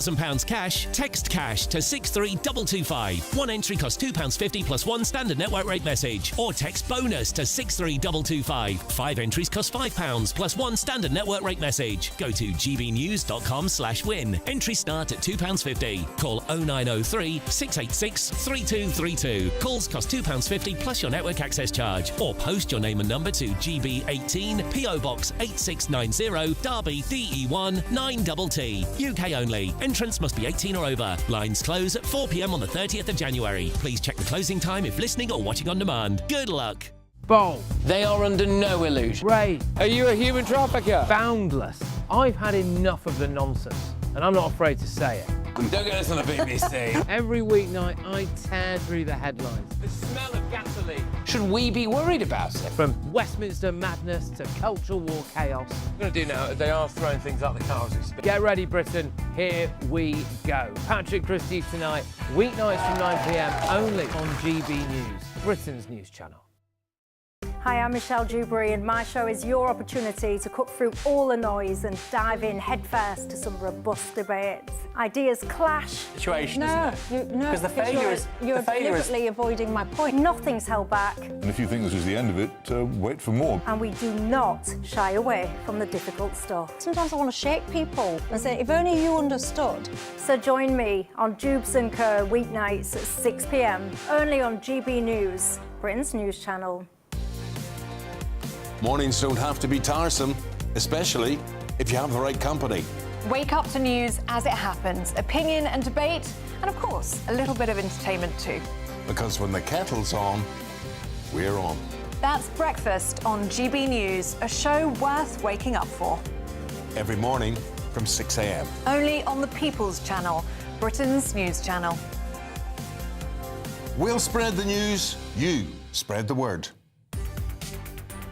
£1,000 cash, text cash to 63225. One entry costs £2.50 plus one standard network rate message. Or text bonus to 63225. 5 entries cost £5 plus one standard network rate message. Go to gbnews.com/win. Entries start at £2.50. Call 0903 686 3232. Calls cost £2.50 plus your network access charge. Or post your name and number to GB18 PO Box 8690 Derby DE1 9TT. UK only. Entrance must be 18 or over. Lines close at 4 p.m. on the 30th of January. Please check the closing time if listening or watching on demand. Good luck. Bold. They are under no illusion. Rafe. Are you a human trafficker? Boundless. I've had enough of the nonsense, and I'm not afraid to say it. Don't get us on the BBC. Every weeknight, I tear through the headlines. The smell of gasoline. Should we be worried about it? From Westminster madness to cultural war chaos. What I'm going to do now, they are throwing things out the car as we speak. Get ready, Britain. Here we go. Patrick Christie's tonight, weeknights from 9 p.m, only on GB News, Britain's news channel. Hi, I'm Michelle Dewberry, and my show is your opportunity to cut through all the noise and dive in headfirst to some robust debates. Ideas clash. Situation, No, because the failure is... You're deliberately avoiding my point. Nothing's held back. And if you think this is the end of it, wait for more. And we do not shy away from the difficult stuff. Sometimes I want to shake people and say, if only you understood. So join me on Jubes & Kerr weeknights at 6 p.m, only on GB News, Britain's news channel. Mornings don't have to be tiresome, especially if you have the right company. Wake up to news as it happens, opinion and debate, and of course, a little bit of entertainment too. Because when the kettle's on, we're on. That's Breakfast on GB News, a show worth waking up for. Every morning from 6 a.m. Only on the People's Channel, Britain's news channel. We'll spread the news, you spread the word.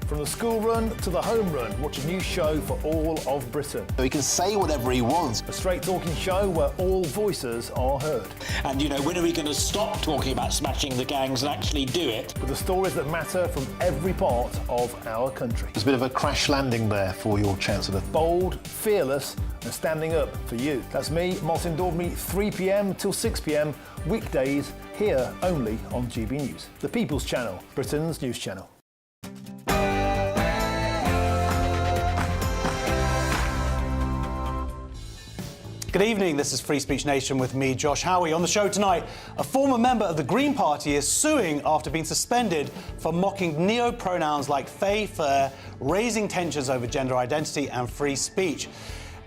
From the school run to the home run, watch a new show for all of Britain. So he can say whatever he wants. A straight-talking show where all voices are heard. And, you know, when are we going to stop talking about smashing the gangs and actually do it? With the stories that matter from every part of our country. There's a bit of a crash landing there for your Chancellor. Bold, fearless and standing up for you. That's me, Martin Daubney, 3 p.m. till 6 p.m, weekdays, here only on GB News. The People's Channel, Britain's news channel. Good evening, this is Free Speech Nation with me, Josh Howie. On the show tonight, a former member of the Green Party is suing after being suspended for mocking neo-pronouns like Faye Fair, raising tensions over gender identity and free speech.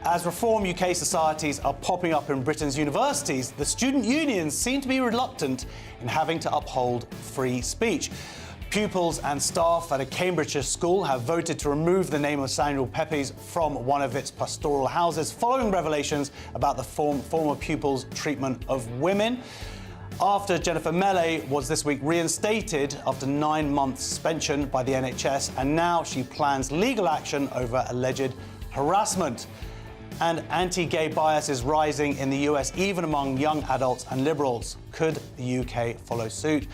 As reform UK societies are popping up in Britain's universities, the student unions seem to be reluctant in having to uphold free speech. Pupils and staff at a Cambridgeshire school have voted to remove the name of Samuel Pepys from one of its pastoral houses following revelations about the former pupils' treatment of women. After Jennifer Melle was this week reinstated after 9-month suspension by the NHS, and now she plans legal action over alleged harassment. And anti-gay bias is rising in the US, even among young adults and liberals. Could the UK follow suit?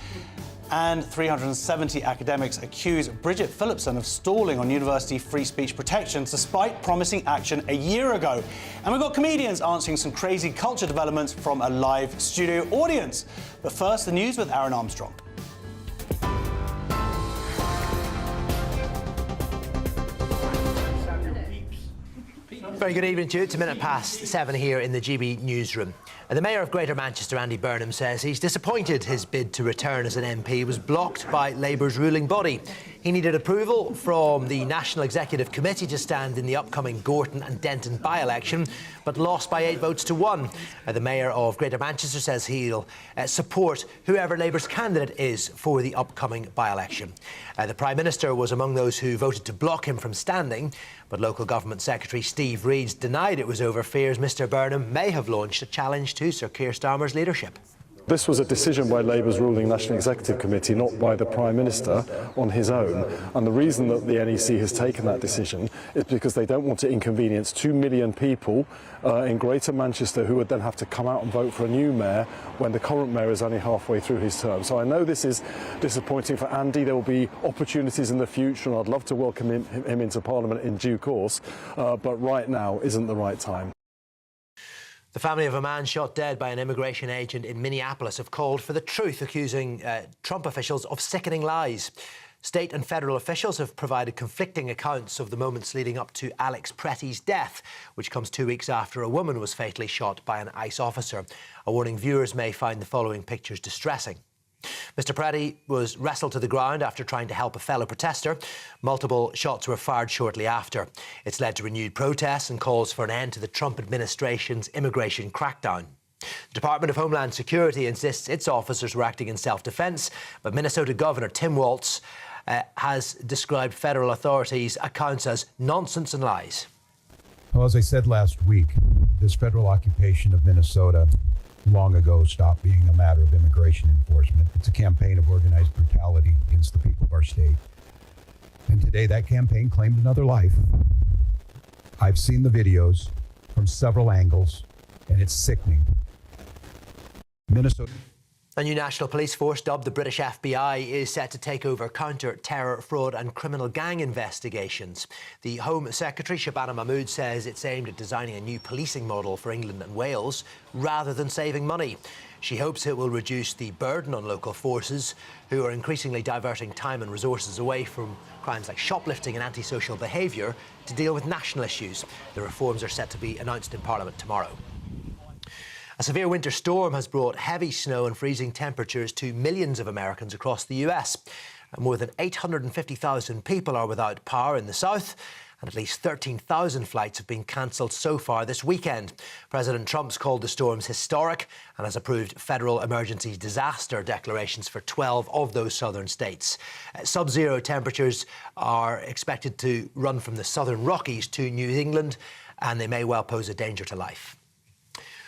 And 370 academics accuse Bridget Phillipson of stalling on university free speech protections despite promising action a year ago. And we've got comedians answering some crazy culture developments from a live studio audience. But first, the news with Aaron Armstrong. Very good evening to you. It's a minute past 7 here in the GB newsroom. The Mayor of Greater Manchester, Andy Burnham, says he's disappointed his bid to return as an MP was blocked by Labour's ruling body. He needed approval from the National Executive Committee to stand in the upcoming Gorton and Denton by-election, but lost by 8 votes to 1. The Mayor of Greater Manchester says he'll support whoever Labour's candidate is for the upcoming by-election. The Prime Minister was among those who voted to block him from standing, but Local Government Secretary Steve Reeves denied it was over fears Mr Burnham may have launched a challenge to Sir Keir Starmer's leadership. This was a decision by Labour's ruling National Executive Committee, not by the Prime Minister on his own. And the reason that the NEC has taken that decision is because they don't want to inconvenience 2 million people in Greater Manchester who would then have to come out and vote for a new mayor when the current mayor is only halfway through his term. So I know this is disappointing for Andy. There will be opportunities in the future, and I'd love to welcome him into Parliament in due course. But right now isn't the right time. The family of a man shot dead by an immigration agent in Minneapolis have called for the truth, accusing Trump officials of sickening lies. State and federal officials have provided conflicting accounts of the moments leading up to Alex Pretty's death, which comes 2 weeks after a woman was fatally shot by an ICE officer. A warning viewers may find the following pictures distressing. Mr. Pretty was wrestled to the ground after trying to help a fellow protester. Multiple shots were fired shortly after. It's led to renewed protests and calls for an end to the Trump administration's immigration crackdown. The Department of Homeland Security insists its officers were acting in self-defence, but Minnesota Governor Tim Walz has described federal authorities' accounts as nonsense and lies. Well, as I said last week, this federal occupation of Minnesota long ago stopped being a matter of immigration enforcement. It's a campaign of organized brutality against the people of our state. And today that campaign claimed another life. I've seen the videos from several angles, and it's sickening. Minnesota. A new national police force, dubbed the British FBI, is set to take over counter-terror, fraud and criminal gang investigations. The Home Secretary, Shabana Mahmood, says it's aimed at designing a new policing model for England and Wales rather than saving money. She hopes it will reduce the burden on local forces, who are increasingly diverting time and resources away from crimes like shoplifting and antisocial behaviour to deal with national issues. The reforms are set to be announced in Parliament tomorrow. A severe winter storm has brought heavy snow and freezing temperatures to millions of Americans across the US. More than 850,000 people are without power in the south, and at least 13,000 flights have been cancelled so far this weekend. President Trump's called the storms historic and has approved federal emergency disaster declarations for 12 of those southern states. Sub-zero temperatures are expected to run from the southern Rockies to New England, and they may well pose a danger to life.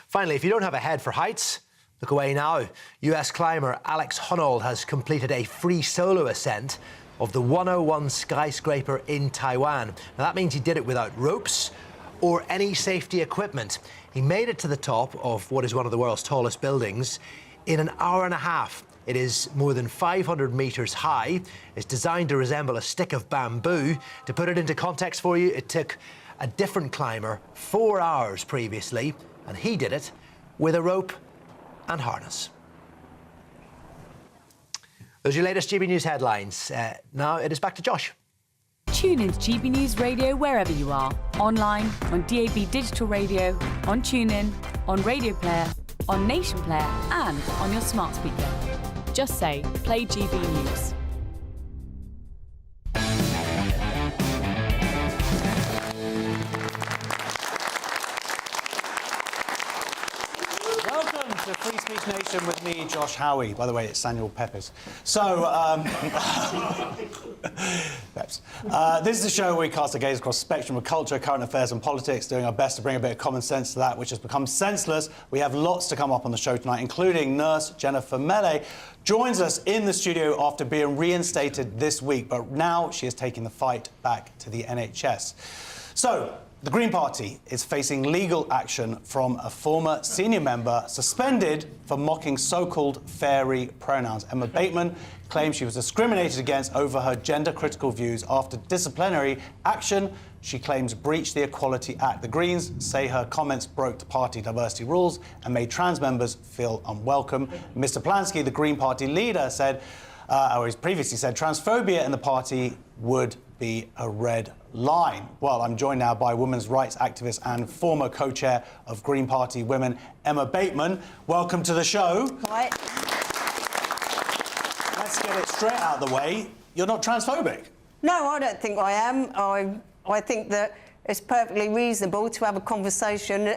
Finally, if you don't have a head for heights, look away now. US climber Alex Honnold has completed a free solo ascent of the 101 skyscraper in Taiwan. Now, that means he did it without ropes or any safety equipment. He made it to the top of what is one of the world's tallest buildings in an hour and a half. It is more than 500 metres high. It's designed to resemble a stick of bamboo. To put it into context for you, it took a different climber 4 hours previously, and he did it with a rope and harness. Those are your latest GB News headlines. Now it is back to Josh. Tune into GB News Radio wherever you are. Online, on DAB digital radio, on TuneIn, on Radio Player, on Nation Player and on your smart speaker. Just say, play GB News. Free Speech Nation with me, Josh Howie. By the way, it's Samuel Pepys. So, this is a show where we cast our gaze across the spectrum of culture, current affairs and politics, doing our best to bring a bit of common sense to that which has become senseless. We have lots to come up on the show tonight, including nurse Jennifer Melle joins us in the studio after being reinstated this week, but now she is taking the fight back to the NHS. So, the Green Party is facing legal action from a former senior member suspended for mocking so-called fairy pronouns. Emma Bateman claims she was discriminated against over her gender-critical views after disciplinary action she claims breached the Equality Act. The Greens say her comments broke the party diversity rules and made trans members feel unwelcome. Mr. Plansky, the Green Party leader, said, or he's previously said, transphobia in the party would be a red line. Well, I'm joined now by women's rights activist and former co-chair of Green Party Women, Emma Bateman. Welcome to the show. Hi. Let's get it straight out of the way. You're not transphobic? No, I don't think I am. I think that it's perfectly reasonable to have a conversation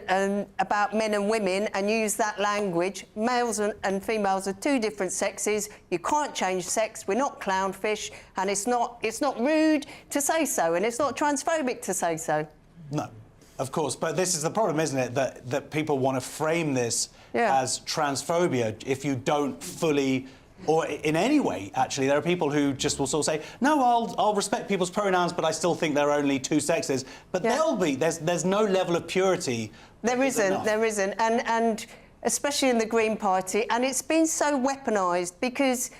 about men and women and use that language. Males and females are two different sexes. You can't change sex. We're not clownfish, and it's not rude to say so, and it's not transphobic to say so. No, of course, but this is the problem, isn't it? That people want to frame this as transphobia if you don't fully. Or in any way, actually, there are people who just will sort of say, no, I'll respect people's pronouns, but I still think there are only two sexes. But there's no level of purity. There isn't, and especially in the Green Party, and it's been so weaponised because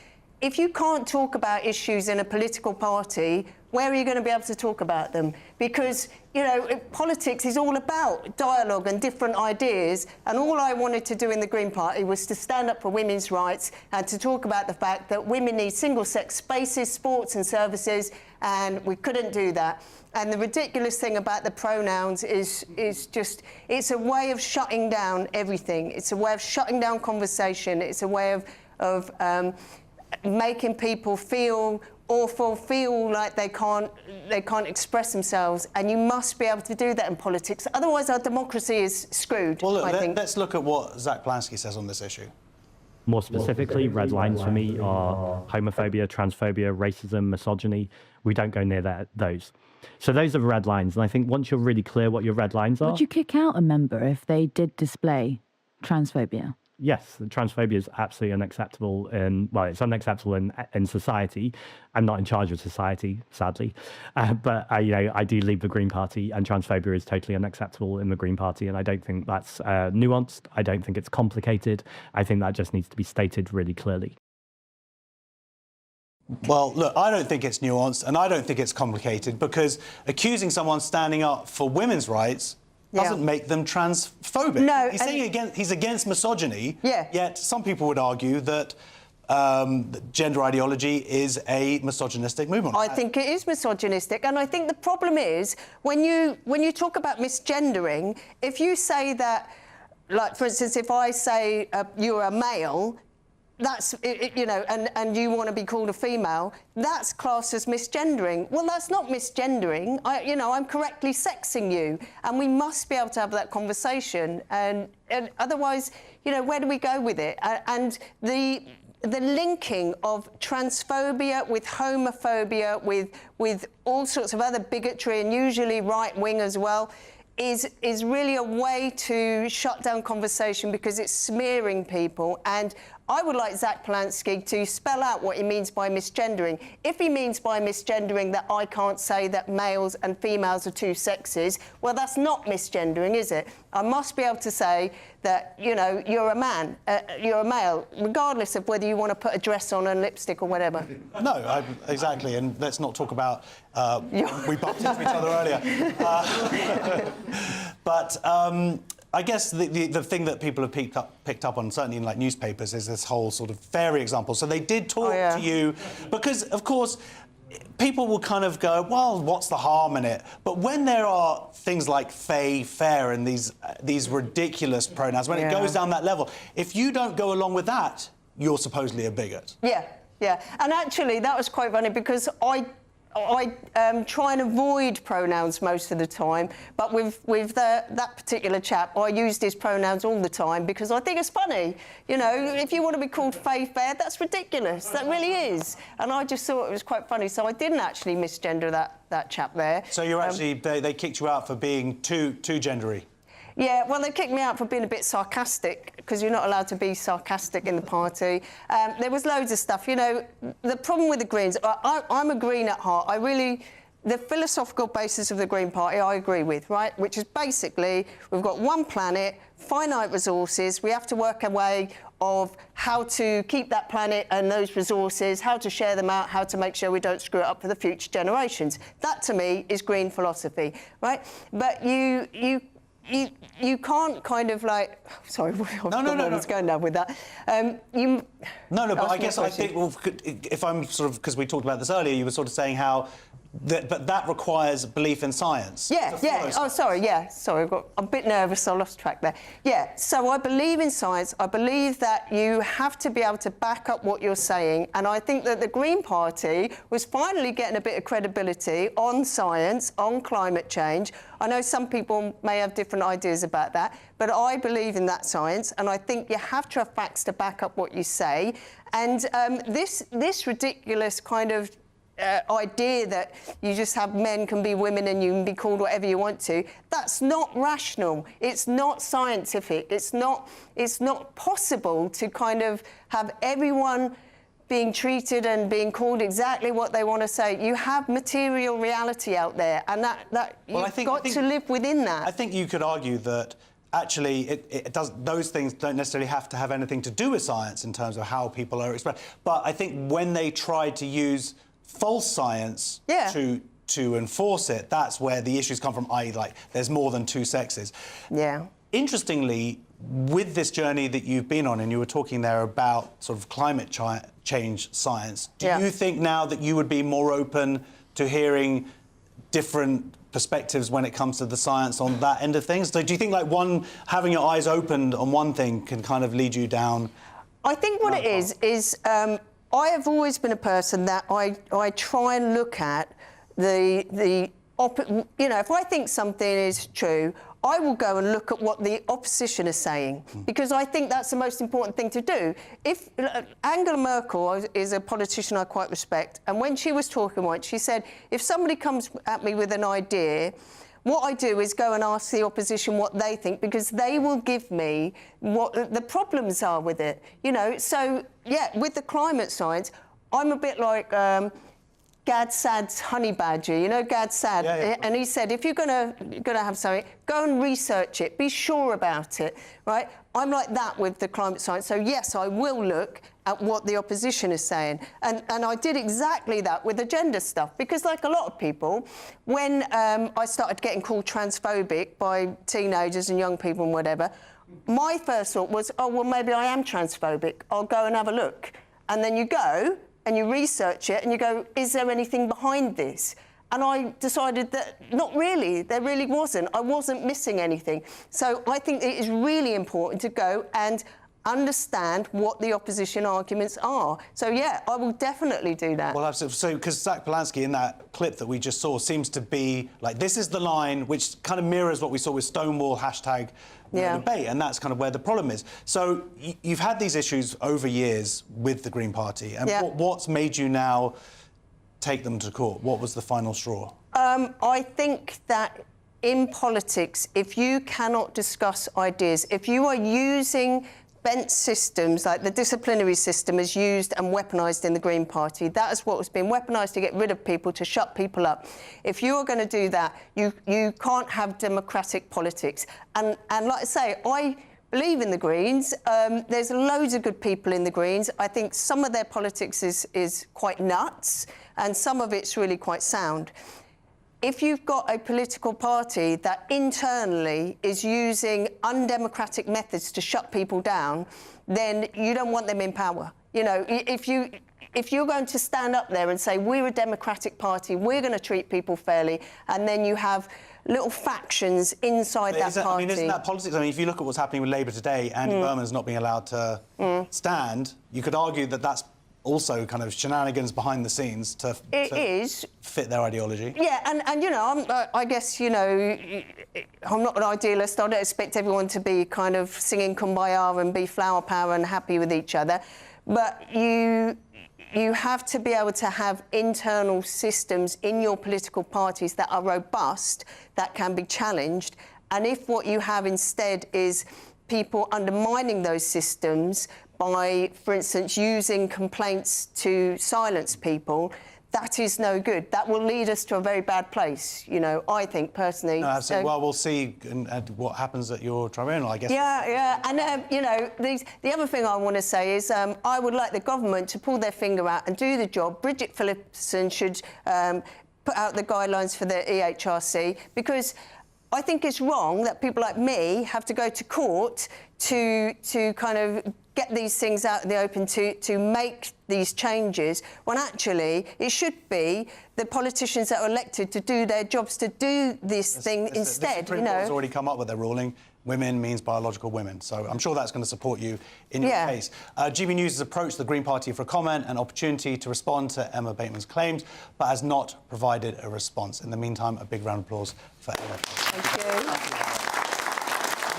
if you can't talk about issues in a political party, where are you going to be able to talk about them? Because, you know, politics is all about dialogue and different ideas, and all I wanted to do in the Green Party was to stand up for women's rights and to talk about the fact that women need single-sex spaces, sports and services, and we couldn't do that. And the ridiculous thing about the pronouns is just, it's a way of shutting down everything. It's a way of shutting down conversation. It's a way of making people feel awful, feel like they can't express themselves, and you must be able to do that in politics. Otherwise, our democracy is screwed. Well, look, I think. Let's look at what Zach Plansky says on this issue. More specifically, red lines for me are homophobia, transphobia, racism, misogyny. We don't go near those. So those are the red lines, and I think once you're really clear what your red lines are... Would you kick out a member if they did display transphobia? Yes, transphobia is absolutely unacceptable it's unacceptable in society. I'm not in charge of society, sadly, but I do lead the Green Party, and transphobia is totally unacceptable in the Green Party, and I don't think that's nuanced. I don't think it's complicated. I think that just needs to be stated really clearly. Well, look, I don't think it's nuanced, and I don't think it's complicated, because accusing someone standing up for women's rights doesn't make them transphobic. No, he's saying he's against misogyny, yet some people would argue that gender ideology is a misogynistic movement. I think it is misogynistic, and I think the problem is when you talk about misgendering, if you say that, like, for instance, if I say you're a male, that's, you know, and you want to be called a female, that's classed as misgendering. Well, that's not misgendering. I'm correctly sexing you, and we must be able to have that conversation. And otherwise, you know, where do we go with it? And the linking of transphobia with homophobia, with all sorts of other bigotry, and usually right wing as well, is really a way to shut down conversation, because it's smearing people. And I would like Zach Plansky to spell out what he means by misgendering. If he means by misgendering that I can't say that males and females are two sexes, well, that's not misgendering, is it? I must be able to say that, you know, you're a man, you're a male, regardless of whether you want to put a dress on and lipstick or whatever. No, exactly, and let's not talk about we bumped into each other earlier. But I guess the thing that people have picked up on, certainly in like newspapers, is this whole sort of fairy example. So they did talk to you, because of course people will kind of go, well, what's the harm in it? But when there are things like fae, fair, and these ridiculous pronouns, when it goes down that level, if you don't go along with that, you're supposedly a bigot. Yeah. And actually, that was quite funny, because I try and avoid pronouns most of the time, but with that particular chap, I used his pronouns all the time because I think it's funny. You know, if you want to be called fair, that's ridiculous. That really is. And I just thought it was quite funny, so I didn't actually misgender that chap there. So you're actually, they kicked you out for being too gendery? Yeah, well, they kicked me out for being a bit sarcastic, because you're not allowed to be sarcastic in the party. There was loads of stuff. You know, the problem with the Greens, I'm a Green at heart. The philosophical basis of the Green Party I agree with, right? Which is basically, we've got one planet, finite resources, we have to work a way of how to keep that planet and those resources, how to share them out, how to make sure we don't screw it up for the future generations. That, to me, is Green philosophy, right? But you can't kind of like... Sorry, I was going down with that. But I guess I think, well, if I'm sort of... Because we talked about this earlier, you were sort of saying how... But that requires belief in science. Oh, sorry, Sorry, I got a bit nervous, I lost track there. Yeah, so I believe in science. I believe that you have to be able to back up what you're saying. And I think that the Green Party was finally getting a bit of credibility on science, on climate change. I know some people may have different ideas about that, but I believe in that science, and I think you have to have facts to back up what you say. And this ridiculous kind of idea that you just have men can be women and you can be called whatever you want to, that's not rational. It's not scientific. It's not possible to kind of have everyone being treated and being called exactly what they want to say. You have material reality out there, and that you've got to live within that. I think you could argue that actually those things don't necessarily have to have anything to do with science in terms of how people are expressed. But I think when they tried to use false science to enforce it, that's where the issues come from, i.e. like there's more than two sexes. Yeah. Interestingly, with this journey that you've been on, and you were talking there about sort of climate change science, do you think now that you would be more open to hearing different perspectives when it comes to the science on that end of things? So do you think like having your eyes opened on one thing can kind of lead you down? I think what it is I have always been a person that I try and look at if I think something is true, I will go and look at what the opposition is saying, because I think that's the most important thing to do. If Angela Merkel is a politician I quite respect, and when she was talking once, she said, if somebody comes at me with an idea, what I do is go and ask the opposition what they think, because they will give me what the problems are with it. So, yeah, with the climate science, I'm a bit like Gad Saad's honey badger, Gad Saad, and he said, if you're gonna have something, go and research it, be sure about it, right? I'm like that with the climate science, so yes, I will look at what the opposition is saying, and I did exactly that with the gender stuff, because like a lot of people, when I started getting called transphobic by teenagers and young people and whatever, my first thought was, oh, well, maybe I am transphobic, I'll go and have a look, and then you go, and you research it, and you go, is there anything behind this? And I decided that not really, there really wasn't. I wasn't missing anything. So I think it is really important to go and understand what the opposition arguments are. So, yeah, I will definitely do that. Well, absolutely. So, because Zach Polanski, in that clip that we just saw, seems to be, like, this is the line which kind of mirrors what we saw with Stonewall hashtag debate, and that's kind of where the problem is. So, you've had these issues over years with the Green Party, and what's made you now take them to court? What was the final straw? I think that in politics, if you cannot discuss ideas, if you are using bent systems, like the disciplinary system is used and weaponised in the Green Party. That is what has been weaponised to get rid of people, to shut people up. If you are going to do that, you can't have democratic politics. And like I say, I believe in the Greens. There's loads of good people in the Greens. I think some of their politics is quite nuts, and some of it's really quite sound. If you've got a political party that internally is using undemocratic methods to shut people down, then you don't want them in power. If you're going to stand up there and say, we're a democratic party, we're going to treat people fairly, and then you have little factions inside that party. Isn't that politics? I mean, if you look at what's happening with Labour today, Andy Berman's not being allowed to stand, you could argue that that's also kind of shenanigans behind the scenes to fit their ideology. Yeah, and I guess, I'm not an idealist. I don't expect everyone to be kind of singing Kumbaya and be flower power and happy with each other. But you have to be able to have internal systems in your political parties that are robust, that can be challenged. And if what you have instead is people undermining those systems by, for instance, using complaints to silence people, that is no good. That will lead us to a very bad place, I think, personally. No, absolutely. Well, we'll see what happens at your tribunal, I guess. Yeah. And, the other thing I want to say is I would like the government to pull their finger out and do the job. Bridget Phillipson should put out the guidelines for the EHRC, because I think it's wrong that people like me have to go to court to kind of get these things out in the open, to make these changes, when actually it should be the politicians that are elected to do their jobs, to do this thing instead. The Supreme Court has already come up with their ruling. Women means biological women. So I'm sure that's going to support you in your case. GB News has approached the Green Party for comment and opportunity to respond to Emma Bateman's claims, but has not provided a response. In the meantime, a big round of applause for Emma. Thank you.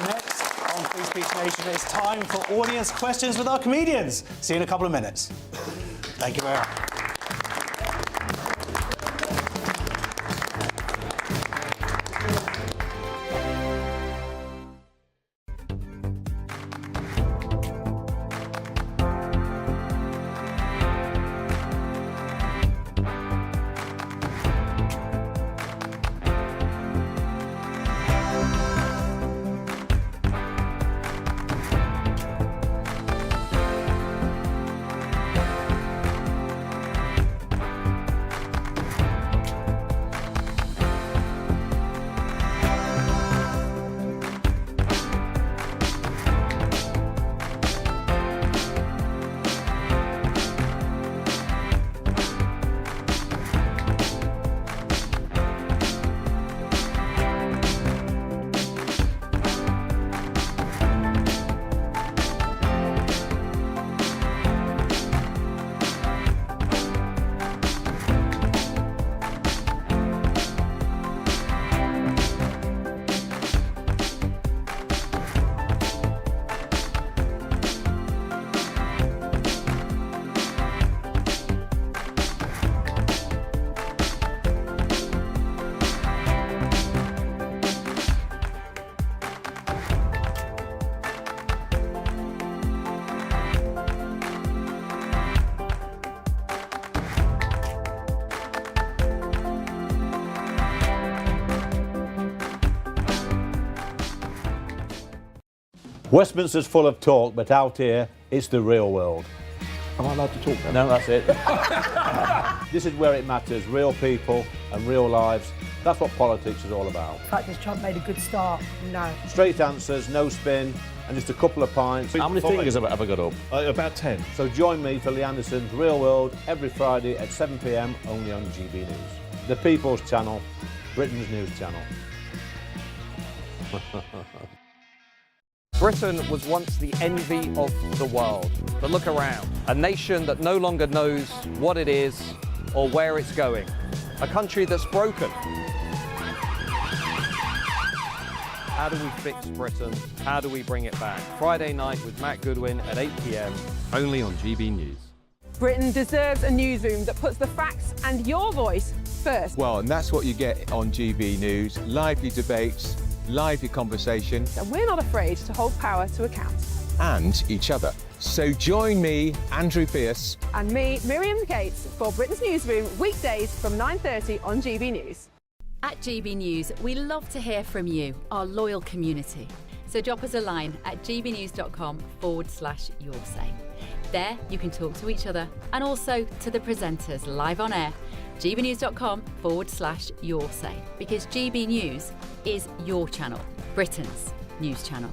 Next on Free Speech Nation, it's time for audience questions with our comedians. See you in a couple of minutes. Thank you very much. Westminster's full of talk, but out here, it's the real world. Am I allowed to talk now? No, that's it. This is where it matters, real people and real lives. That's what politics is all about. The fact has Trump made a good start? No. Straight answers, no spin, and just a couple of pints. How many fingers have I got up? About 10. So join me for Lee Anderson's Real World every Friday at 7 p.m, only on GB News. The People's Channel, Britain's news channel. Britain was once the envy of the world. But look around, a nation that no longer knows what it is or where it's going. A country that's broken. How do we fix Britain? How do we bring it back? Friday night with Matt Goodwin at 8 p.m, only on GB News. Britain deserves a newsroom that puts the facts and your voice first. Well, and that's what you get on GB News. Lively debates, lively conversation. And we're not afraid to hold power to account. And each other. So join me, Andrew Pierce. And me, Miriam Gates, for Britain's Newsroom, weekdays from 9:30 on GB News. At GB News, we love to hear from you, our loyal community. So drop us a line at gbnews.com/yoursay. There you can talk to each other and also to the presenters live on air. gbnews.com/yoursay, because GB News is your channel, Britain's news channel.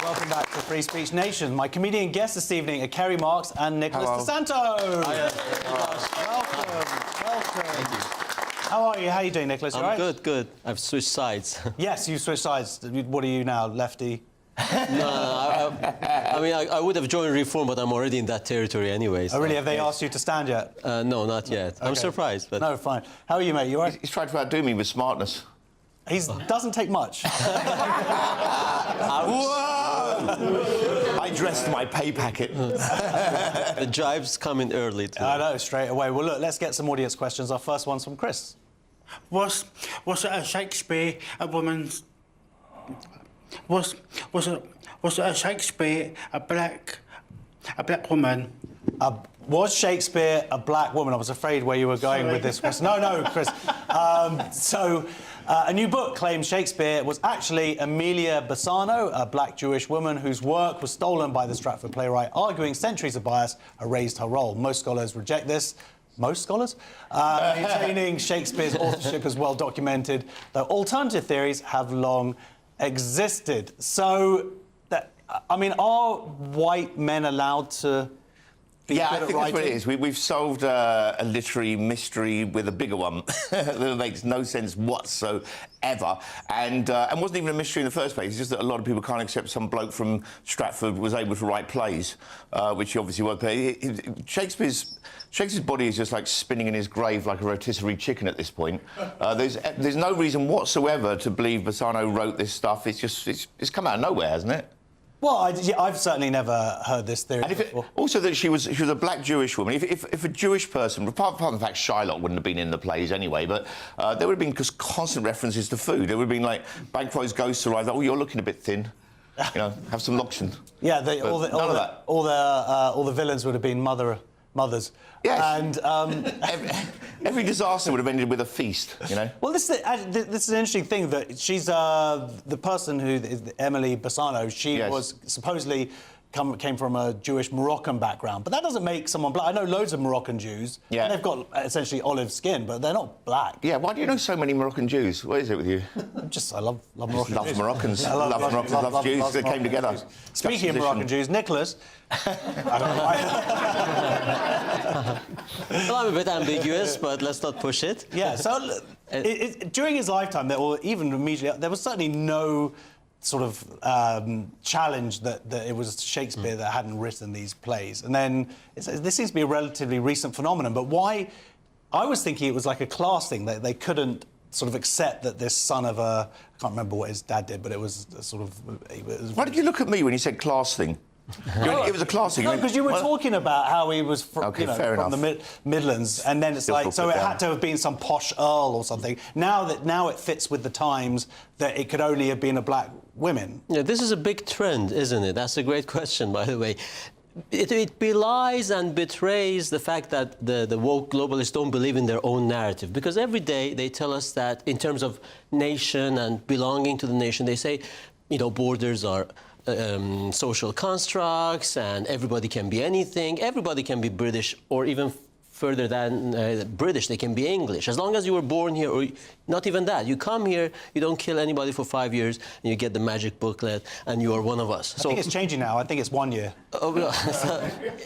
Welcome back to Free Speech Nation. My comedian guests this evening are Carey, Marx and Nicholas De Santo. Welcome. Thank you. How are you? How are you doing, Nicholas? I'm right? good. I've switched sides. Yes, you switched sides. What are you now, lefty? No, I mean, I would have joined Reform, but I'm already in that territory anyway. So. Oh, really? Have they asked you to stand yet? No, not yet. Okay. I'm surprised. But... No, fine. How are you, mate? You all right? He's tried to outdo me with smartness. He doesn't take much. I dressed my pay packet. The jibes come in early, too. I know, straight away. Well, look, let's get some audience questions. Our first one's from Chris. Was it a Shakespeare a woman's... Was it a Shakespeare a black woman? Was Shakespeare a black woman? I was afraid where you were going with this question. No, Chris. A new book claims Shakespeare was actually Emilia Bassano, a black Jewish woman whose work was stolen by the Stratford playwright, arguing centuries of bias erased her role. Most scholars reject this. Most scholars? Maintaining Shakespeare's authorship is well documented, though alternative theories have long existed. So, I mean, are white men allowed to be Yeah, I good think at that's what it writing? is. We've solved a literary mystery with a bigger one that makes no sense whatsoever, and wasn't even a mystery in the first place. It's just that a lot of people can't accept some bloke from Stratford was able to write plays, which he obviously was. Shakespeare's body is just like spinning in his grave like a rotisserie chicken at this point. There's no reason whatsoever to believe Bassano wrote this stuff. It's come out of nowhere, hasn't it? Well, I've certainly never heard this theory before. Also, that she was a black Jewish woman. If a Jewish person, apart from the fact Shylock wouldn't have been in the plays anyway, but there would have been just constant references to food. There would have been like Banquo's ghosts arrived. Oh, you're looking a bit thin. You know, have some loction. Yeah, all the villains would have been mothers. Yes. And every disaster would have ended with a feast, you know? Well, this is an interesting thing, that she's the person who is Emily Bassano. She was supposedly came from a Jewish Moroccan background, but that doesn't make someone black. I know loads of Moroccan Jews, and they've got essentially olive skin, but they're not black. Yeah, why do you know so many Moroccan Jews? What is it with you? I love Moroccan love Jews. Moroccans. I love Moroccans, love Jews. They came together. Speaking of Moroccan Jews, Nicholas. I don't know why. Well, I'm a bit ambiguous, but let's not push it. Yeah, so during his lifetime, or even immediately, there was certainly no sort of challenge that it was Shakespeare that hadn't written these plays. And then this seems to be a relatively recent phenomenon, but why? I was thinking it was like a class thing, that they couldn't sort of accept that this son of I can't remember what his dad did, but it was sort of... Why did you look at me when you said class thing? It was a class thing. No, because you were talking about how he was from the Midlands, and then it's like, so it had to have been some posh earl or something. Now it fits with the times that it could only have been a black woman. Yeah, this is a big trend, isn't it? That's a great question, by the way. it belies and betrays the fact that the woke globalists don't believe in their own narrative. Because every day they tell us that in terms of nation and belonging to the nation, they say, you know, borders are social constructs and everybody can be anything. Everybody can be British or even further than British, they can be English. As long as you were born here, or not even that. You come here, you don't kill anybody for 5 years, and you get the magic booklet, and you are one of us. I think it's changing now. I think it's 1 year.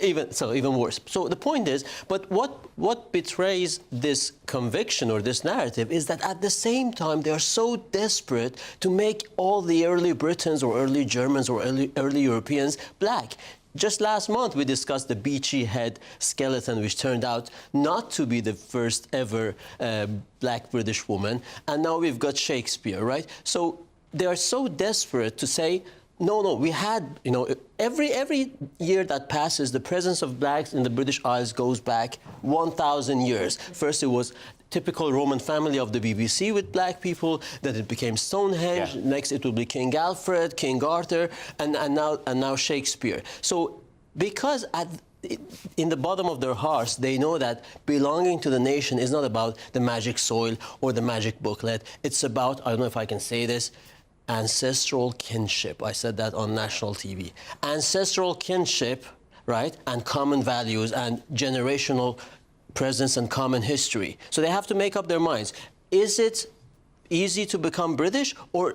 Even worse. So the point is, but what betrays this conviction or this narrative is that at the same time, they are so desperate to make all the early Britons or early Germans or early Europeans black. Just last month, we discussed the beachy head skeleton, which turned out not to be the first ever black British woman. And now we've got Shakespeare, right? So they are so desperate to say, no, we had, you know, every year that passes, the presence of blacks in the British Isles goes back 1,000 years. First, it was typical Roman family of the BBC with black people, then it became Stonehenge, next it will be King Alfred, King Arthur, and now Shakespeare. So because in the bottom of their hearts, they know that belonging to the nation is not about the magic soil or the magic booklet. It's about, I don't know if I can say this, ancestral kinship. I said that on national TV. Ancestral kinship, right, and common values and generational presence and common history. So they have to make up their minds. Is it easy to become British? Or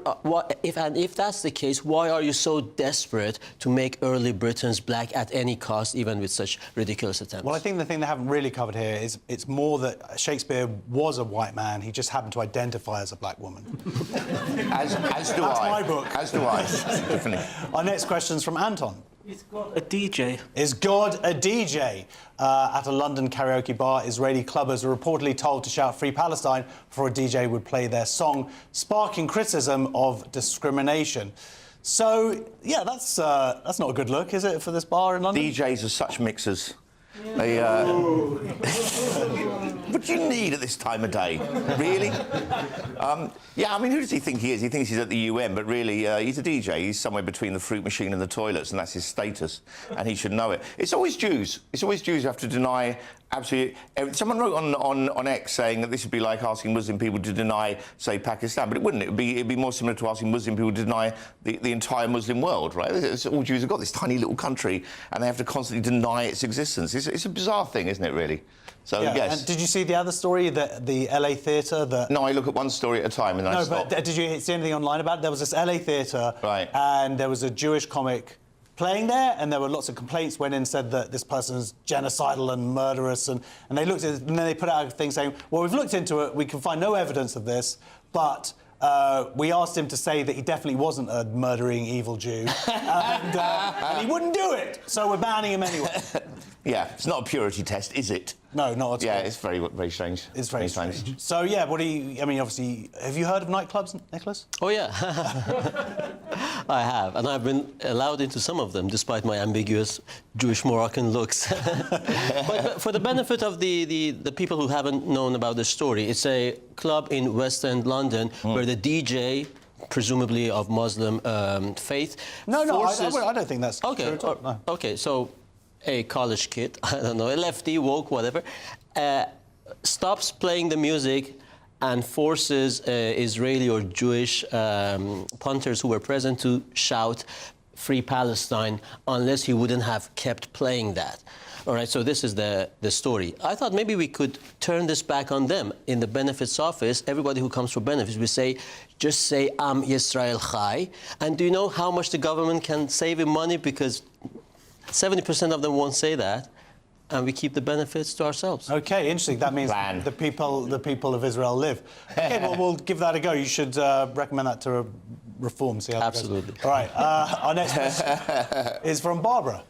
if that's the case, why are you so desperate to make early Britons black at any cost, even with such ridiculous attempts? Well, I think the thing they haven't really covered here is it's more that Shakespeare was a white man. He just happened to identify as a black woman. As do That's I. my book. As do I. Definitely. Our next question's from Anton. Is God a DJ? Is God a DJ? At a London karaoke bar, Israeli clubbers were reportedly told to shout Free Palestine before a DJ would play their song, sparking criticism of discrimination. So, yeah, that's not a good look, is it, for this bar in London? DJs are such mixers. They, what do you need at this time of day? Really? Yeah, I mean, who does he think he is? He thinks he's at the UN, but really, he's a DJ. He's somewhere between the fruit machine and the toilets, and that's his status, and he should know it. It's always Jews. It's always Jews who have to deny absolutely... Someone wrote on X saying that this would be like asking Muslim people to deny, say, Pakistan, but it wouldn't. It'd be more similar to asking Muslim people to deny the entire Muslim world, right? All Jews have got this tiny little country, and they have to constantly deny its existence. It's a bizarre thing, isn't it, really? So, yeah. yes. And did you see the other story, the LA theatre? No, I look at one story at a time and then I stop. But did you see anything online about it? There was this LA theatre, right, and there was a Jewish comic playing there, and there were lots of complaints went in and said that this person's genocidal and murderous, and they looked at it, and then they put out a thing saying, well, we've looked into it, we can find no evidence of this, but we asked him to say that he definitely wasn't a murdering evil Jew, and he wouldn't do it, so we're banning him anyway. Yeah, it's not a purity test, is it? No, not at all. Yeah, it's very, very strange. It's very strange. So, yeah, what do you... I mean, obviously, have you heard of nightclubs, Nicholas? Oh, yeah. I have, and I've been allowed into some of them, despite my ambiguous Jewish Moroccan looks. but for the benefit of the people who haven't known about the story, it's a club in West End London where the DJ, presumably of Muslim faith... No, I don't think that's true at all. No. OK, so a college kid, I don't know, a lefty, woke, whatever, stops playing the music and forces Israeli or Jewish punters who were present to shout Free Palestine unless he wouldn't have kept playing that. All right, so this is the story. I thought maybe we could turn this back on them. In the benefits office, everybody who comes for benefits, we say, just say, Am Yisrael Chai. And do you know how much the government can save in money? Because 70% of them won't say that, and we keep the benefits to ourselves. OK, interesting. That means the people of Israel live. OK, well, we'll give that a go. You should recommend that to Reform, see how Absolutely. All right, our next question is from Barbara.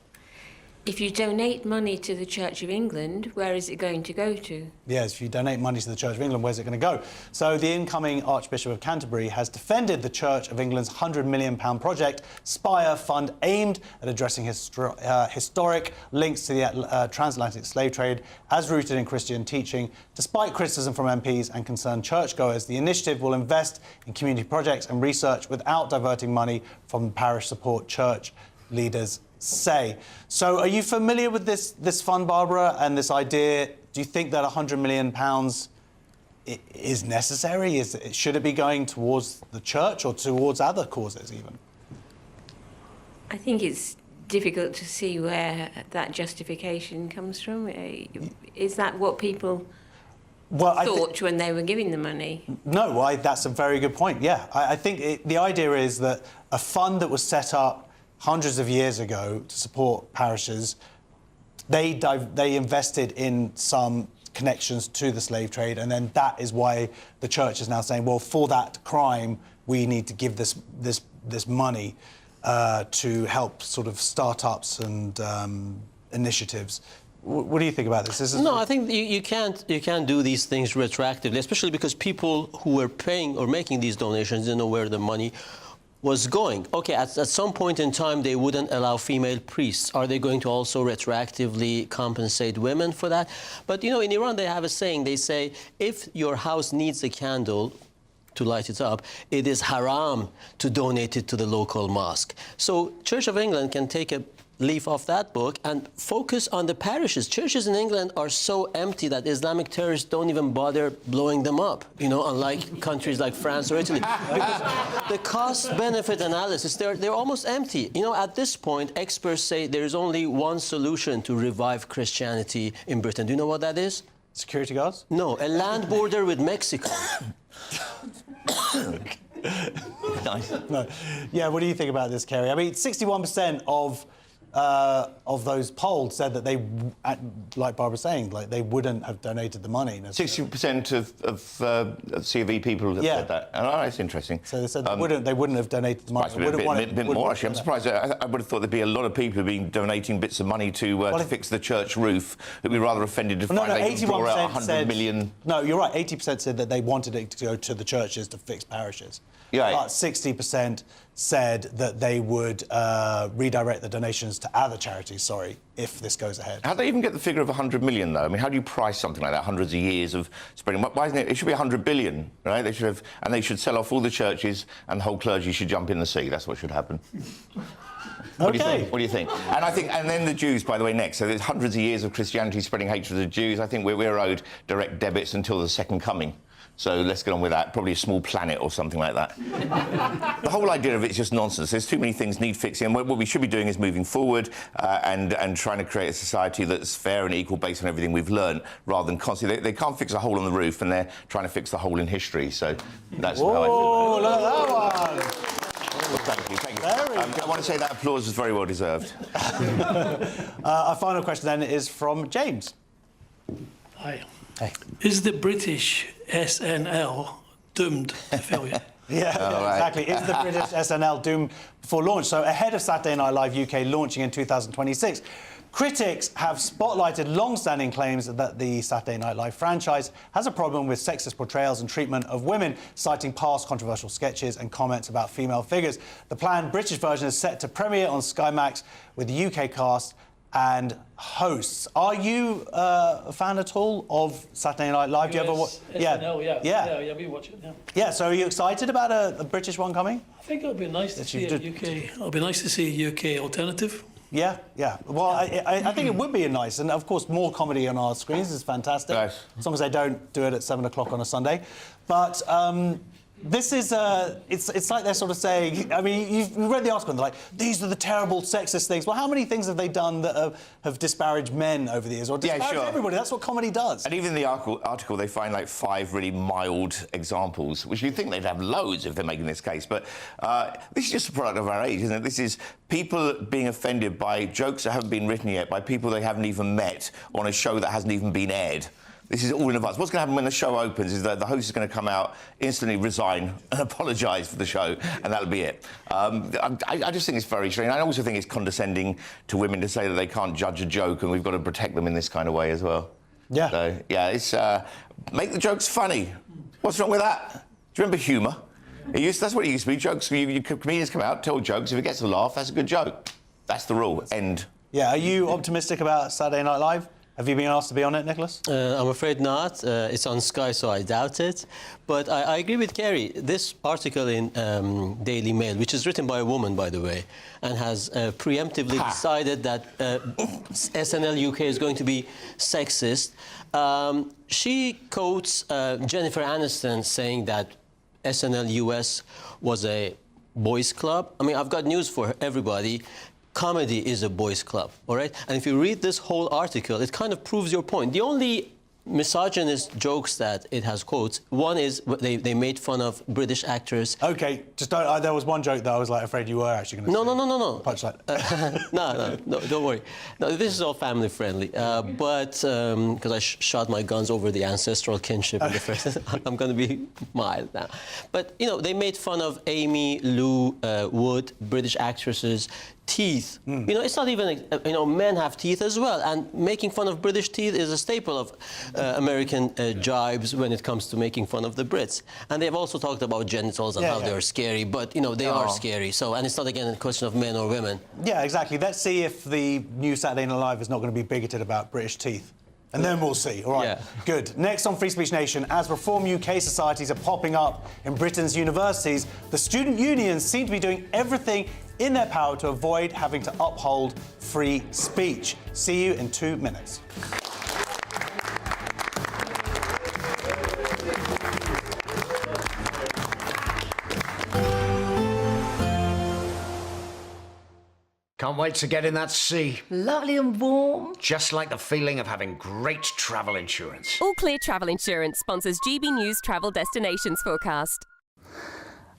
If you donate money to the Church of England, where is it going to go to? Yes, if you donate money to the Church of England, where's it going to go? So the incoming Archbishop of Canterbury has defended the Church of England's £100 million project, Spire Fund, aimed at addressing historic links to the transatlantic slave trade as rooted in Christian teaching. Despite criticism from MPs and concerned churchgoers, the initiative will invest in community projects and research without diverting money from parish support church leaders say. So are you familiar with this fund, Barbara, and this idea? Do you think that £100 million is necessary? Should it be going towards the church or towards other causes even? I think it's difficult to see where that justification comes from. Is that what people thought when they were giving the money? No, that's a very good point, yeah. I think the idea is that a fund that was set up hundreds of years ago to support parishes, they invested in some connections to the slave trade, and then that is why the church is now saying, well, for that crime, we need to give this money to help sort of start-ups and initiatives. What do you think about this? No, I think you can't do these things retroactively, especially because people who were paying or making these donations didn't know where the money was going. Okay, at some point in time, they wouldn't allow female priests. Are they going to also retroactively compensate women for that? But, you know, in Iran, they have a saying. They say, if your house needs a candle to light it up, it is haram to donate it to the local mosque. So Church of England can take a leaf off that book and focus on the parishes. Churches in England are so empty that Islamic terrorists don't even bother blowing them up, you know, unlike countries like France or Italy. Because the cost-benefit analysis, they're almost empty. You know, at this point, experts say there is only one solution to revive Christianity in Britain. Do you know what that is? Security guards? No, a land border with Mexico. Nice. No. Yeah, what do you think about this, Carey? I mean, 61% of those polled said that they, like Barbara's saying, like they wouldn't have donated the money. 60% of C of E people have said that. And that's interesting. So they said they wouldn't have donated the money. A bit more, actually. I'm surprised. I would have thought there'd be a lot of people who've been donating bits of money to fix the church roof. They'd be rather offended to find they can draw out 100 million. No, you're right. 80% said that they wanted it to go to the churches to fix parishes. Yeah. But 60% said that they would redirect the donations to other charities, if this goes ahead. How do they even get the figure of 100 million, though? I mean, how do you price something like that? Hundreds of years of spreading. Why isn't it? It should be 100 billion, right? They should have, and they should sell off all the churches, and the whole clergy should jump in the sea. That's what should happen. What do you think? What do you think? And then the Jews, by the way, next. So there's hundreds of years of Christianity spreading hatred of the Jews. I think we're owed direct debits until the second coming. So let's get on with that. Probably a small planet or something like that. The whole idea of it's just nonsense. There's too many things need fixing. And what we should be doing is moving forward and trying to create a society that's fair and equal based on everything we've learned, rather than constantly... They can't fix a hole on the roof, and they're trying to fix the hole in history. So that's how I feel. Oh, look at that one! Thank you, thank you. I want to say that applause was very well deserved. Our final question then is from James. Hi. Hey. Is the British SNL doomed to failure? Exactly. Is the British SNL doomed before launch? So ahead of Saturday Night Live UK launching in 2026, critics have spotlighted long-standing claims that the Saturday Night Live franchise has a problem with sexist portrayals and treatment of women, citing past controversial sketches and comments about female figures. The planned British version is set to premiere on Sky Max with the UK cast and hosts. Are you a fan at all of Saturday Night Live? Do you ever watch? SNL, yeah, we watch it. Yeah. Yeah. So are you excited about a British one coming? I think it'll be nice to see a UK. It'll be nice to see a UK alternative. Yeah. Well, I think it would be nice, and of course, more comedy on our screens is fantastic. Nice. As long as they don't do it at 7 o'clock on a Sunday, but. This is, it's like they're sort of saying, I mean, you've read the article and they're like, these are the terrible sexist things. Well, how many things have they done that have disparaged men over the years? Or disparaged everybody? That's what comedy does. And even in the article, they find like 5 really mild examples, which you'd think they'd have loads if they're making this case. But this is just a product of our age, isn't it? This is people being offended by jokes that haven't been written yet, by people they haven't even met on a show that hasn't even been aired. This is all in advance. What's going to happen when the show opens is that the host is going to come out, instantly resign and apologise for the show, and that'll be it. I just think it's very strange. I also think it's condescending to women to say that they can't judge a joke, and we've got to protect them in this kind of way as well. Yeah. So, yeah, it's... make the jokes funny. What's wrong with that? Do you remember humour? That's what it used to be. Jokes, comedians come out, tell jokes. If it gets a laugh, that's a good joke. That's the rule. End. Yeah, are you optimistic about Saturday Night Live? Have you been asked to be on it, Nicholas? I'm afraid not. It's on Sky, so I doubt it. But I agree with Carey. This article in Daily Mail, which is written by a woman, by the way, and has preemptively decided that SNL UK is going to be sexist, she quotes Jennifer Aniston saying that SNL US was a boys' club. I mean, I've got news for everybody. Comedy is a boys' club, all right? And if you read this whole article, it kind of proves your point. The only misogynist jokes that it has quotes, one is they made fun of British actors. OK, just don't... there was one joke that I was, like, afraid you were actually going to say. No. Punchline. No, don't worry. No, this is all family-friendly. But, because I shot my guns over the ancestral kinship in the first... I'm going to be mild now. But, you know, they made fun of Amy Lou Wood, British actresses, teeth. You know, it's not even, you know, men have teeth as well, and making fun of British teeth is a staple of American jibes when it comes to making fun of the Brits. And they've also talked about genitals and how they're scary, but, you know, they are scary. So, and it's not, again, a question of men or women. Yeah, exactly. Let's see if the new Saturday Night Live is not going to be bigoted about British teeth. And then we'll see. All right, good. Next on Free Speech Nation, as Reform UK societies are popping up in Britain's universities, the student unions seem to be doing everything in their power to avoid having to uphold free speech. See you in 2 minutes. Can't wait to get in that sea. Lovely and warm. Just like the feeling of having great travel insurance. All Clear Travel Insurance sponsors GB News Travel Destinations Forecast.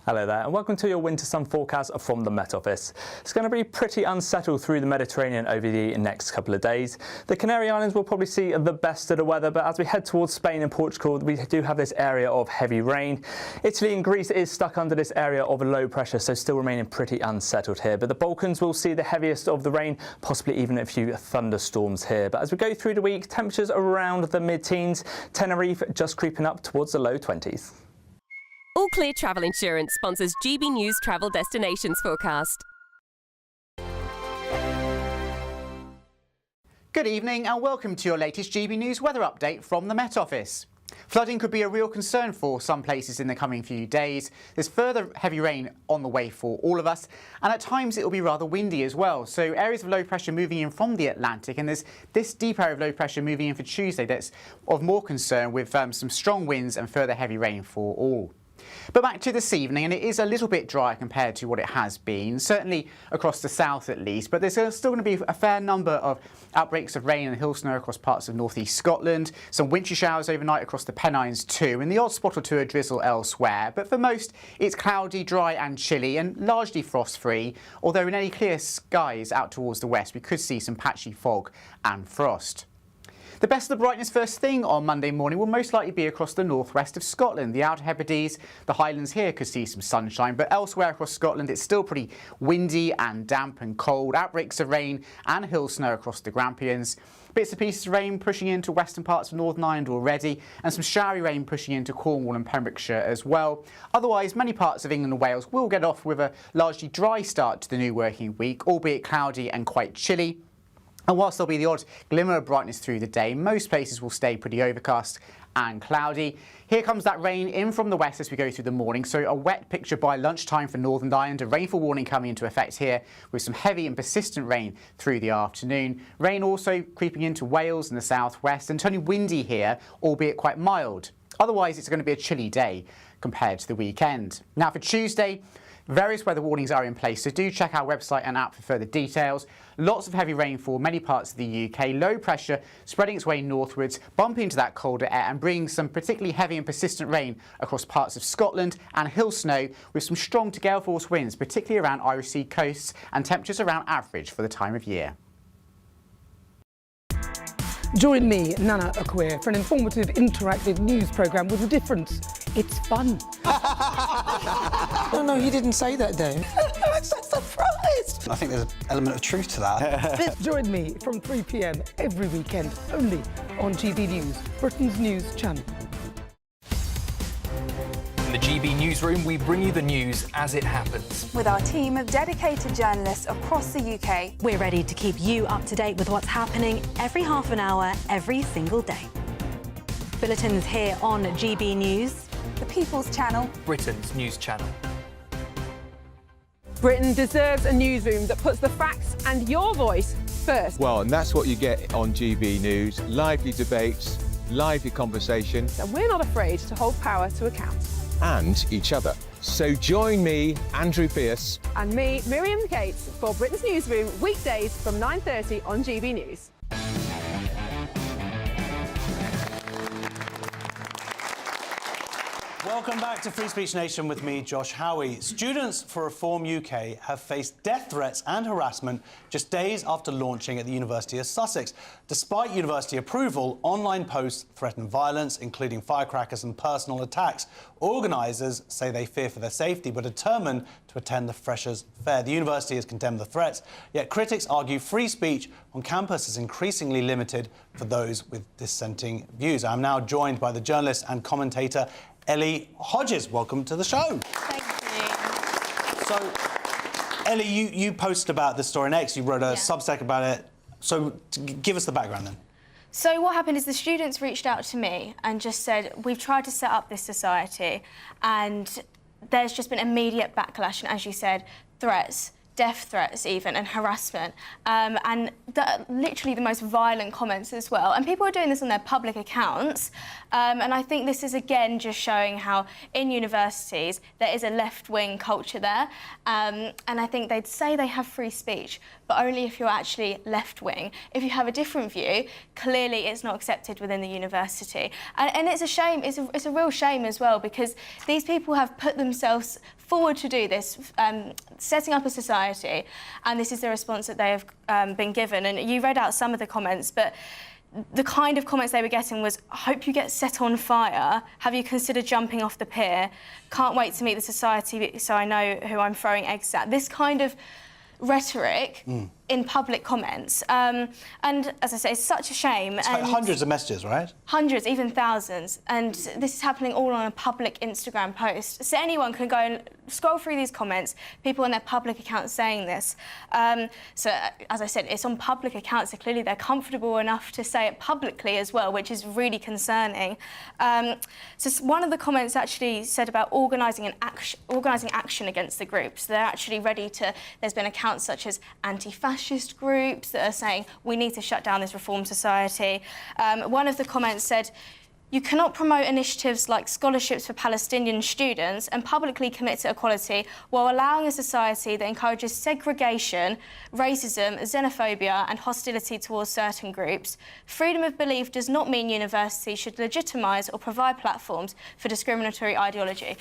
Hello there, and welcome to your winter sun forecast from the Met Office. It's going to be pretty unsettled through the Mediterranean over the next couple of days. The Canary Islands will probably see the best of the weather, but as we head towards Spain and Portugal, we do have this area of heavy rain. Italy and Greece is stuck under this area of low pressure, so still remaining pretty unsettled here. But the Balkans will see the heaviest of the rain, possibly even a few thunderstorms here. But as we go through the week, temperatures around the mid-teens, Tenerife just creeping up towards the low 20s. All Clear Travel Insurance sponsors GB News Travel Destinations Forecast. Good evening and welcome to your latest GB News weather update from the Met Office. Flooding could be a real concern for some places in the coming few days. There's further heavy rain on the way for all of us, and at times it will be rather windy as well. So areas of low pressure moving in from the Atlantic, and there's this deep area of low pressure moving in for Tuesday that's of more concern, with some strong winds and further heavy rain for all. But back to this evening, and it is a little bit drier compared to what it has been, certainly across the south at least, but there's still going to be a fair number of outbreaks of rain and hill snow across parts of northeast Scotland, some wintry showers overnight across the Pennines too, and the odd spot or two of drizzle elsewhere. But for most, it's cloudy, dry and chilly, and largely frost-free, although in any clear skies out towards the west, we could see some patchy fog and frost. The best of the brightness first thing on Monday morning will most likely be across the northwest of Scotland. The Outer Hebrides, the Highlands here could see some sunshine, but elsewhere across Scotland it's still pretty windy and damp and cold. Outbreaks of rain and hill snow across the Grampians. Bits and pieces of rain pushing into western parts of Northern Ireland already, and some showery rain pushing into Cornwall and Pembrokeshire as well. Otherwise, many parts of England and Wales will get off with a largely dry start to the new working week, albeit cloudy and quite chilly. And whilst there'll be the odd glimmer of brightness through the day, most places will stay pretty overcast and cloudy. Here comes that rain in from the west as we go through the morning, so a wet picture by lunchtime for Northern Ireland, a rainfall warning coming into effect here with some heavy and persistent rain through the afternoon. Rain also creeping into Wales and the southwest, and turning windy here, albeit quite mild. Otherwise, it's going to be a chilly day compared to the weekend. Now for Tuesday, various weather warnings are in place, so do check our website and app for further details. Lots of heavy rainfall, many parts of the UK, low pressure spreading its way northwards, bumping into that colder air and bringing some particularly heavy and persistent rain across parts of Scotland, and hill snow with some strong to gale force winds, particularly around Irish Sea coasts, and temperatures around average for the time of year. Join me, Nana Akwe, for an informative, interactive news programme with a difference. It's fun. No, he didn't say that, Dave. I'm so surprised. I think there's an element of truth to that. Join me from 3 p.m. every weekend, only on GB News, Britain's news channel. The GB Newsroom, we bring you the news as it happens. With our team of dedicated journalists across the UK. We're ready to keep you up to date with what's happening every half an hour, every single day. Bulletins here on GB News. The People's Channel. Britain's news channel. Britain deserves a newsroom that puts the facts and your voice first. Well, and that's what you get on GB News. Lively debates, lively conversation. And we're not afraid to hold power to account. And each other. So join me, Andrew Pearce. And me, Miriam Cates, for Britain's Newsroom, weekdays from 9:30 on GB News. Welcome back to Free Speech Nation with me, Josh Howie. Students for Reform UK have faced death threats and harassment just days after launching at the University of Sussex. Despite university approval, online posts threaten violence, including firecrackers and personal attacks. Organisers say they fear for their safety but are determined to attend the Freshers' Fair. The university has condemned the threats, yet critics argue free speech on campus is increasingly limited for those with dissenting views. I'm now joined by the journalist and commentator Ellie Hodges. Welcome to the show. Thank you. So, Ellie, you posted about this story on X. You wrote a Substack about it. So, give us the background then. So what happened is the students reached out to me and just said, we've tried to set up this society and there's just been immediate backlash and, as you said, threats. Death threats even, and harassment, and literally the most violent comments as well. And people are doing this on their public accounts, and I think this is again just showing how in universities there is a left-wing culture there, and I think they'd say they have free speech, but only if you're actually left-wing. If you have a different view, clearly it's not accepted within the university. And it's a shame, it's a real shame as well, because these people have put themselves forward to do this, setting up a society, and this is the response that they have been given. And you read out some of the comments, but the kind of comments they were getting was, I hope you get set on fire, have you considered jumping off the pier, can't wait to meet the society so I know who I'm throwing eggs at. This kind of rhetoric in public comments. And as I say, it's such a shame. It's like hundreds of messages, right? Hundreds, even thousands. And this is happening all on a public Instagram post. So anyone can go and scroll through these comments, people on their public accounts saying this. So, as I said, it's on public accounts, so clearly they're comfortable enough to say it publicly as well, which is really concerning. So one of the comments actually said about organising action against the groups. They're actually ready to... There's been accounts such as anti-fascist groups that are saying we need to shut down this Reform Society. One of the comments said, you cannot promote initiatives like scholarships for Palestinian students and publicly commit to equality while allowing a society that encourages segregation, racism, xenophobia and hostility towards certain groups. Freedom of belief does not mean universities should legitimise or provide platforms for discriminatory ideology.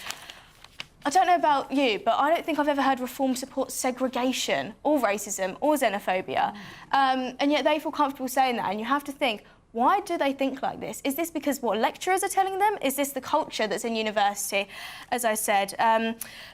I don't know about you, but I don't think I've ever heard Reform support segregation or racism or xenophobia. And yet they feel comfortable saying that, and you have to think, why do they think like this? Is this because what lecturers are telling them? Is this the culture that's in university, as I said?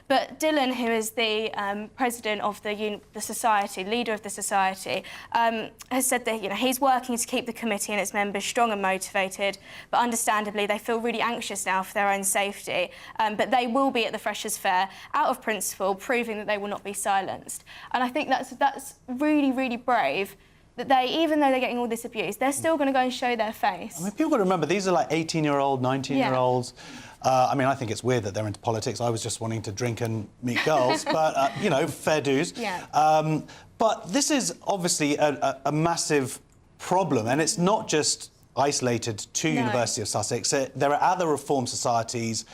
But Dylan, who is the president of the society, leader of the society, has said that he's working to keep the committee and its members strong and motivated, but understandably they feel really anxious now for their own safety. But they will be at the Freshers' Fair, out of principle, proving that they will not be silenced. And I think that's really, really brave, that they, even though they're getting all this abuse, they're still going to go and show their face. I mean, people got to remember, these are like 18-year-old, 19-year-olds. I mean, I think it's weird that they're into politics. I was just wanting to drink and meet girls, but, fair dues. Yeah. But this is obviously a massive problem, and it's not just isolated to University of Sussex. There are other reform societies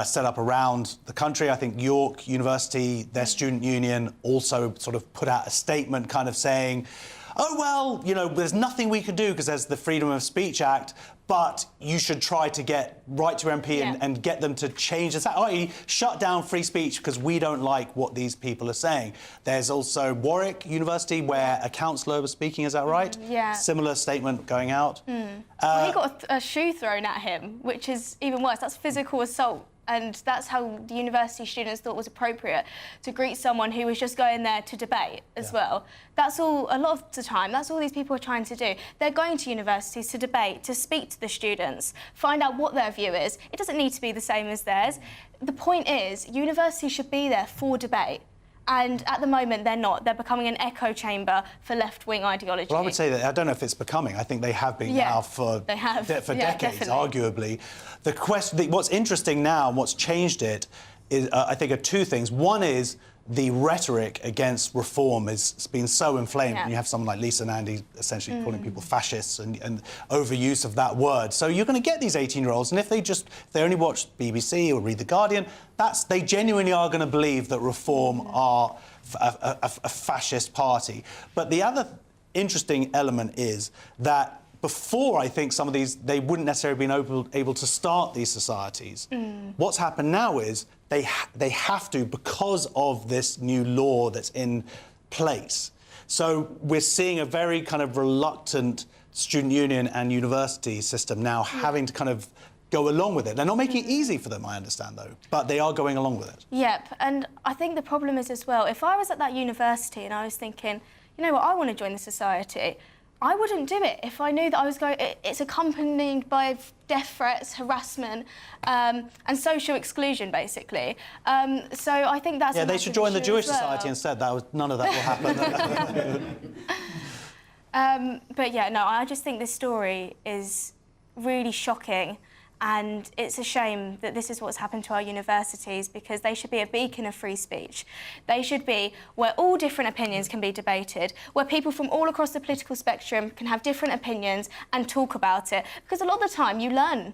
set up around the country. I think York University, their student union, also sort of put out a statement kind of saying, oh, well, there's nothing we can do because there's the Freedom of Speech Act, but you should try to get right to MP and get them to change this, i.e. shut down free speech because we don't like what these people are saying. There's also Warwick University where a councillor was speaking, is that right? Yeah. Similar statement going out. Well, he got a shoe thrown at him, which is even worse. That's physical assault And that's how the university students thought was appropriate, to greet someone who was just going there to debate as well. That's all, a lot of the time, that's all these people are trying to do. They're going to universities to debate, to speak to the students, find out what their view is. It doesn't need to be the same as theirs. The point is, universities should be there for debate. And at the moment, they're not. They're becoming an echo chamber for left-wing ideology. Well, I would say that, I don't know if it's becoming. I think they have been now for decades, arguably. The question, what's interesting now and what's changed it is, I think, are two things. One is the rhetoric against reform has been so inflamed. And you have someone like Lisa Nandy essentially calling people fascists and overuse of that word. So you're going to get these 18-year-olds, and if they only watch BBC or read The Guardian, they genuinely are going to believe that Reform are a fascist party. But the other interesting element is that before, I think, some of these, they wouldn't necessarily have been able to start these societies. What's happened now is they have to, because of this new law that's in place. So we're seeing a very kind of reluctant student union and university system now having to kind of go along with it. They're not making it easy for them, I understand, though, but they are going along with it. Yep, and I think the problem is as well, if I was at that university and I was thinking, you know what, I want to join the society, I wouldn't do it if I knew that I was going. It's accompanied by death threats, harassment, and social exclusion, basically. So I think that's they should join the Jewish Society instead. None of that will happen. But yeah, no, I just think this story is really shocking. And it's a shame that this is what's happened to our universities, because they should be a beacon of free speech. They should be where all different opinions can be debated, where people from all across the political spectrum can have different opinions and talk about it. Because a lot of the time you learn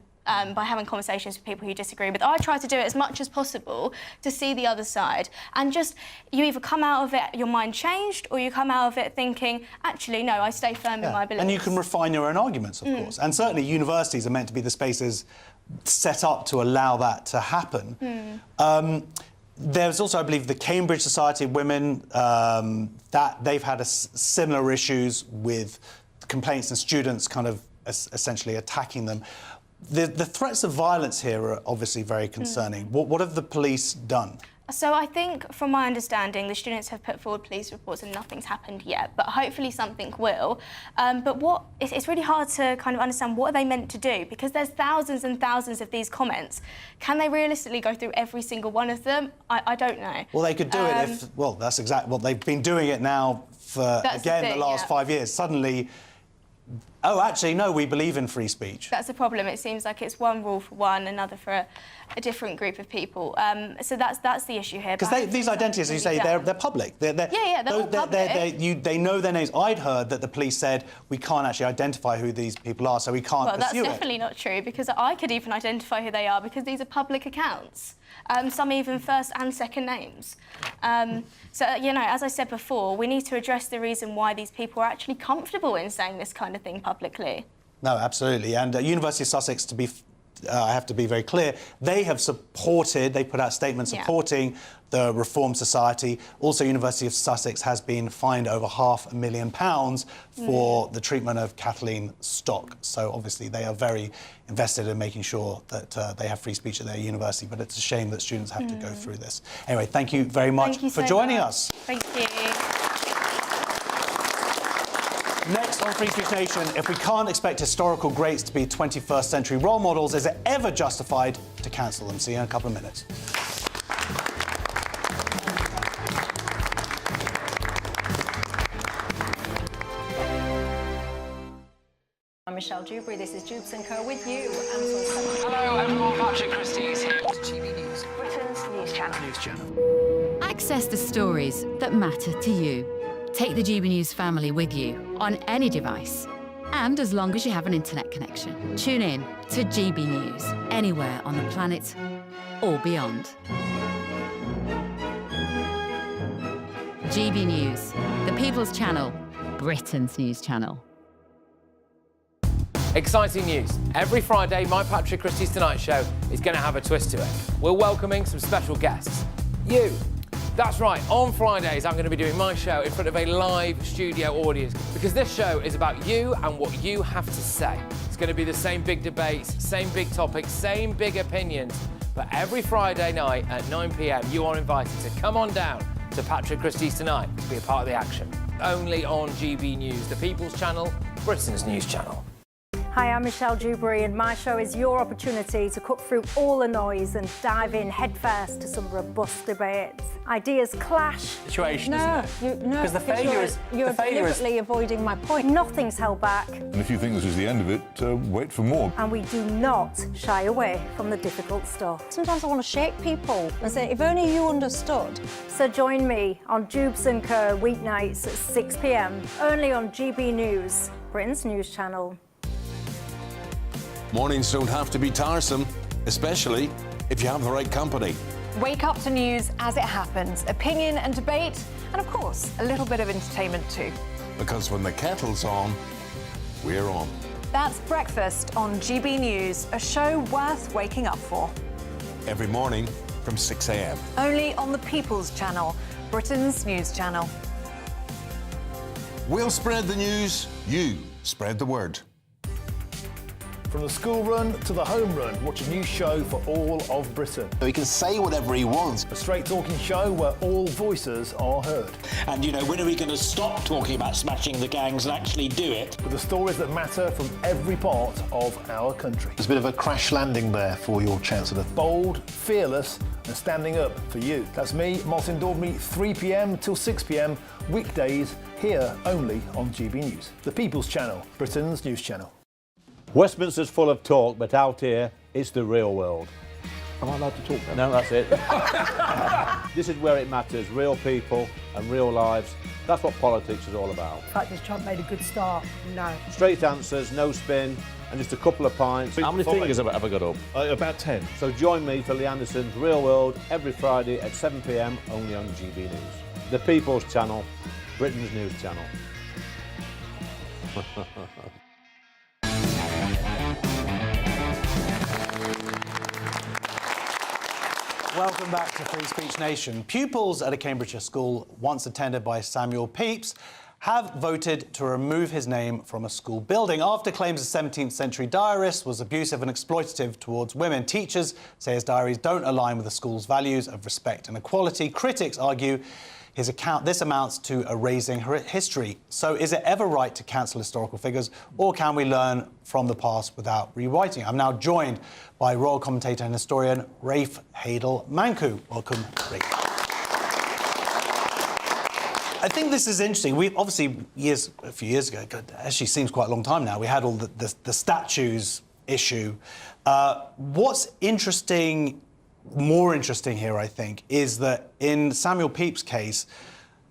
by having conversations with people who you disagree with. I try to do it as much as possible to see the other side. And just, you either come out of it, your mind changed, or you come out of it thinking, actually, no, I stay firm in my beliefs. And you can refine your own arguments, of course. And certainly universities are meant to be the spaces set up to allow that to happen. There's also, I believe, the Cambridge Society of Women, that they've had similar issues with complaints and students kind of essentially attacking them. The threats of violence here are obviously very concerning. What have the police done? So I think, from my understanding, the students have put forward police reports and nothing's happened yet, but hopefully something will. But it's really hard to kind of understand what are they meant to do, because there's thousands and thousands of these comments. Can they realistically go through every single one of them? I don't know. Well, they could do it if, well, that's exactly, well, they've been doing it now for, again, the last 5 years. Suddenly, oh, actually, no, we believe in free speech. That's the problem. It seems like it's one rule for one, another for a different group of people. So that's the issue here. Because these identities, as you say, they're public. They're all public. They know their names. I'd heard that the police said we can't actually identify who these people are, so we can't pursue it. Well, that's definitely not true, because I could even identify who they are, because these are public accounts. Some even first and second names. So, you know, as I said before, we need to address the reason why these people are actually comfortable in saying this kind of thing publicly. No, absolutely. And University of Sussex, I have to be very clear, they have supported, they put out statements supporting the Reform Society. Also, University of Sussex has been fined over £500,000 for the treatment of Kathleen Stock. So, obviously, they are very invested in making sure that they have free speech at their university, but it's a shame that students have to go through this. Anyway, thank you very much for joining us. Thank you. Next on Free Speech Nation, if we can't expect historical greats to be 21st century role models, is it ever justified to cancel them? See you in a couple of minutes. I'm Michelle Dewberry, this is Jubes & Co with you. Hello everyone, Patrick Christie is here. GB News, Britain's news channel. Access the stories that matter to you. Take the GB News family with you on any device. And as long as you have an internet connection, tune in to GB News anywhere on the planet or beyond. GB News, the People's Channel, Britain's news channel. Exciting news. Every Friday, my Patrick Christie's Tonight Show is going to have a twist to it. We're welcoming some special guests. You. That's right, on Fridays I'm going to be doing my show in front of a live studio audience, because this show is about you and what you have to say. It's going to be the same big debates, same big topics, same big opinions, But every Friday night at 9 p.m, you are invited to come on down to Patrick Christie's Tonight to be a part of the action. Only on GB News, the People's Channel, Britain's news channel. Hi, I'm Michelle Dewberry, and my show is your opportunity to cut through all the noise and dive in headfirst to some robust debates. Ideas clash. Situation, No, isn't it? no, Because the failure is you're deliberately avoiding my point. Nothing's held back, And if you think this is the end of it, wait for more. and we do not shy away from the difficult stuff. Sometimes I want to shake people and say, if only you understood. So join me on Jubes and Co weeknights at 6 p.m, only on GB News, Britain's news channel. Mornings don't have to be tiresome, especially if you have the right company. Wake up to news as it happens, opinion and debate, and of course, a little bit of entertainment too. Because when the kettle's on, we're on. That's Breakfast on GB News, a show worth waking up for. Every morning from 6 a.m. Only on the People's Channel, Britain's news channel. We'll spread the news, you spread the word. From the school run to the home run, watch a new show for all of Britain. So he can say whatever he wants. A straight-talking show where all voices are heard. And, you know, when are we going to stop talking about smashing the gangs and actually do it? With the stories that matter from every part of our country. There's a bit of a crash landing there for your Chancellor. Bold, fearless and standing up for you. That's me, Martin Daubney, 3 p.m. till 6 p.m, weekdays, here only on GB News. The People's Channel, Britain's news channel. Westminster's full of talk, but out here, it's the real world. Am I allowed to talk No, now? that's it. This is where it matters, real people and real lives. That's what politics is all about. In fact, has Trump made a good start? No. Straight answers, no spin, and just a couple of pints. How many fingers have I ever got up? About 10. So join me for Lee Anderson's Real World every Friday at 7 p.m, only on GB News. The People's Channel, Britain's news channel. Welcome back to Free Speech Nation. Pupils at a Cambridgeshire school, once attended by Samuel Pepys, have voted to remove his name from a school building after claims the 17th century diarist was abusive and exploitative towards women. Teachers say his diaries don't align with the school's values of respect and equality. Critics argue this amounts to erasing history. So is it ever right to cancel historical figures, or can we learn from the past without rewriting? I'm now joined by royal commentator and historian Rafe Heydel-Mankoo. Welcome, Rafe. I think this is interesting. We obviously, a few years ago, actually seems quite a long time now, we had all the statues issue. What's interesting, more interesting here, I think, is that in Samuel Pepys' case,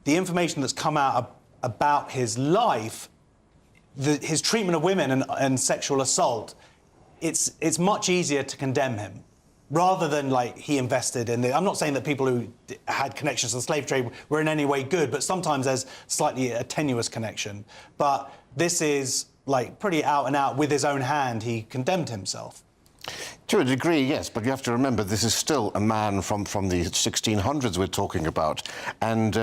the information that's come out about his life, his treatment of women and sexual assault, it's much easier to condemn him rather than, like, he invested in the... I'm not saying that people who had connections to the slave trade were in any way good, but sometimes there's slightly a tenuous connection. But this is, like, pretty out and out. With his own hand, he condemned himself. To a degree, yes, but you have to remember this is still a man from the 1600s we're talking about. And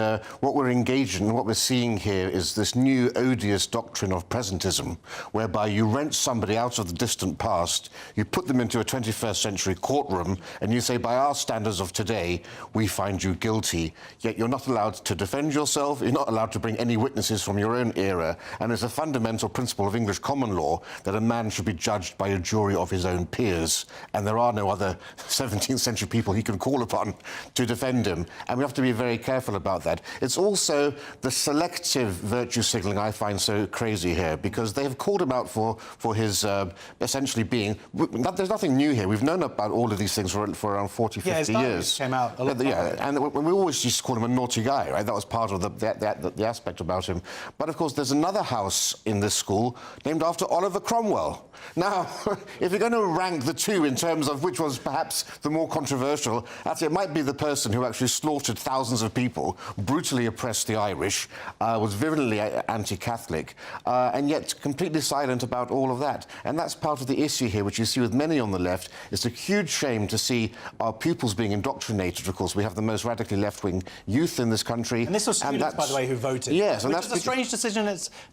what we're engaged in, what we're seeing here is this new odious doctrine of presentism, whereby you rent somebody out of the distant past, you put them into a 21st century courtroom, and you say, by our standards of today, we find you guilty. Yet you're not allowed to defend yourself, you're not allowed to bring any witnesses from your own era, and it's a fundamental principle of English common law that a man should be judged by a jury of his own peers. And there are no other 17th century people he can call upon to defend him. And we have to be very careful about that. It's also the selective virtue signalling I find so crazy here, because they have called him out for his essentially being... There's nothing new here. We've known about all of these things for around 40, 50 years. Came out a lot and we always used to call him a naughty guy, right? That was part of the aspect about him. But, of course, there's another house in this school named after Oliver Cromwell. Now, if you're going to rank the two in terms of which was perhaps the more controversial, actually it might be the person who actually slaughtered thousands of people, brutally oppressed the Irish, was virulently anti-Catholic, and yet completely silent about all of that. And that's part of the issue here, which you see with many on the left. It's a huge shame to see our pupils being indoctrinated. Of course, we have the most radically left-wing youth in this country. And this was students, by the way, who voted. Yes, and which is a strange decision.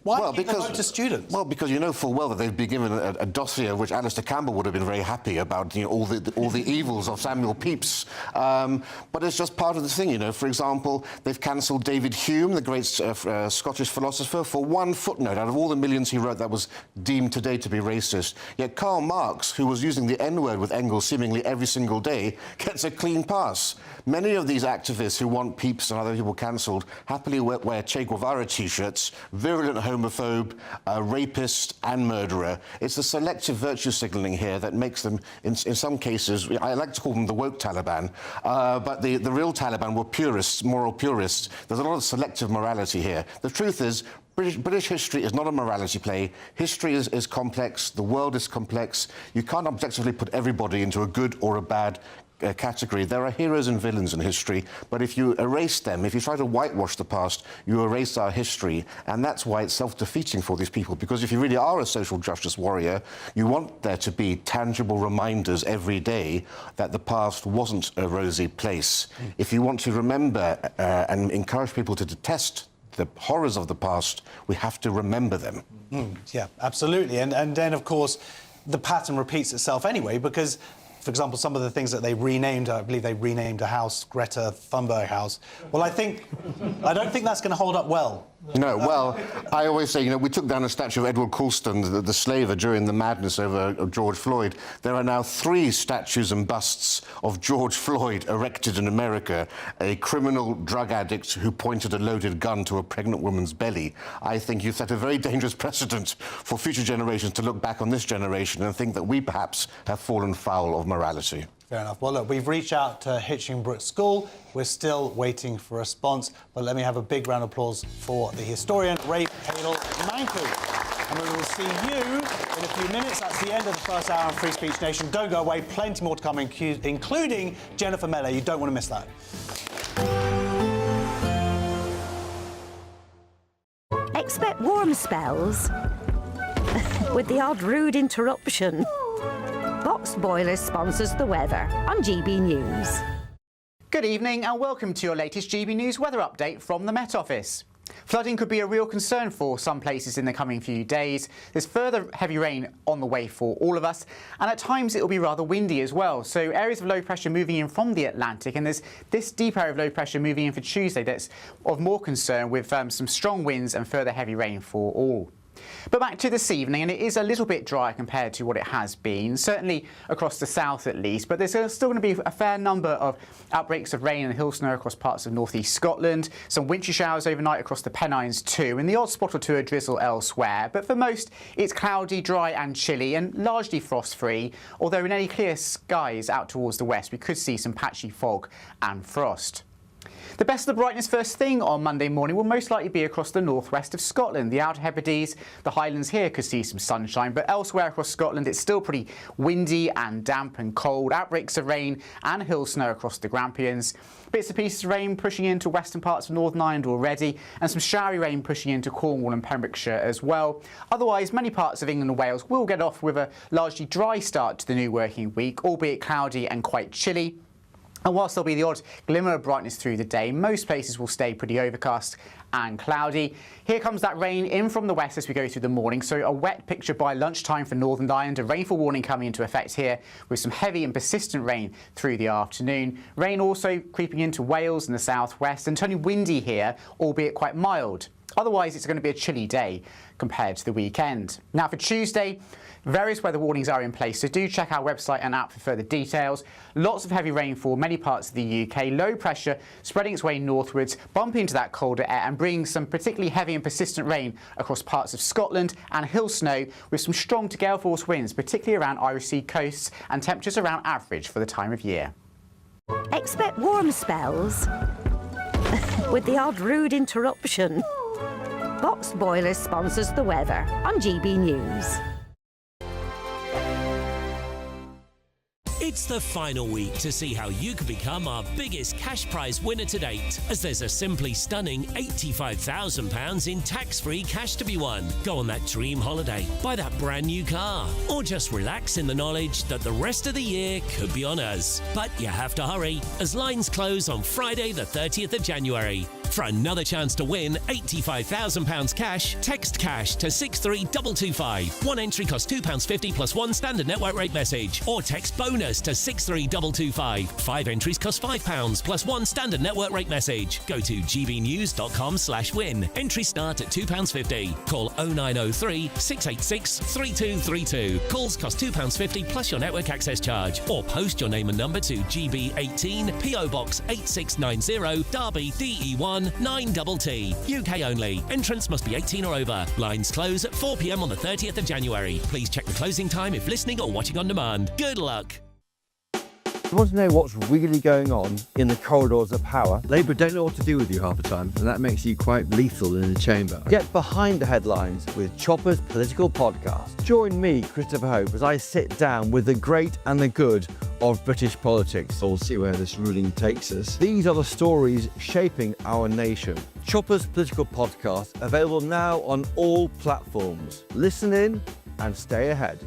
Why did you vote to students? Well, because you know full well that they've been given a dossier which Alistair Campbell would have been very happy about, you know, all the evils of Samuel Pepys. But it's just part of the thing, you know. For example, they've cancelled David Hume, the great Scottish philosopher, for one footnote out of all the millions he wrote that was deemed today to be racist. Yet Karl Marx, who was using the N-word with Engels seemingly every single day, gets a clean pass. Many of these activists who want Pepys and other people cancelled happily wear Che Guevara T-shirts, virulent homophobe, rapist and murderer. It's the selective virtue signalling here that makes them, in some cases, I like to call them the woke Taliban, but the real Taliban were purists, moral purists. There's a lot of selective morality here. The truth is, British history is not a morality play. History is complex. The world is complex. You can't objectively put everybody into a good or a bad category. There are heroes and villains in history, but if you erase them, if you try to whitewash the past, you erase our history, and that's why it's self-defeating for these people, because if you really are a social justice warrior, you want there to be tangible reminders every day that the past wasn't a rosy place. If you want to remember and encourage people to detest the horrors of the past, we have to remember them. Yeah, absolutely. And then, of course, the pattern repeats itself anyway, because, for example, some of the things that they renamed, I believe they renamed a house Greta Thunberg House. Well, I don't think that's going to hold up well. No, well, I always say, you know, we took down a statue of Edward Colston, the slaver, during the madness over George Floyd. There are now 3 statues and busts of George Floyd erected in America, a criminal drug addict who pointed a loaded gun to a pregnant woman's belly. I think you've set a very dangerous precedent for future generations to look back on this generation and think that we perhaps have fallen foul of morality. Fair enough. Well, look, we've reached out to Hitchingbrook School. We're still waiting for a response, but let me have a big round of applause for the historian, Rafe Heydel-Mankoo. And we will see you in a few minutes. That's the end of the first hour on Free Speech Nation. Don't go away. Plenty more to come, including Jennifer Melle. You don't want to miss that. Expect warm spells with the odd rude interruption. Boxed Boilers sponsors the weather on GB News. Good evening and welcome to your latest GB News weather update from the Met Office. Flooding could be a real concern for some places in the coming few days. There's further heavy rain on the way for all of us, and at times it will be rather windy as well. So areas of low pressure moving in from the Atlantic, and there's this deep area of low pressure moving in for Tuesday that's of more concern, with some strong winds and further heavy rain for all. But back to this evening, and it is a little bit dry compared to what it has been, certainly across the south at least, but there's still going to be a fair number of outbreaks of rain and hill snow across parts of north-east Scotland, some wintry showers overnight across the Pennines too, and the odd spot or two of drizzle elsewhere. But for most, it's cloudy, dry and chilly, and largely frost-free, although in any clear skies out towards the west we could see some patchy fog and frost. The best of the brightness first thing on Monday morning will most likely be across the northwest of Scotland. The Outer Hebrides, the Highlands here could see some sunshine, but elsewhere across Scotland it's still pretty windy and damp and cold. Outbreaks of rain and hill snow across the Grampians. Bits and pieces of rain pushing into western parts of Northern Ireland already, and some showery rain pushing into Cornwall and Pembrokeshire as well. Otherwise, many parts of England and Wales will get off with a largely dry start to the new working week, albeit cloudy and quite chilly. And whilst there'll be the odd glimmer of brightness through the day, most places will stay pretty overcast and cloudy. Here comes that rain in from the west as we go through the morning, so a wet picture by lunchtime for Northern Ireland, a rainfall warning coming into effect here with some heavy and persistent rain through the afternoon. Rain also creeping into Wales and the southwest, and turning windy here, albeit quite mild. Otherwise, it's going to be a chilly day compared to the weekend. Now for Tuesday, various weather warnings are in place, so do check our website and app for further details. Lots of heavy rainfall, many parts of the UK, low pressure spreading its way northwards, bumping into that colder air and bringing some particularly heavy and persistent rain across parts of Scotland, and hill snow with some strong to gale force winds, particularly around Irish Sea coasts, and temperatures around average for the time of year. Expect warm spells with the odd rude interruption. Boxed Boilers sponsors the weather on GB News. It's the final week to see how you can become our biggest cash prize winner to date, as there's a simply stunning £85,000 in tax-free cash to be won. Go on that dream holiday, buy that brand new car, or just relax in the knowledge that the rest of the year could be on us. But you have to hurry, as lines close on Friday the 30th of January. For another chance to win £85,000 cash, text cash to 63225. One entry costs £2.50 plus one standard network rate message. Or text bonus to 63225. 5 entries cost £5 plus one standard network rate message. Go to gbnews.com/win. Entries start at £2.50. Call 0903 686 3232. Calls cost £2.50 plus your network access charge. Or post your name and number to GB18 PO Box 8690 Derby DE1 9TT. UK only. Entrance must be 18 or over. Lines close at 4 p.m. on the 30th of January. Please check the closing time if listening or watching on demand. Good luck. You want to know what's really going on in the corridors of power? Labour don't know what to do with you half the time, and that makes you quite lethal in the chamber. Get behind the headlines with Chopper's Political Podcast. Join me, Christopher Hope, as I sit down with the great and the good of British politics. We'll see where this ruling takes us. These are the stories shaping our nation. Chopper's Political Podcast, available now on all platforms. Listen in and stay ahead.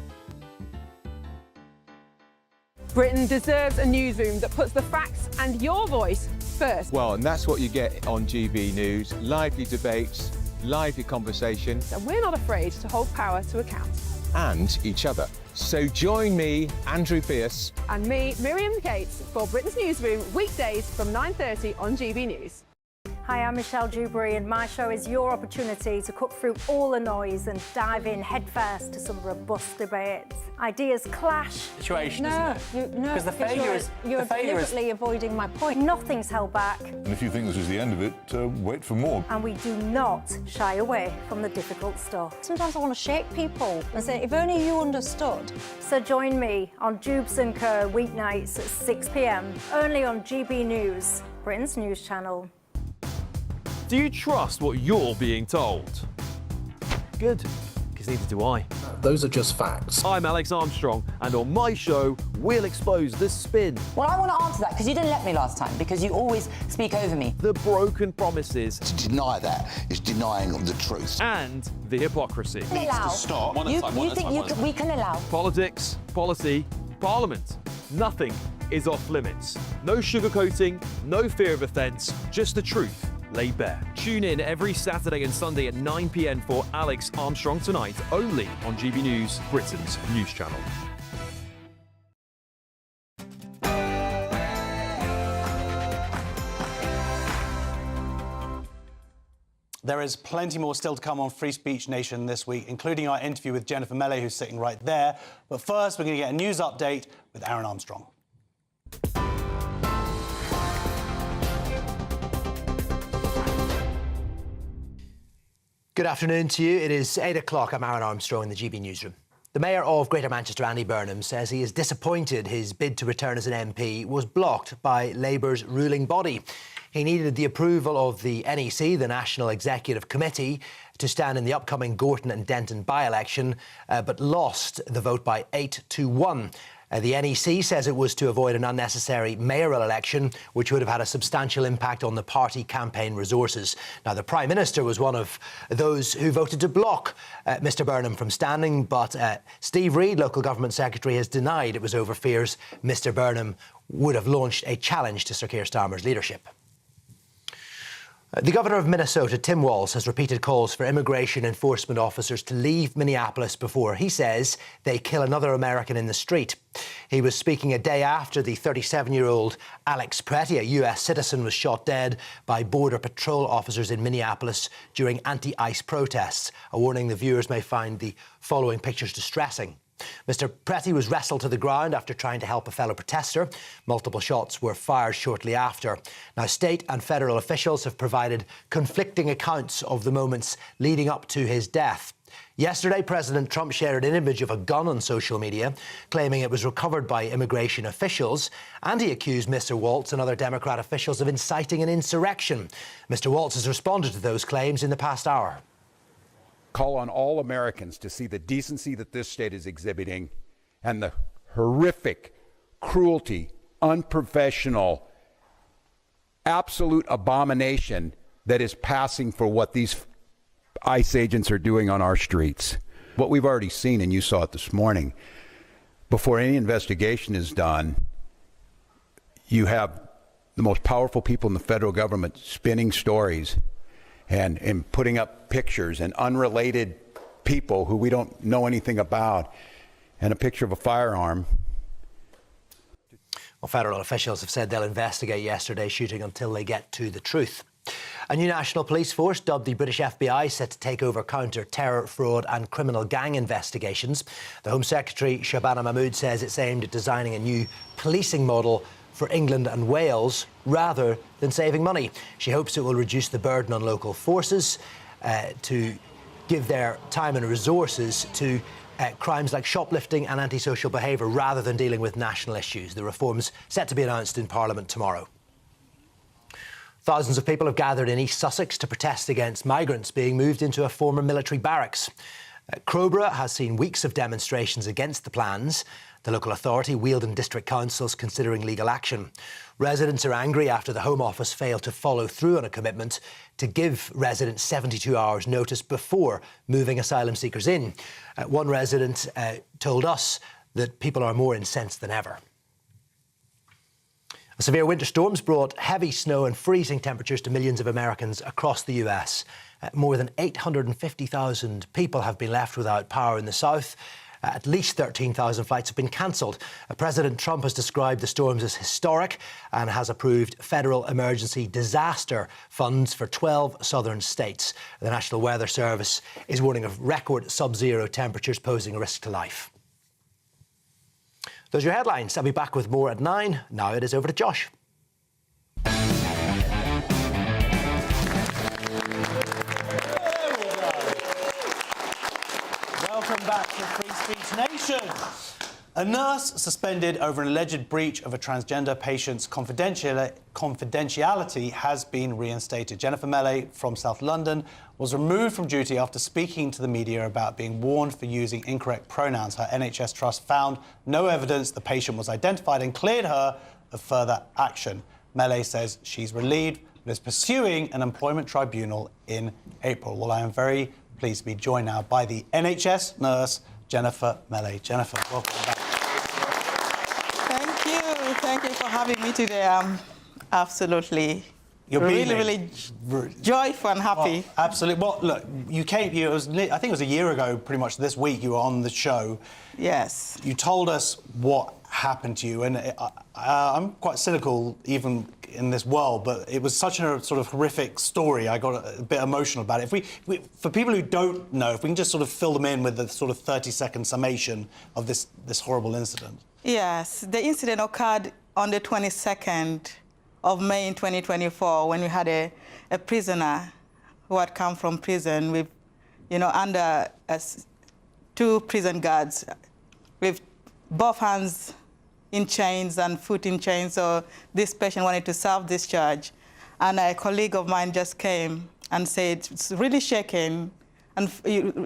Britain deserves a newsroom that puts the facts and your voice first. Well, and that's what you get on GB News. Lively debates, lively conversation. And we're not afraid to hold power to account. And each other. So join me, Andrew Pearce. And me, Miriam Gates, for Britain's Newsroom, weekdays from 9:30 on GB News. Hi, I'm Michelle Dewberry, and my show is your opportunity to cut through all the noise and dive in headfirst to some robust debates. Ideas clash. Situation, no, isn't it? No, because the failure is you're deliberately avoiding my point. Nothing's held back. And if you think this is the end of it, wait for more. And we do not shy away from the difficult stuff. Sometimes I want to shake people and say, if only you understood. So join me on Jubes and Co weeknights at 6 p.m. only on GB News, Britain's news channel. Do you trust what you're being told? Good, because neither do I. Those are just facts. I'm Alex Armstrong, and on my show, we'll expose the spin. Well, I want to answer that, because you didn't let me last time, because you always speak over me. The broken promises. To deny that is denying the truth. And the hypocrisy. Needs to stop. You think we can allow? Politics, policy, parliament. Nothing is off limits. No sugarcoating, no fear of offence, just the truth laid bare. Tune in every Saturday and Sunday at 9 p.m. for Alex Armstrong Tonight, only on GB News, Britain's news channel. There is plenty more still to come on Free Speech Nation this week, including our interview with Jennifer Melle, who's sitting right there. But first, we're going to get a news update with Aaron Armstrong. Good afternoon to you. It is 8 o'clock. I'm Aaron Armstrong in the GB Newsroom. The Mayor of Greater Manchester, Andy Burnham, says he is disappointed his bid to return as an MP was blocked by Labour's ruling body. He needed the approval of the NEC, the National Executive Committee, to stand in the upcoming Gorton and Denton by-election, but lost the vote by 8-1. The NEC says it was to avoid an unnecessary mayoral election, which would have had a substantial impact on the party campaign resources. Now, the Prime Minister was one of those who voted to block Mr Burnham from standing, but Steve Reid, Local Government Secretary, has denied it was over fears Mr Burnham would have launched a challenge to Sir Keir Starmer's leadership. The Governor of Minnesota, Tim Walz, has repeated calls for immigration enforcement officers to leave Minneapolis before, he says, they kill another American in the street. He was speaking a day after the 37-year-old Alex Pretty, a US citizen, was shot dead by Border Patrol officers in Minneapolis during anti-ICE protests. A warning the viewers may find the following pictures distressing. Mr Pretty was wrestled to the ground after trying to help a fellow protester. Multiple shots were fired shortly after. Now, state and federal officials have provided conflicting accounts of the moments leading up to his death. Yesterday, President Trump shared an image of a gun on social media, claiming it was recovered by immigration officials, and he accused Mr Walz and other Democrat officials of inciting an insurrection. Mr Walz has responded to those claims in the past hour. Call on all Americans to see the decency that this state is exhibiting and the horrific cruelty, unprofessional, absolute abomination that is passing for what these ICE agents are doing on our streets. What we've already seen, and you saw it this morning, before any investigation is done, you have the most powerful people in the federal government spinning stories and putting up pictures and unrelated people who we don't know anything about, and a picture of a firearm. Well, federal officials have said they'll investigate yesterday's shooting until they get to the truth. A new national police force, dubbed the British FBI, set to take over counter-terror, fraud and criminal gang investigations. The Home Secretary, Shabana Mahmood, says it's aimed at designing a new policing model for England and Wales rather than saving money. She hopes it will reduce the burden on local forces to give their time and resources to crimes like shoplifting and antisocial behaviour rather than dealing with national issues. The reforms set to be announced in Parliament tomorrow. Thousands of people have gathered in East Sussex to protest against migrants being moved into a former military barracks. Crowborough has seen weeks of demonstrations against the plans. The local authority, Wealdon District Council, is considering legal action. Residents are angry after the Home Office failed to follow through on a commitment to give residents 72 hours notice before moving asylum seekers in. One resident told us that people are more incensed than ever. Severe winter storms brought heavy snow and freezing temperatures to millions of Americans across the US. More than 850,000 people have been left without power in the south. At least 13,000 flights have been cancelled. President Trump has described the storms as historic and has approved federal emergency disaster funds for 12 southern states. The National Weather Service is warning of record sub-zero temperatures posing a risk to life. Those are your headlines. I'll be back with more at 9. Now it is over to Josh. Welcome back to Free Speech Nation. A nurse suspended over an alleged breach of a transgender patient's confidentiality has been reinstated. Jennifer Melle from South London was removed from duty after speaking to the media about being warned for using incorrect pronouns. Her NHS trust found no evidence the patient was identified and cleared her of further action. Melle says she's relieved but is pursuing an employment tribunal in April. Well, I am very pleased to be joined now by the NHS nurse, Jennifer Melle. Jennifer, welcome back. Thank you. Thank you for having me today. I'm absolutely really joyful and happy. Well, absolutely. Well, look, you came here, I think it was a year ago, pretty much this week, you were on the show. Yes. You told us what happened to you, and I'm quite cynical even in this world, but it was such a sort of horrific story. I got a bit emotional about it. If we for people who don't know, if we can just sort of fill them in with the sort of 30-second summation of this horrible incident. Yes, the incident occurred on the 22nd of May in 2024 when we had a prisoner who had come from prison with, under 2 prison guards with both hands in chains and foot in chains. So this patient wanted to self-discharge. And a colleague of mine just came and said, it's really shaking. And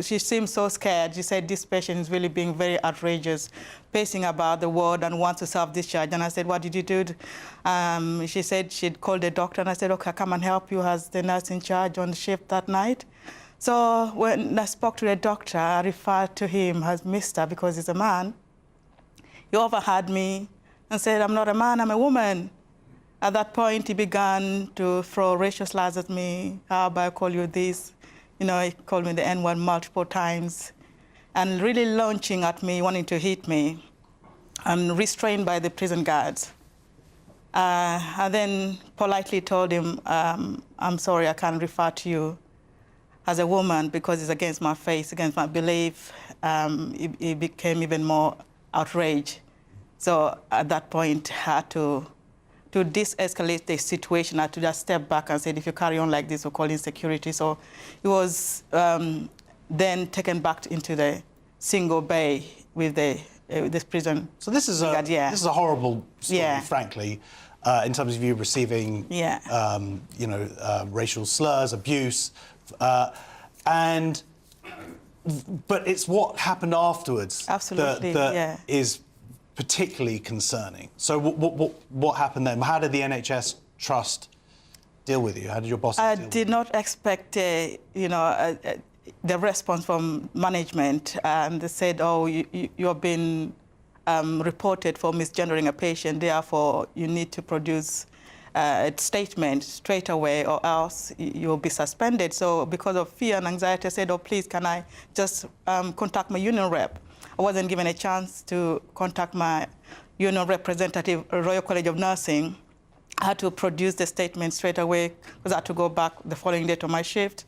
she seemed so scared. She said, this patient is really being very outrageous, pacing about the ward and wants to self-discharge. And I said, what did you do? She said she'd called the doctor. And I said, okay, I'll come and help you as the nurse in charge on the shift that night. So when I spoke to the doctor, I referred to him as Mr. because he's a man. He overheard me and said, I'm not a man, I'm a woman. At that point, he began to throw racial slurs at me. How about I call you this? He called me the N-word multiple times and really launching at me, wanting to hit me, and restrained by the prison guards. I then politely told him, I'm sorry, I can't refer to you as a woman because it's against my faith, against my belief. He became even more outraged. So at that point, I had to de-escalate the situation. I had to just step back and say, if you carry on like this, we'll call in security. So he was then taken back into the single bay with this prison. So this is a horrible story, frankly, in terms of you receiving, racial slurs, abuse, but it's what happened afterwards that is particularly concerning. So what happened then? How did the NHS Trust deal with you? How did your boss deal with you? I did not expect, the response from management. They said, oh, you're being reported for misgendering a patient, therefore you need to produce statement straight away, or else you'll be suspended. So because of fear and anxiety, I said, oh, please, can I just contact my union rep? I wasn't given a chance to contact my union representative, Royal College of Nursing. I had to produce the statement straight away because I had to go back the following day to my shift.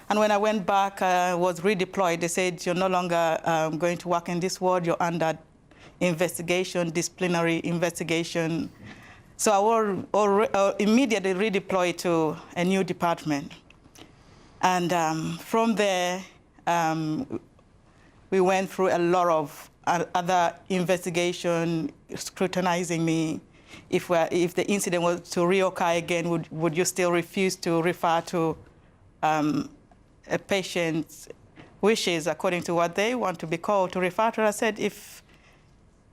And when I went back, I was redeployed. They said, you're no longer going to work in this ward. You're under investigation, disciplinary investigation. So I was immediately redeployed to a new department. And from there, we went through a lot of other investigation, scrutinizing me. If the incident was to reoccur again, would you still refuse to refer to a patient's wishes according to what they want to be called to refer to? I said, if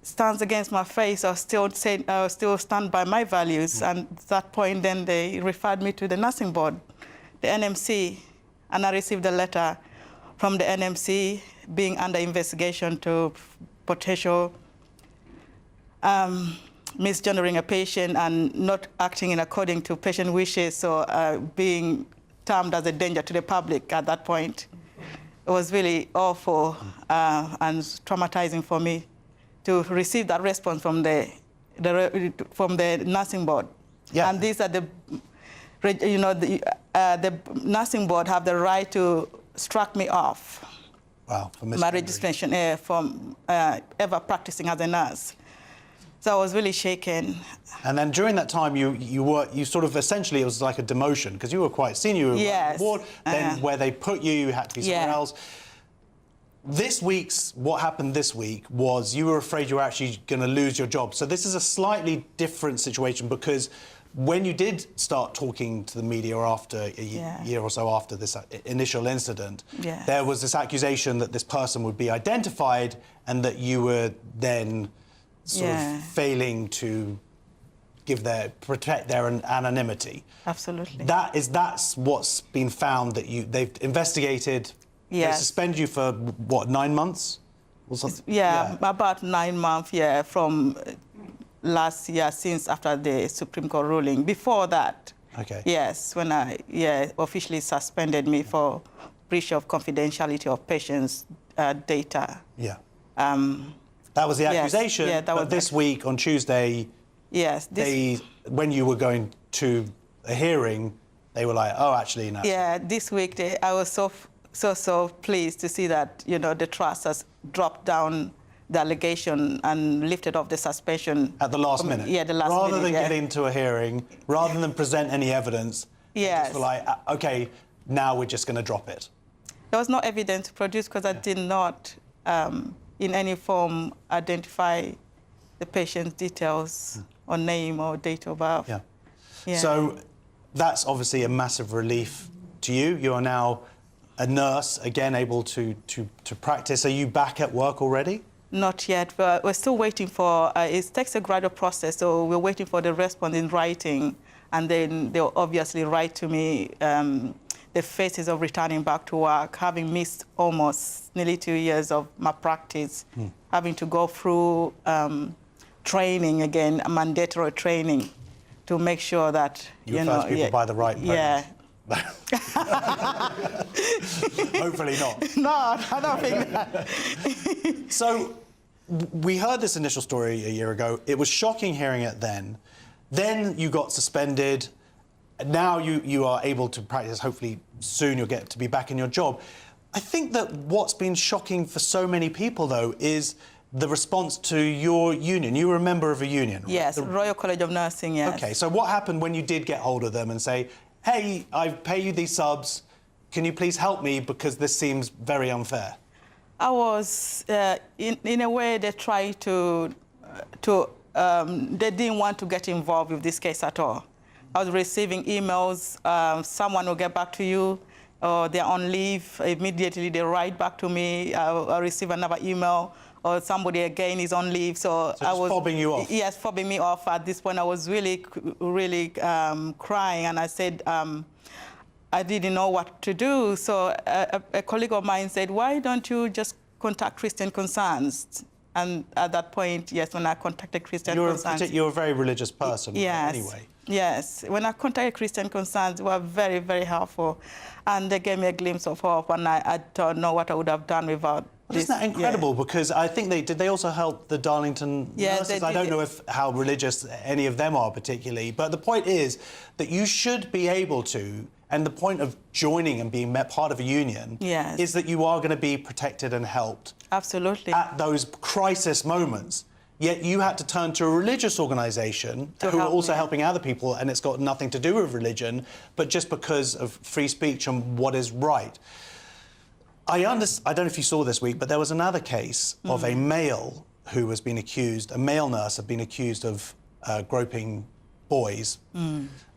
it stands against my face, I'll still stand by my values. And at that point, then they referred me to the nursing board, the NMC, and I received a letter from the NMC being under investigation to potential misgendering a patient and not acting in according to patient wishes, so being termed as a danger to the public at that point. It was really awful and traumatizing for me to receive that response from the nursing board. Yeah. And these are the nursing board have the right to strike me off. Wow, for my registration from ever practicing as a nurse. So I was really shaken. And then during that time, you sort of essentially, it was like a demotion because you were quite senior. You were on the board. Then where they put you, you had to be somewhere else. What happened this week was you were afraid you were actually going to lose your job. So this is a slightly different situation because when you did start talking to the media after a year or so after this initial incident, there was this accusation that this person would be identified and that you were then sort of failing to protect their anonymity. Absolutely. That's what's been found, that they've investigated. They suspend you for what, 9 months? About 9 months. From last year, since after the Supreme Court ruling. Before that, when I officially suspended me for breach of confidentiality of patients' data. That was the accusation. But this week on Tuesday, when you were going to a hearing, they were like, oh, actually, no. Yeah, this week I was so pleased to see that the trust has dropped down the allegation and lifted off the suspension. At the last minute? Yeah, the last minute. Rather than get into a hearing, rather than present any evidence, they just were like, OK, now we're just going to drop it. There was no evidence to produce because I did not, in any form, identify the patient's details or name or date of birth. So that's obviously a massive relief to you. You are now a nurse, again, able to practice. Are you back at work already? Not yet, but we're still waiting for, it takes a gradual process, so we're waiting for the response in writing, and then they'll obviously write to me the phases of returning back to work, having missed almost nearly 2 years of my practice, having to go through training again, mandatory training, to make sure that, you know... first people by the right place. Hopefully not. No, I don't think that. So, we heard this initial story a year ago. It was shocking hearing it then. Then you got suspended. Now you are able to practice. Hopefully soon you'll get to be back in your job. I think that what's been shocking for so many people, though, is the response to your union. You were a member of a union, right? Yes, the Royal College of Nursing, yes. OK, so what happened when you did get hold of them and say, hey, I pay you these subs, can you please help me because this seems very unfair? I was, in a way, they tried they didn't want to get involved with this case at all. I was receiving emails, someone will get back to you, or they're on leave, immediately they write back to me, I'll receive another email, or somebody again is on leave, so I was fobbing you off. Yes, fobbing me off. At this point, I was really crying, and I said I didn't know what to do. So a colleague of mine said, "Why don't you just contact Christian Concerns?" And at that point, yes, when I contacted Christian Concerns, you're a very religious person, anyway. Yes, when I contacted Christian Concerns, they were very, very helpful. And they gave me a glimpse of hope, and I don't know what I would have done without this. Isn't that incredible? Because I think they also help the Darlington nurses? I don't know how religious any of them are particularly, but the point is that you should be able to, and the point of joining and being part of a union is that you are going to be protected and helped. Absolutely. At those crisis moments. Yet you had to turn to a religious organisation who are also helping other people, and it's got nothing to do with religion, but just because of free speech and what is right. I don't know if you saw this week, but there was another case of a male who was being accused, a male nurse had been accused of groping boys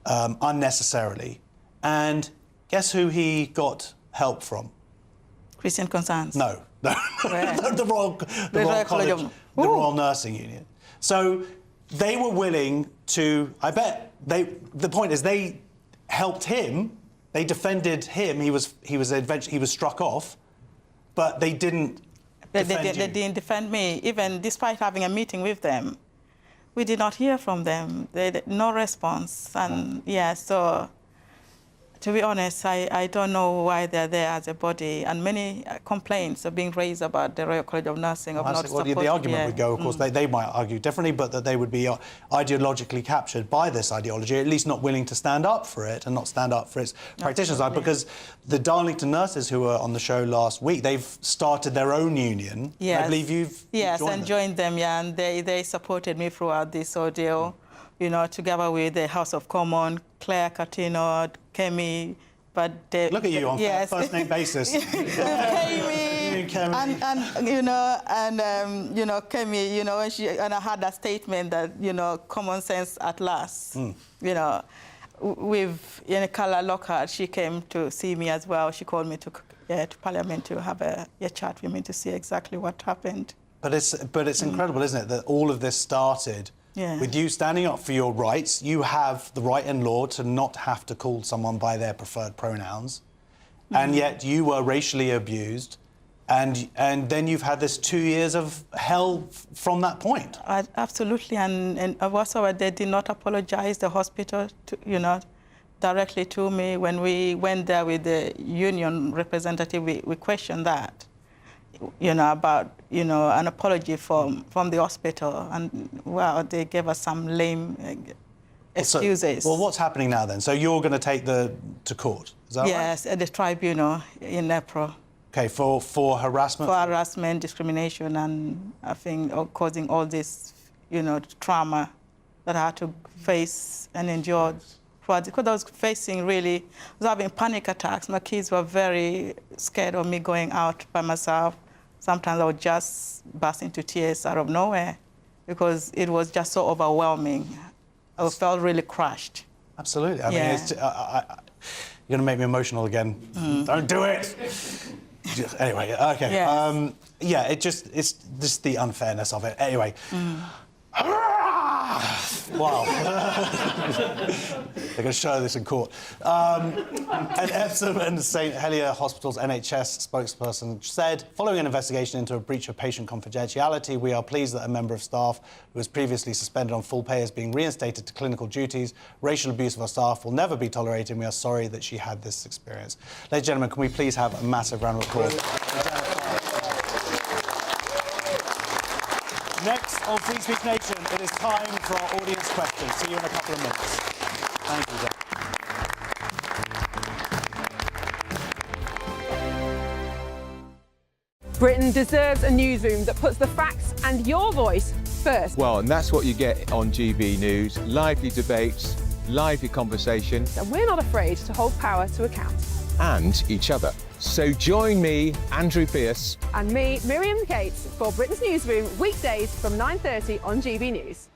unnecessarily. And guess who he got help from? Christian Concerns? No. the Royal College, the Royal Nursing Union. So they were willing to, I bet, the point is they helped him, they defended him, he was struck off, but they didn't defend you. They didn't defend me, even despite having a meeting with them. We did not hear from them. No response. And so to be honest, I don't know why they're there as a body, and many complaints are being raised about the Royal College of Nursing of not supporting. The argument would go, of course, they might argue differently, but that they would be ideologically captured by this ideology, at least not willing to stand up for it and not stand up for its practitioners. Because the Darlington nurses who were on the show last week, they've started their own union. Yes. I believe you've joined them, and they supported me throughout this ordeal. You know, together with the House of Commons, Claire Catino, Kemi, but they... Look at you on first-name basis. Kemi, Kemi, when I had that statement that, common sense at last, with Carla Lockhart, she came to see me as well. She called me to Parliament to have a chat with me to see exactly what happened. But it's incredible, isn't it, that all of this started with you standing up for your rights. You have the right in law to not have to call someone by their preferred pronouns, and yet you were racially abused, and then you've had this 2 years of hell from that point. Absolutely, and also they did not apologise, the hospital, directly to me. When we went there with the union representative, we questioned that. About, an apology from the hospital. And, well, they gave us some lame excuses. Well, what's happening now, then? So you're going to take to court, is that right? Yes, at the tribunal in April. OK, for harassment? For harassment, discrimination, and I think causing all this, trauma that I had to face and endure. Because I was I was having panic attacks. My kids were very scared of me going out by myself. Sometimes I would just burst into tears out of nowhere because it was just so overwhelming. I felt really crushed. Absolutely. I mean, you're going to make me emotional again. Don't do it. Anyway, OK. Yes. It's just the unfairness of it. Anyway. Wow. They're going to show this in court. An Epsom and St Helier Hospital's NHS spokesperson said, following an investigation into a breach of patient confidentiality, we are pleased that a member of staff who was previously suspended on full pay is being reinstated to clinical duties. Racial abuse of our staff will never be tolerated, and we are sorry that she had this experience. Ladies and gentlemen, can we please have a massive round of applause? Next on Free Speech Nation, it is time for our audience questions. See you in a couple of minutes. Thank you, Zahar. Britain deserves a newsroom that puts the facts and your voice first. Well, and that's what you get on GB News. Lively debates, lively conversation. And we're not afraid to hold power to account. And each other. So join me, Andrew Pierce. And me, Miriam Cates, for Britain's Newsroom, weekdays from 9:30 on GB News.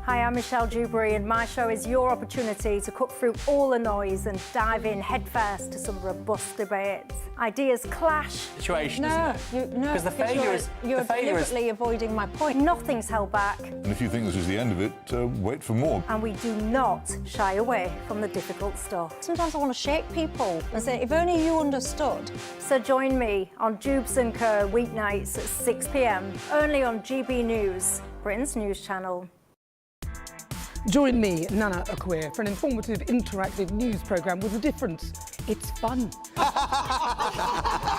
Hi, I'm Michelle Dewberry, and my show is your opportunity to cut through all the noise and dive in headfirst to some robust debates. Ideas clash. Situation, no, isn't it? Because the failure is... You're deliberately avoiding my point. Nothing's held back. And if you think this is the end of it, wait for more. And we do not shy away from the difficult stuff. Sometimes I want to shake people and say, if only you understood. So join me on Untitled weeknights at 6 p.m, only on GB News, Britain's news channel. Join me, Nana Akweer, for an informative, interactive news programme with a difference. It's fun.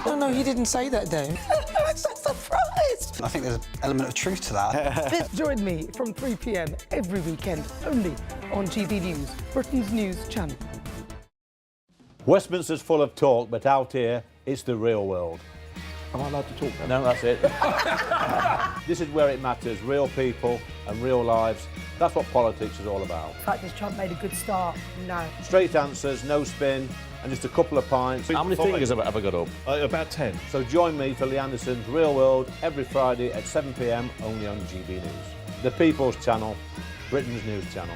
No, he didn't say that, Dave. I'm so surprised. I think there's an element of truth to that. Join me from 3 p.m. every weekend, only on GB News, Britain's news channel. Westminster's full of talk, but out here, it's the real world. Am I allowed to talk now? No, that's it. This is where it matters, real people and real lives. That's what politics is all about. In fact, has Trump made a good start? No. Straight answers, no spin, and just a couple of pints. How many fingers have I got up? About 10. So join me for Lee Anderson's Real World every Friday at 7 p.m. only on GB News. The People's Channel, Britain's news channel.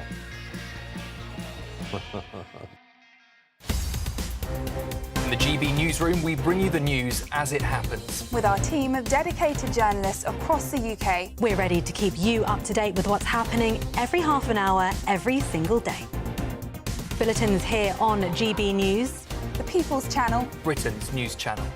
In the GB newsroom, we bring you the news as it happens. With our team of dedicated journalists across the UK, we're ready to keep you up to date with what's happening every half an hour, every single day. Bulletins here on GB News. The People's Channel, Britain's news channel.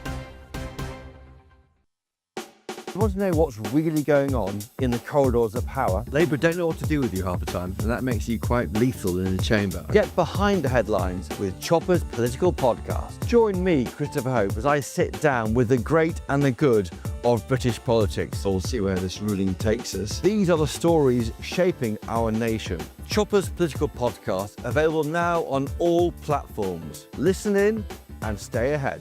You want to know what's really going on in the corridors of power? Labour don't know what to do with you half the time, and that makes you quite lethal in the chamber. Get behind the headlines with Chopper's political podcast. Join me, Christopher Hope, as I sit down with the great and the good of British politics. We'll see where this ruling takes us. These are the stories shaping our nation. Chopper's political podcast, available now on all platforms. Listen in and stay ahead.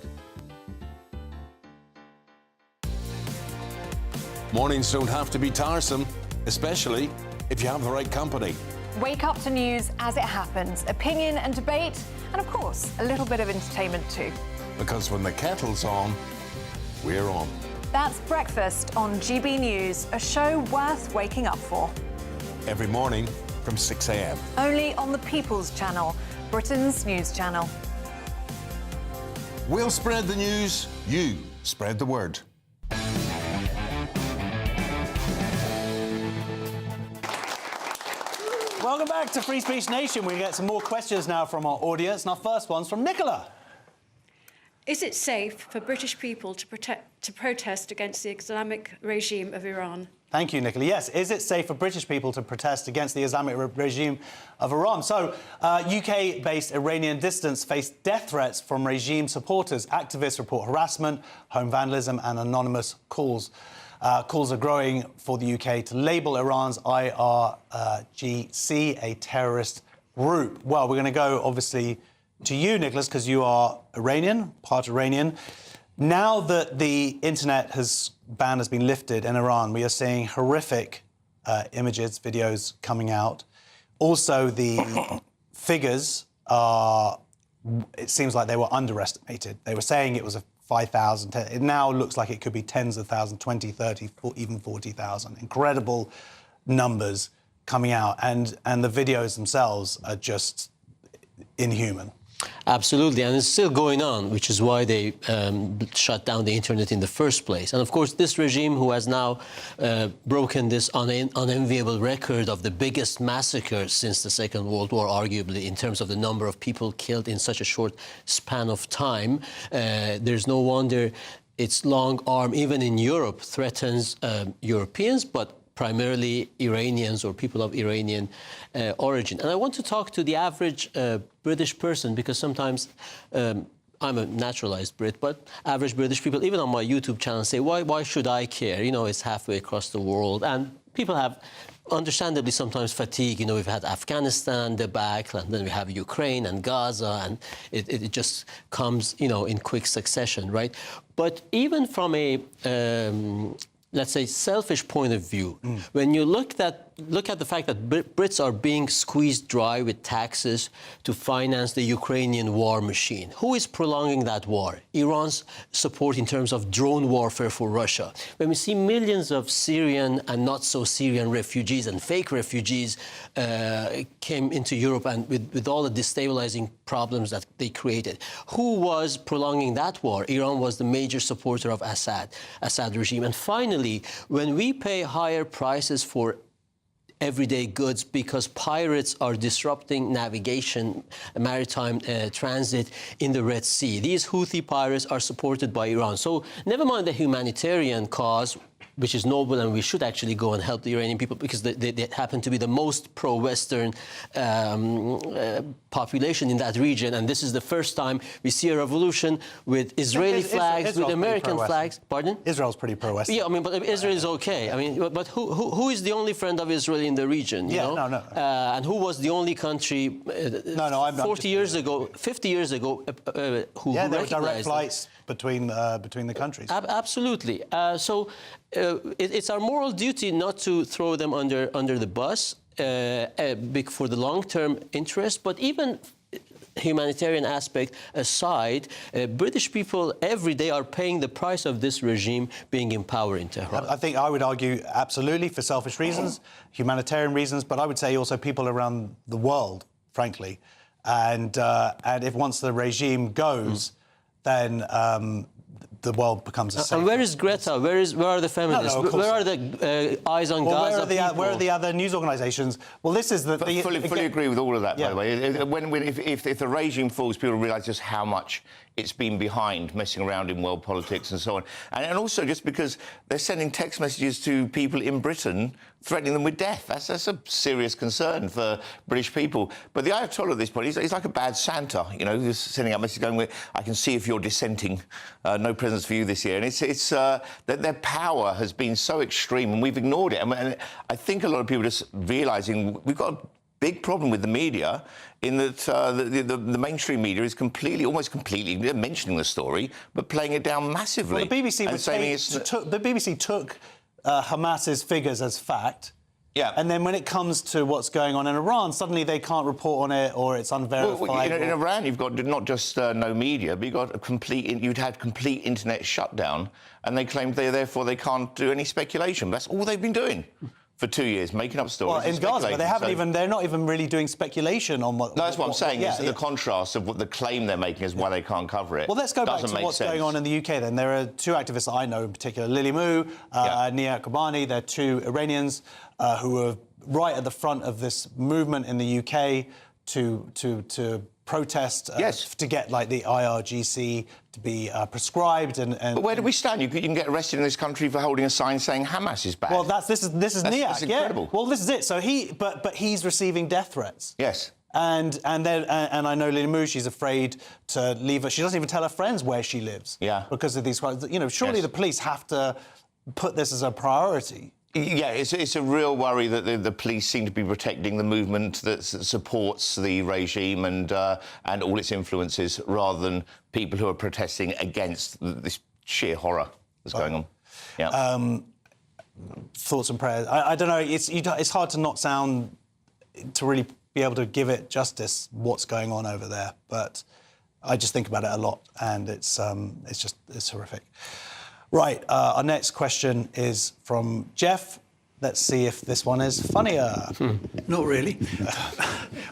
Mornings don't have to be tiresome, especially if you have the right company. Wake up to news as it happens, opinion and debate, and of course, a little bit of entertainment too. Because when the kettle's on, we're on. That's Breakfast on GB News, a show worth waking up for. Every morning from 6 a.m. Only on the People's Channel, Britain's news channel. We'll spread the news, you spread the word. Welcome back to Free Speech Nation. We get some more questions now from our audience, and our first one's from Nicola. Is it safe for British people to protest against the Islamic regime of Iran? Thank you, Nicola. Yes, is it safe for British people to protest against the Islamic regime of Iran? So, UK-based Iranian dissidents face death threats from regime supporters. Activists report harassment, home vandalism and anonymous calls. Calls are growing for the UK to label Iran's IRGC a terrorist group. Well, we're going to go, obviously, to you, Nicholas, because you are Iranian, part Iranian. Now that the internet ban has been lifted in Iran, we are seeing horrific images, videos coming out. Also, the figures are, it seems like they were underestimated. They were saying it was a 5,000. It now looks like it could be tens of thousands, 20, 30, even 40,000. Incredible numbers coming out. And the videos themselves are just inhuman. Absolutely, and it's still going on, which is why they shut down the internet in the first place. And of course, this regime, who has now broken this unenviable record of the biggest massacre since the Second World War, arguably, in terms of the number of people killed in such a short span of time, there's no wonder its long arm, even in Europe, threatens Europeans, but primarily Iranians or people of Iranian origin. And I want to talk to the average British person, because sometimes I'm a naturalized Brit, but average British people, even on my YouTube channel, say, why should I care? You know, it's halfway across the world. And people have, understandably, sometimes fatigue. You know, we've had Afghanistan debacle, and then we have Ukraine and Gaza, and it just comes, you know, in quick succession, right? But even from a let's say, selfish point of view, when you look at the fact that Brits are being squeezed dry with taxes to finance the Ukrainian war machine, who is prolonging that war? Iran's support in terms of drone warfare for Russia. When we see millions of Syrian and not-so-Syrian refugees and fake refugees came into Europe, and with all the destabilizing problems that they created, who was prolonging that war? Iran was the major supporter of Assad regime. And finally, when we pay higher prices for everyday goods because pirates are disrupting navigation, maritime transit in the Red Sea, these Houthi pirates are supported by Iran. So never mind the humanitarian cause, which is noble, and we should actually go and help the Iranian people because they happen to be the most pro-Western population in that region. And this is the first time we see a revolution with Israeli flags, with American flags. Pardon? Israel's pretty pro-Western. Yeah, I mean, but Israel is okay. I mean, but who is the only friend of Israel in the region? You know? No. And who was the only country 40 years ago, 50 years ago, who there were recognized direct flights between the countries. Absolutely. So it's our moral duty not to throw them under the bus for the long-term interest, but even humanitarian aspect aside, British people every day are paying the price of this regime being in power in Tehran. I think I would argue absolutely for selfish reasons, humanitarian reasons, but I would say also people around the world, frankly. And if once the regime goes, then the world becomes a safe. And where is Greta? Where are the feminists? Where are the eyes on Gaza people? Where are the other news organisations? Well, this is fully agree with all of that, by the way. If the regime falls, people realise just how much it's been behind, messing around in world politics and so on. And also just because they're sending text messages to people in Britain threatening them with death. That's a serious concern for British people. But the Ayatollah at this point, he's like a bad Santa, you know, just sending out messages going, I can see if you're dissenting, no presents for you this year. And it's that their power has been so extreme and we've ignored it. And I think a lot of people are just realising we've got a big problem with the media in that the mainstream media is almost completely mentioning the story, but playing it down massively. Well, the BBC took Hamas's figures as fact. Yeah. And then when it comes to what's going on in Iran, suddenly they can't report on it or it's unverified. Well, in Iran, you've got not just no media, but you'd had complete internet shutdown, and they claimed therefore they can't do any speculation. That's all they've been doing for 2 years, making up stories. Well, in Gaza, but they're not even really doing speculation on what... No, that's what I'm saying, is the contrast of what the claim they're making is why they can't cover it. Well, let's go back to what's going on in the UK, then. There are two activists that I know in particular, Lily Moo, Nia Kobani. They're two Iranians who are right at the front of this movement in the UK to protest to get, like, the IRGC to be prescribed and... But where do we stand? You can get arrested in this country for holding a sign saying Hamas is bad. Well, this is Niak, that's incredible. Well, this is it. So but he's receiving death threats. Yes. And I know Lily Moo, she's afraid to leave her. She doesn't even tell her friends where she lives. Yeah. Because of these crimes. You know, surely the police have to put this as a priority. Yeah, it's a real worry that the police seem to be protecting the movement that supports the regime and all its influences, rather than people who are protesting against this sheer horror that's going on. Yeah. Thoughts and prayers. I don't know. It's hard to not sound to really be able to give it justice what's going on over there, but I just think about it a lot, and it's horrific. Right, our next question is from Jeff. Let's see if this one is funnier. Not really.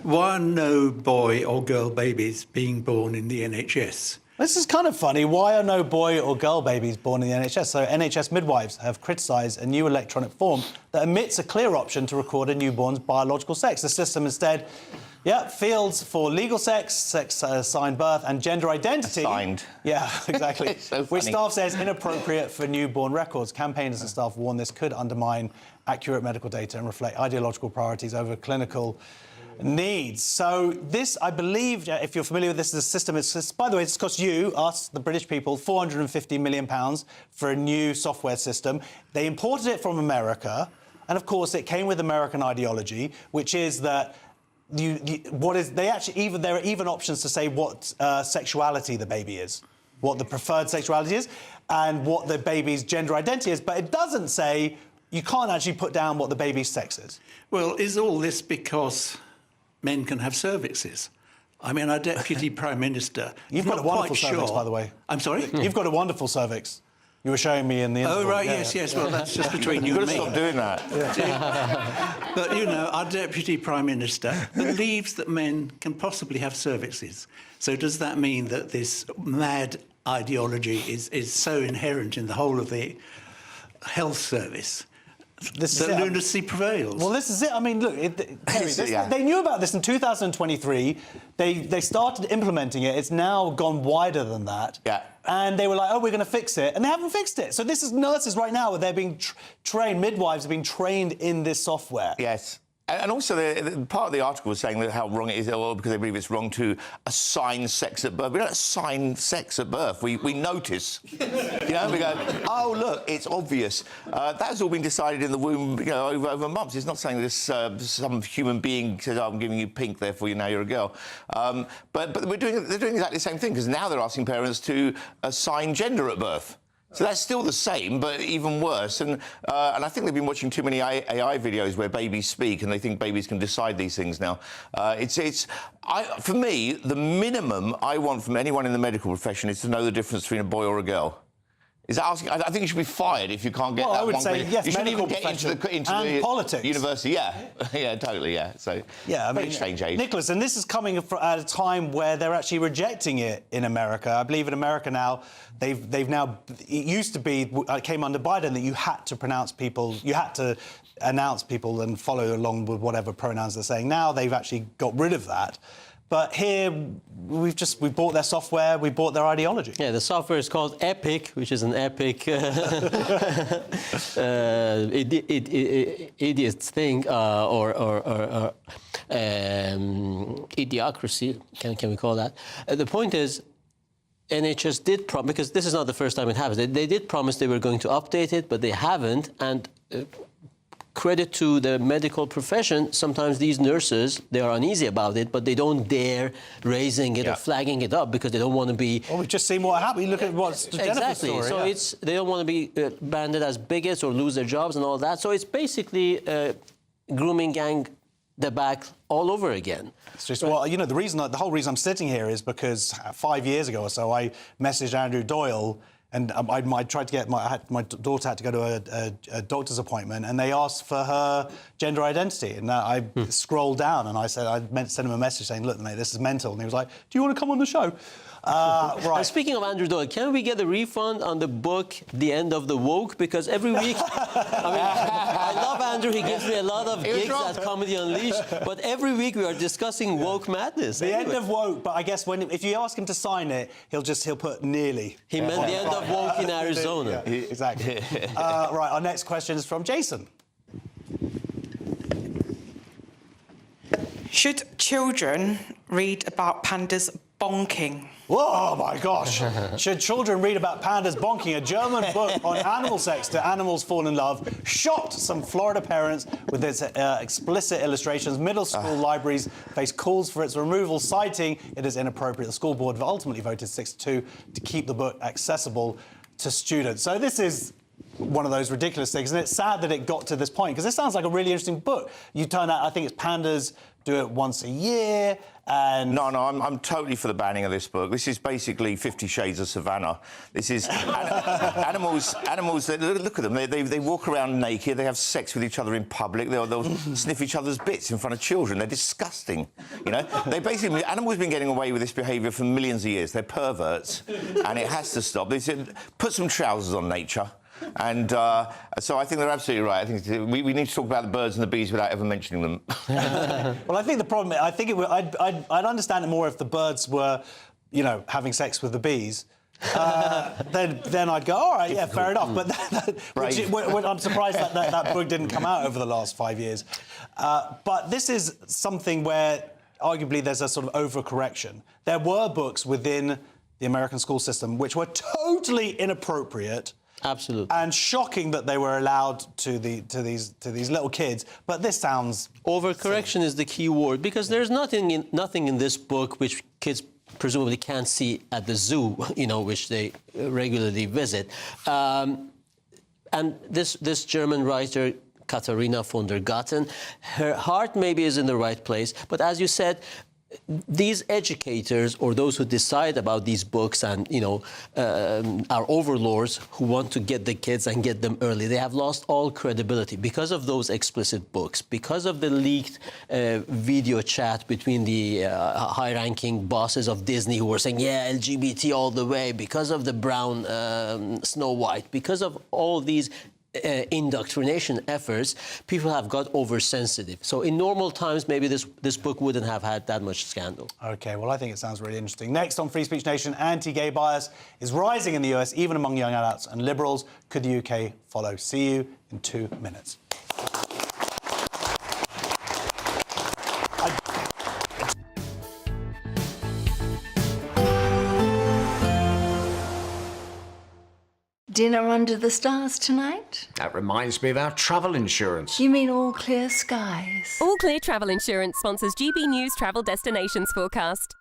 Why are no boy or girl babies being born in the NHS? This is kind of funny. Why are no boy or girl babies born in the NHS? So NHS midwives have criticised a new electronic form that omits a clear option to record a newborn's biological sex. The system instead... fields for legal sex, assigned birth and gender identity. Assigned. Yeah, exactly. So which staff says inappropriate for newborn records. Campaigners and staff warn this could undermine accurate medical data and reflect ideological priorities over clinical needs. So this, I believe, if you're familiar with this, is a system. By the way, it's cost us, the British people, £450 million for a new software system. They imported it from America, and of course it came with American ideology, which is that there are even options to say what sexuality the baby is, what the preferred sexuality is, and what the baby's gender identity is, but it doesn't say you can't actually put down what the baby's sex is. Well, is all this because men can have cervixes? I mean, our Deputy Prime Minister... You've got a wonderful cervix, by the way. I'm sorry? You've got a wonderful cervix. You were showing me in the interval. Oh, right, yes. Well, that's just between you and me. You've got to stop doing that. Yeah. But, you know, our Deputy Prime Minister believes that men can possibly have cervixes. So does that mean that this mad ideology is so inherent in the whole of the health service the lunacy prevails. Well, this is it. I mean, look, Carey, they knew about this in 2023. They started implementing it. It's now gone wider than that. Yeah. And they were like, oh, we're going to fix it. And they haven't fixed it. So this is nurses right now. They're being trained, midwives are being trained in this software. Yes. And also, part of the article was saying that how wrong it is, because they believe it's wrong to assign sex at birth. We don't assign sex at birth. We notice. We go, oh, look, it's obvious. That's all been decided in the womb, over months. It's not saying this some human being says, oh, I'm giving you pink, therefore now you're a girl. But they're doing exactly the same thing, because now they're asking parents to assign gender at birth. So that's still the same, but even worse. And I think they've been watching too many AI videos where babies speak, and they think babies can decide these things now. For me, the minimum I want from anyone in the medical profession is to know the difference between a boy or a girl. Is that asking? I think you should be fired if you can't get that. I would one say yes. You shouldn't even get into the politics, university. Yeah, yeah, totally. Yeah. So very strange age. Nicholas, and this is coming at a time where they're actually rejecting it in America. I believe in America now, they've now. It used to be, it came under Biden, that you had to announce people and follow along with whatever pronouns they're saying. Now they've actually got rid of that. But here, we bought their software, we bought their ideology. Yeah, the software is called Epic, which is an epic idiot thing, or idiocracy, can we call that? The point is, NHS did promise, because this is not the first time it happens, they did promise they were going to update it, but they haven't, and credit to the medical profession, sometimes these nurses, they are uneasy about it, but they don't dare raising it or flagging it up because they don't want to be... Well, we've just seen what happened. Look at what's the Jennifer story. So they don't want to be branded as bigots or lose their jobs and all that. So it's basically grooming gang debacle all over again. It's just, well, the whole reason I'm sitting here is because 5 years ago or so, I messaged Andrew Doyle. And I tried to get my daughter had to go to a doctor's appointment, and they asked for her gender identity. And I scrolled down, and I meant to send him a message saying, "Look, mate, this is mental." And he was like, "Do you want to come on the show?" Right. Speaking of Andrew Doyle, can we get a refund on the book "The End of the Woke"? Because every week, I love Andrew. He gives me a lot of gigs at Comedy Unleashed. But every week we are discussing woke madness. The end of woke. But I guess if you ask him to sign it, he'll put nearly. He meant the end of woke in Arizona. Yeah, exactly. Right. Our next question is from Jason. Should children read about pandas bonking? Whoa, my gosh. Should children read about pandas bonking? A German book on animal sex to animals fall in love shocked some Florida parents with its explicit illustrations. Middle school libraries face calls for its removal, citing it as inappropriate. The school board ultimately voted 6-2 to keep the book accessible to students. So this is one of those ridiculous things, and it's sad that it got to this point, because this sounds like a really interesting book. You turn out, I think it's pandas do it once a year, and... No, I'm totally for the banning of this book. This is basically 50 Shades of Savannah. This is animals, look at them, they walk around naked, they have sex with each other in public, they'll sniff each other's bits in front of children. They're disgusting, They basically... Animals have been getting away with this behaviour for millions of years. They're perverts, and it has to stop. They said, put some trousers on, nature. And so I think they're absolutely right. I think we need to talk about the birds and the bees without ever mentioning them. Well, I think the problem... I'd understand it more if the birds were, having sex with the bees. Then I'd go, all right, yeah, fair enough. But I'm surprised that book didn't come out over the last 5 years. But this is something where, arguably, there's a sort of overcorrection. There were books within the American school system which were totally inappropriate. Absolutely. And shocking that they were allowed to these little kids. But this sounds... Overcorrection is the key word, because there's nothing in this book which kids presumably can't see at the zoo, which they regularly visit. And this German writer, Katharina von der Gatten, her heart maybe is in the right place, but as you said, these educators, or those who decide about these books and, are overlords who want to get the kids and get them early, they have lost all credibility because of those explicit books, because of the leaked video chat between the high-ranking bosses of Disney who were saying, yeah, LGBT all the way, because of the brown Snow White, because of all these indoctrination efforts, people have got oversensitive. So in normal times, maybe this book wouldn't have had that much scandal. OK, well, I think it sounds really interesting. Next on Free Speech Nation, anti-gay bias is rising in the US, even among young adults and liberals. Could the UK follow? See you in 2 minutes. Dinner under the stars tonight? That reminds me of our travel insurance. You mean all clear skies? All Clear Travel Insurance sponsors GB News Travel Destinations forecast.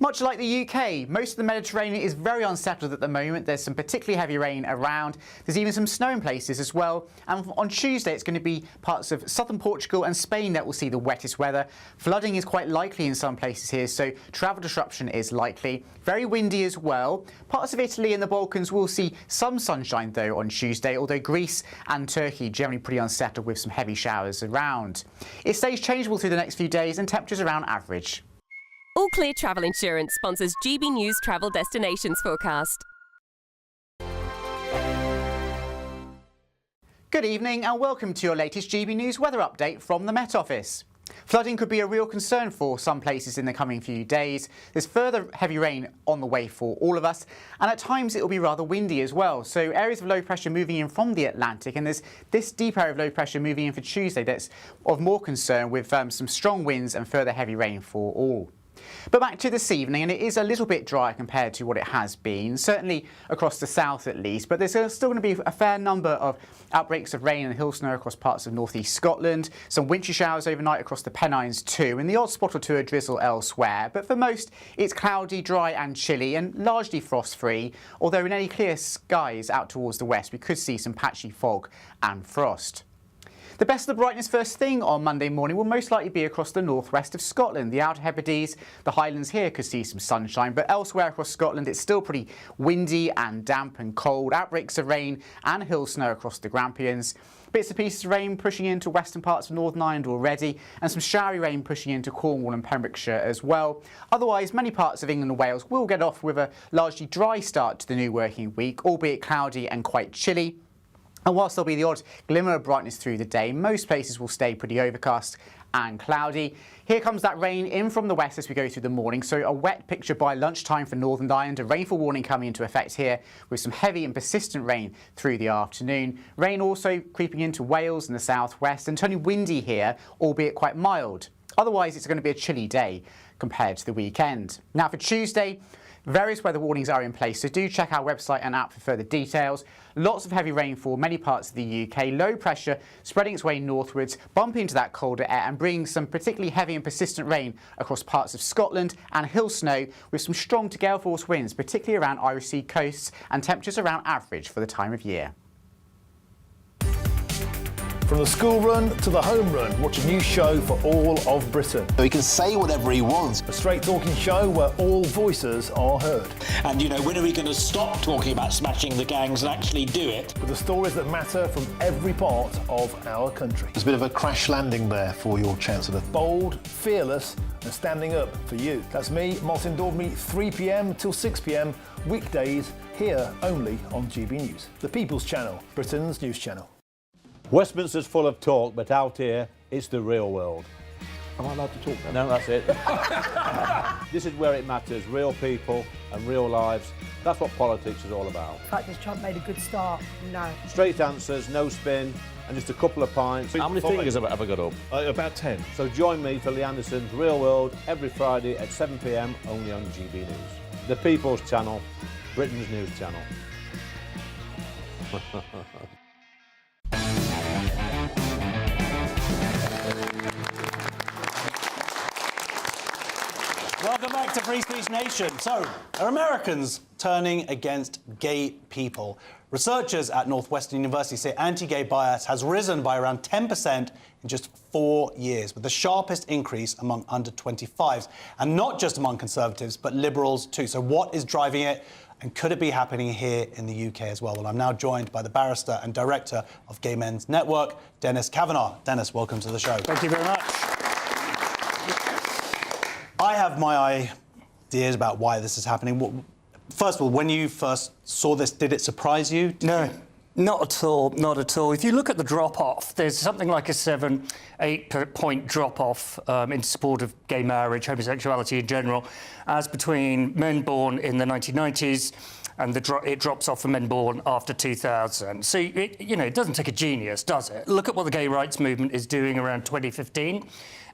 Much like the UK, most of the Mediterranean is very unsettled at the moment. There's some particularly heavy rain around. There's even some snow in places as well. And on Tuesday, it's going to be parts of southern Portugal and Spain that will see the wettest weather. Flooding is quite likely in some places here, so travel disruption is likely. Very windy as well. Parts of Italy and the Balkans will see some sunshine, though, on Tuesday, although Greece and Turkey generally pretty unsettled with some heavy showers around. It stays changeable through the next few days and temperatures around average. All Clear Travel Insurance sponsors GB News Travel Destinations forecast. Good evening and welcome to your latest GB News weather update from the Met Office. Flooding could be a real concern for some places in the coming few days. There's further heavy rain on the way for all of us, and at times it will be rather windy as well. So areas of low pressure moving in from the Atlantic, and there's this deep area of low pressure moving in for Tuesday that's of more concern with some strong winds and further heavy rain for all. But back to this evening, and it is a little bit drier compared to what it has been, certainly across the south at least, but there's still going to be a fair number of outbreaks of rain and hill snow across parts of northeast Scotland, some wintry showers overnight across the Pennines too, and the odd spot or two of drizzle elsewhere. But for most, it's cloudy, dry and chilly and largely frost-free, although in any clear skies out towards the west we could see some patchy fog and frost. The best of the brightness first thing on Monday morning will most likely be across the northwest of Scotland. The Outer Hebrides, the Highlands here could see some sunshine, but elsewhere across Scotland it's still pretty windy and damp and cold. Outbreaks of rain and hill snow across the Grampians. Bits and pieces of rain pushing into western parts of Northern Ireland already, and some showery rain pushing into Cornwall and Pembrokeshire as well. Otherwise, many parts of England and Wales will get off with a largely dry start to the new working week, albeit cloudy and quite chilly. And whilst there'll be the odd glimmer of brightness through the day, most places will stay pretty overcast and cloudy. Here comes that rain in from the west as we go through the morning, so a wet picture by lunchtime for Northern Ireland, a rainfall warning coming into effect here with some heavy and persistent rain through the afternoon. Rain also creeping into Wales and the southwest, and turning windy here, albeit quite mild. Otherwise, it's going to be a chilly day compared to the weekend. Now for Tuesday, various weather warnings are in place, so do check our website and app for further details. Lots of heavy rainfall, many parts of the UK, low pressure spreading its way northwards, bumping into that colder air and bringing some particularly heavy and persistent rain across parts of Scotland, and hill snow with some strong to gale force winds, particularly around Irish Sea coasts, and temperatures around average for the time of year. From the school run to the home run, watch a new show for all of Britain. So he can say whatever he wants. A straight talking show where all voices are heard. And, you know, when are we going to stop talking about smashing the gangs and actually do it? With the stories that matter from every part of our country. There's a bit of a crash landing there for your Chancellor. Bold, fearless and standing up for you. That's me, Martin Daubney, 3 p.m. till 6 p.m, weekdays, here only on GB News. The People's Channel, Britain's news channel. Westminster's full of talk, but out here, it's the real world. Am I allowed to talk now? No, that's it. This is where it matters, real people and real lives. That's what politics is all about. In fact, has Trump made a good start? No. Straight answers, no spin, and just a couple of pints. How many fingers have I got up? About 10. So join me for Lee Anderson's Real World every Friday at 7 p.m, only on GB News. The People's Channel, Britain's news channel. Welcome back to Free Speech Nation. So, are Americans turning against gay people? Researchers at Northwestern University say anti-gay bias has risen by around 10% in just 4 years, with the sharpest increase among under 25s. And not just among Conservatives, but Liberals too. So what is driving it? And could it be happening here in the UK as well? Well, I'm now joined by the barrister and director of Gay Men's Network, Dennis Kavanagh. Dennis, welcome to the show. Thank you very much. I have my ideas about why this is happening. First of all, when you first saw this, did it surprise you? No, Not at all, not at all. If you look at the drop-off, there's something like a 7-8 point drop-off in support of gay marriage, homosexuality in general, as between men born in the 1990s and it drops off for men born after 2000. So, it doesn't take a genius, does it? Look at what the gay rights movement is doing around 2015.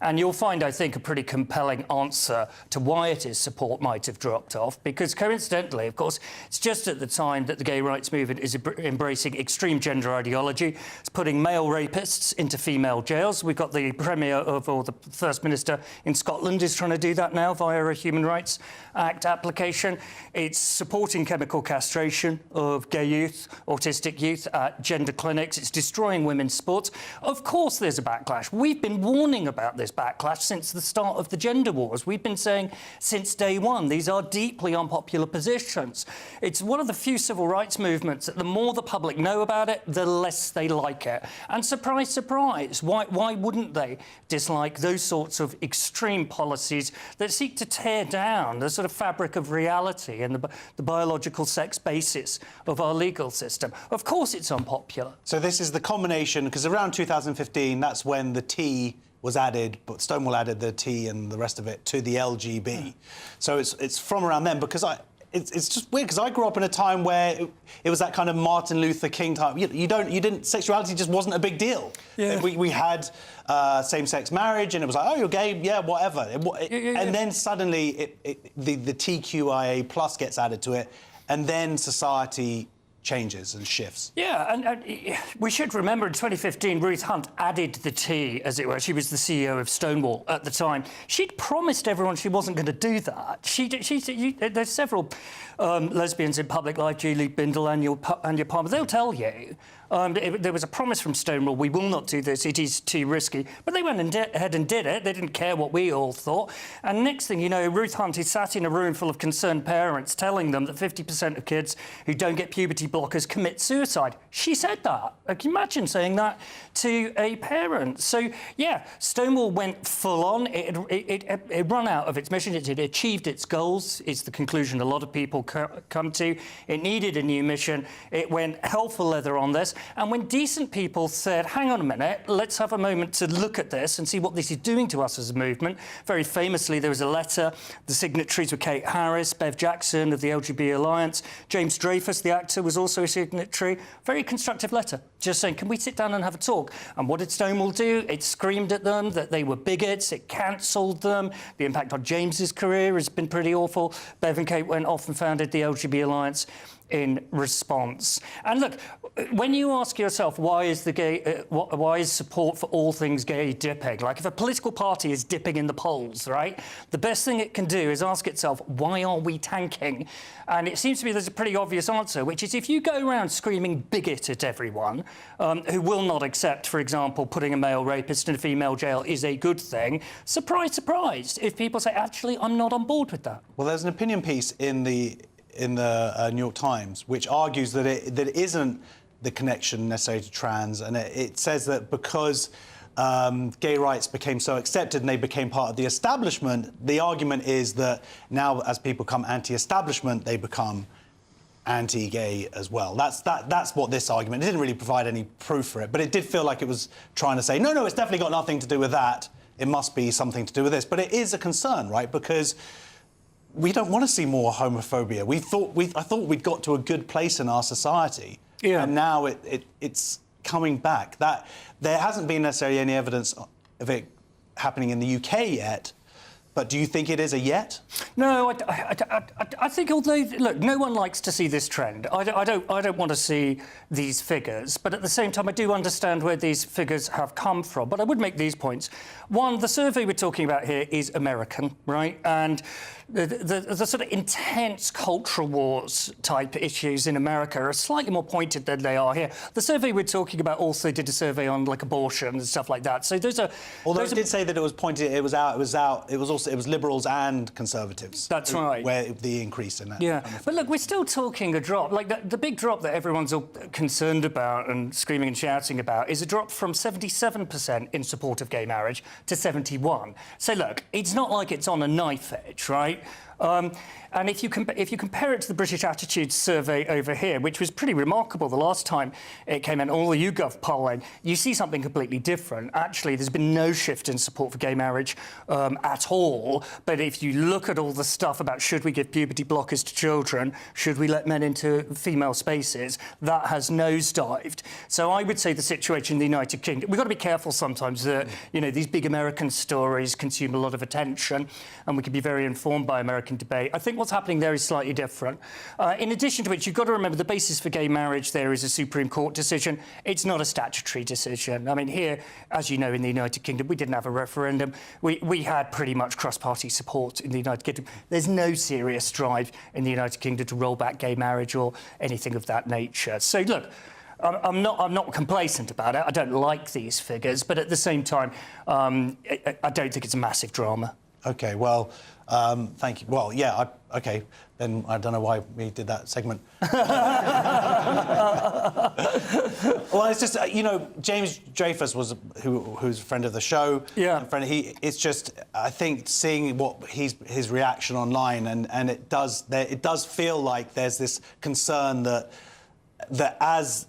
And you'll find, I think, a pretty compelling answer to why it is support might have dropped off, because coincidentally, of course, it's just at the time that the gay rights movement is embracing extreme gender ideology. It's putting male rapists into female jails. We've got the Premier or the First Minister in Scotland is trying to do that now via a Human Rights Act application. It's supporting chemical castration of gay youth, autistic youth at gender clinics. It's destroying women's sports. Of course there's a backlash. We've been warning about this backlash since the start of the gender wars. We've been saying since day one, these are deeply unpopular positions. It's one of the few civil rights movements that the more the public know about it, the less they like it. And surprise, surprise, why wouldn't they dislike those sorts of extreme policies that seek to tear down the sort of fabric of reality and the biological sex basis of our legal system? Of course it's unpopular. So this is the combination, because around 2015, that's when the T was added, but Stonewall added the T and the rest of it to the LGB. So it's from around then, because it's just weird, because I grew up in a time where it was that kind of Martin Luther King type. Sexuality just wasn't a big deal. Yeah. We had same-sex marriage, and it was like, oh, you're gay, yeah, whatever. And then suddenly the TQIA plus gets added to it, and then society changes and shifts. Yeah, and we should remember in 2015, Ruth Hunt added the T, as it were. She was the CEO of Stonewall at the time. She'd promised everyone she wasn't going to do that. There's several lesbians in public life, Julie Bindel and your Palmer. They'll tell you there was a promise from Stonewall, we will not do this, it is too risky. But they went ahead and did it. They didn't care what we all thought. And next thing you know, Ruth Hunt is sat in a room full of concerned parents telling them that 50% of kids who don't get puberty blockers commit suicide. She said that. Can you imagine saying that to a parent? So, yeah, Stonewall went full on. It ran out of its mission. It achieved its goals, is the conclusion a lot of people come to. It needed a new mission. It went hell for leather on this. And when decent people said, hang on a minute, let's have a moment to look at this and see what this is doing to us as a movement. Very famously, there was a letter. The signatories were Kate Harris, Bev Jackson of the LGBT Alliance. James Dreyfus, the actor, was also a signatory. Very constructive letter, just saying, can we sit down and have a talk? And what did Stonewall do? It screamed at them that they were bigots. It cancelled them. The impact on James's career has been pretty awful. Bev and Kate went off and founded the LGBT Alliance in response. And look, when you ask yourself why is support for all things gay dipping, like if a political party is dipping in the polls, right, the best thing it can do is ask itself, why are we tanking? And it seems to me there's a pretty obvious answer, which is if you go around screaming bigot at everyone who will not accept, for example, putting a male rapist in a female jail is a good thing, surprise, surprise, if people say, actually, I'm not on board with that. Well, there's an opinion piece in the New York Times, which argues that it isn't the connection necessarily to trans, and it says that because gay rights became so accepted and they became part of the establishment, the argument is that now as people become anti-establishment, they become anti-gay as well. That's what this argument. It didn't really provide any proof for it, but it did feel like it was trying to say, no, it's definitely got nothing to do with that. It must be something to do with this. But it is a concern, right? Because we don't want to see more homophobia. I thought we'd got to a good place in our society, and now it's coming back. That there hasn't been necessarily any evidence of it happening in the UK yet. But do you think it is a yet? No, I think, although, look, no one likes to see this trend. I don't want to see these figures, but at the same time, I do understand where these figures have come from. But I would make these points. One, the survey we're talking about here is American, right? And the sort of intense cultural wars type issues in America are slightly more pointed than they are here. The survey we're talking about also did a survey on, like, abortion and stuff like that. So those are... Although it did say that it was pointed, it was liberals and conservatives. That's right. Where the increase in that. Yeah, but look, we're still talking a drop. Like, the big drop that everyone's all concerned about and screaming and shouting about is a drop from 77% in support of gay marriage to 71%. So look, it's not like it's on a knife edge, right? And if you compare it to the British Attitudes Survey over here, which was pretty remarkable the last time it came in, all the YouGov polling, you see something completely different. Actually, there's been no shift in support for gay marriage at all. But if you look at all the stuff about should we give puberty blockers to children, should we let men into female spaces, that has nosedived. So I would say the situation in the United Kingdom, we've got to be careful sometimes that, you know, these big American stories consume a lot of attention and we can be very informed by American debate. I think what's happening there is slightly different. In addition to which, you've got to remember the basis for gay marriage there is a Supreme Court decision. It's not a statutory decision. I mean, here, as you know, in the United Kingdom, we didn't have a referendum. We had pretty much cross-party support in the United Kingdom. There's no serious drive in the United Kingdom to roll back gay marriage or anything of that nature. So, look, I'm not complacent about it. I don't like these figures, but at the same time, I don't think it's a massive drama. OK, well, thank you. Well, yeah, OK, then I don't know why we did that segment. Well, it's just, you know, James Dreyfus was who's a friend of the show. Yeah. It's just, I think, seeing what his reaction online, and it does feel like there's this concern that as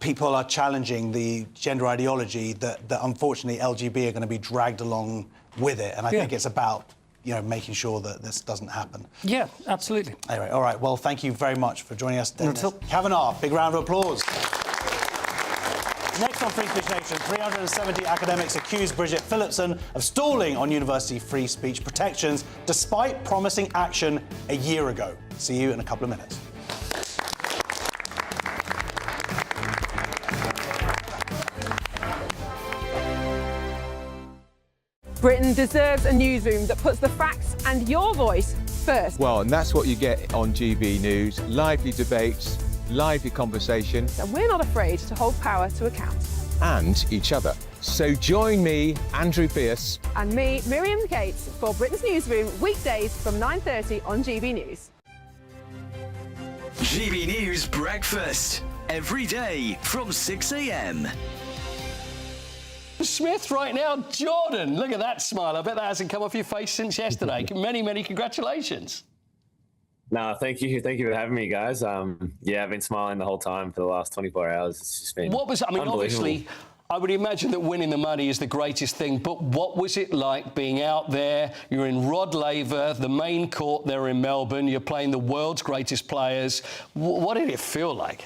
people are challenging the gender ideology, that unfortunately LGB are going to be dragged along with it, and I think it's about, you know, making sure that this doesn't happen. Yeah, absolutely. Anyway, all right, well, thank you very much for joining us, Dennis Kavanagh. Big round of applause. Next on Free Speech Nation, 370 academics accuse Bridget Phillipson of stalling on university free speech protections despite promising action a year ago. See you in a couple of minutes. Britain deserves a newsroom that puts the facts and your voice first. Well, and that's what you get on GB News. Lively debates, lively conversation. And we're not afraid to hold power to account. And each other. So join me, Andrew Pierce. And me, Miriam Gates, for Britain's Newsroom, weekdays from 9:30 on GB News. GB News Breakfast, every day from 6 a.m. Smith right now, Jordan, look at that smile. I bet that hasn't come off your face since yesterday. Many congratulations. No, thank you for having me, guys. Yeah, I've been smiling the whole time for the last 24 hours. It's just been obviously, I would imagine that winning the money is the greatest thing, but what was it like being out there? You're in Rod Laver, the main court there in Melbourne. You're playing the world's greatest players. What did it feel like?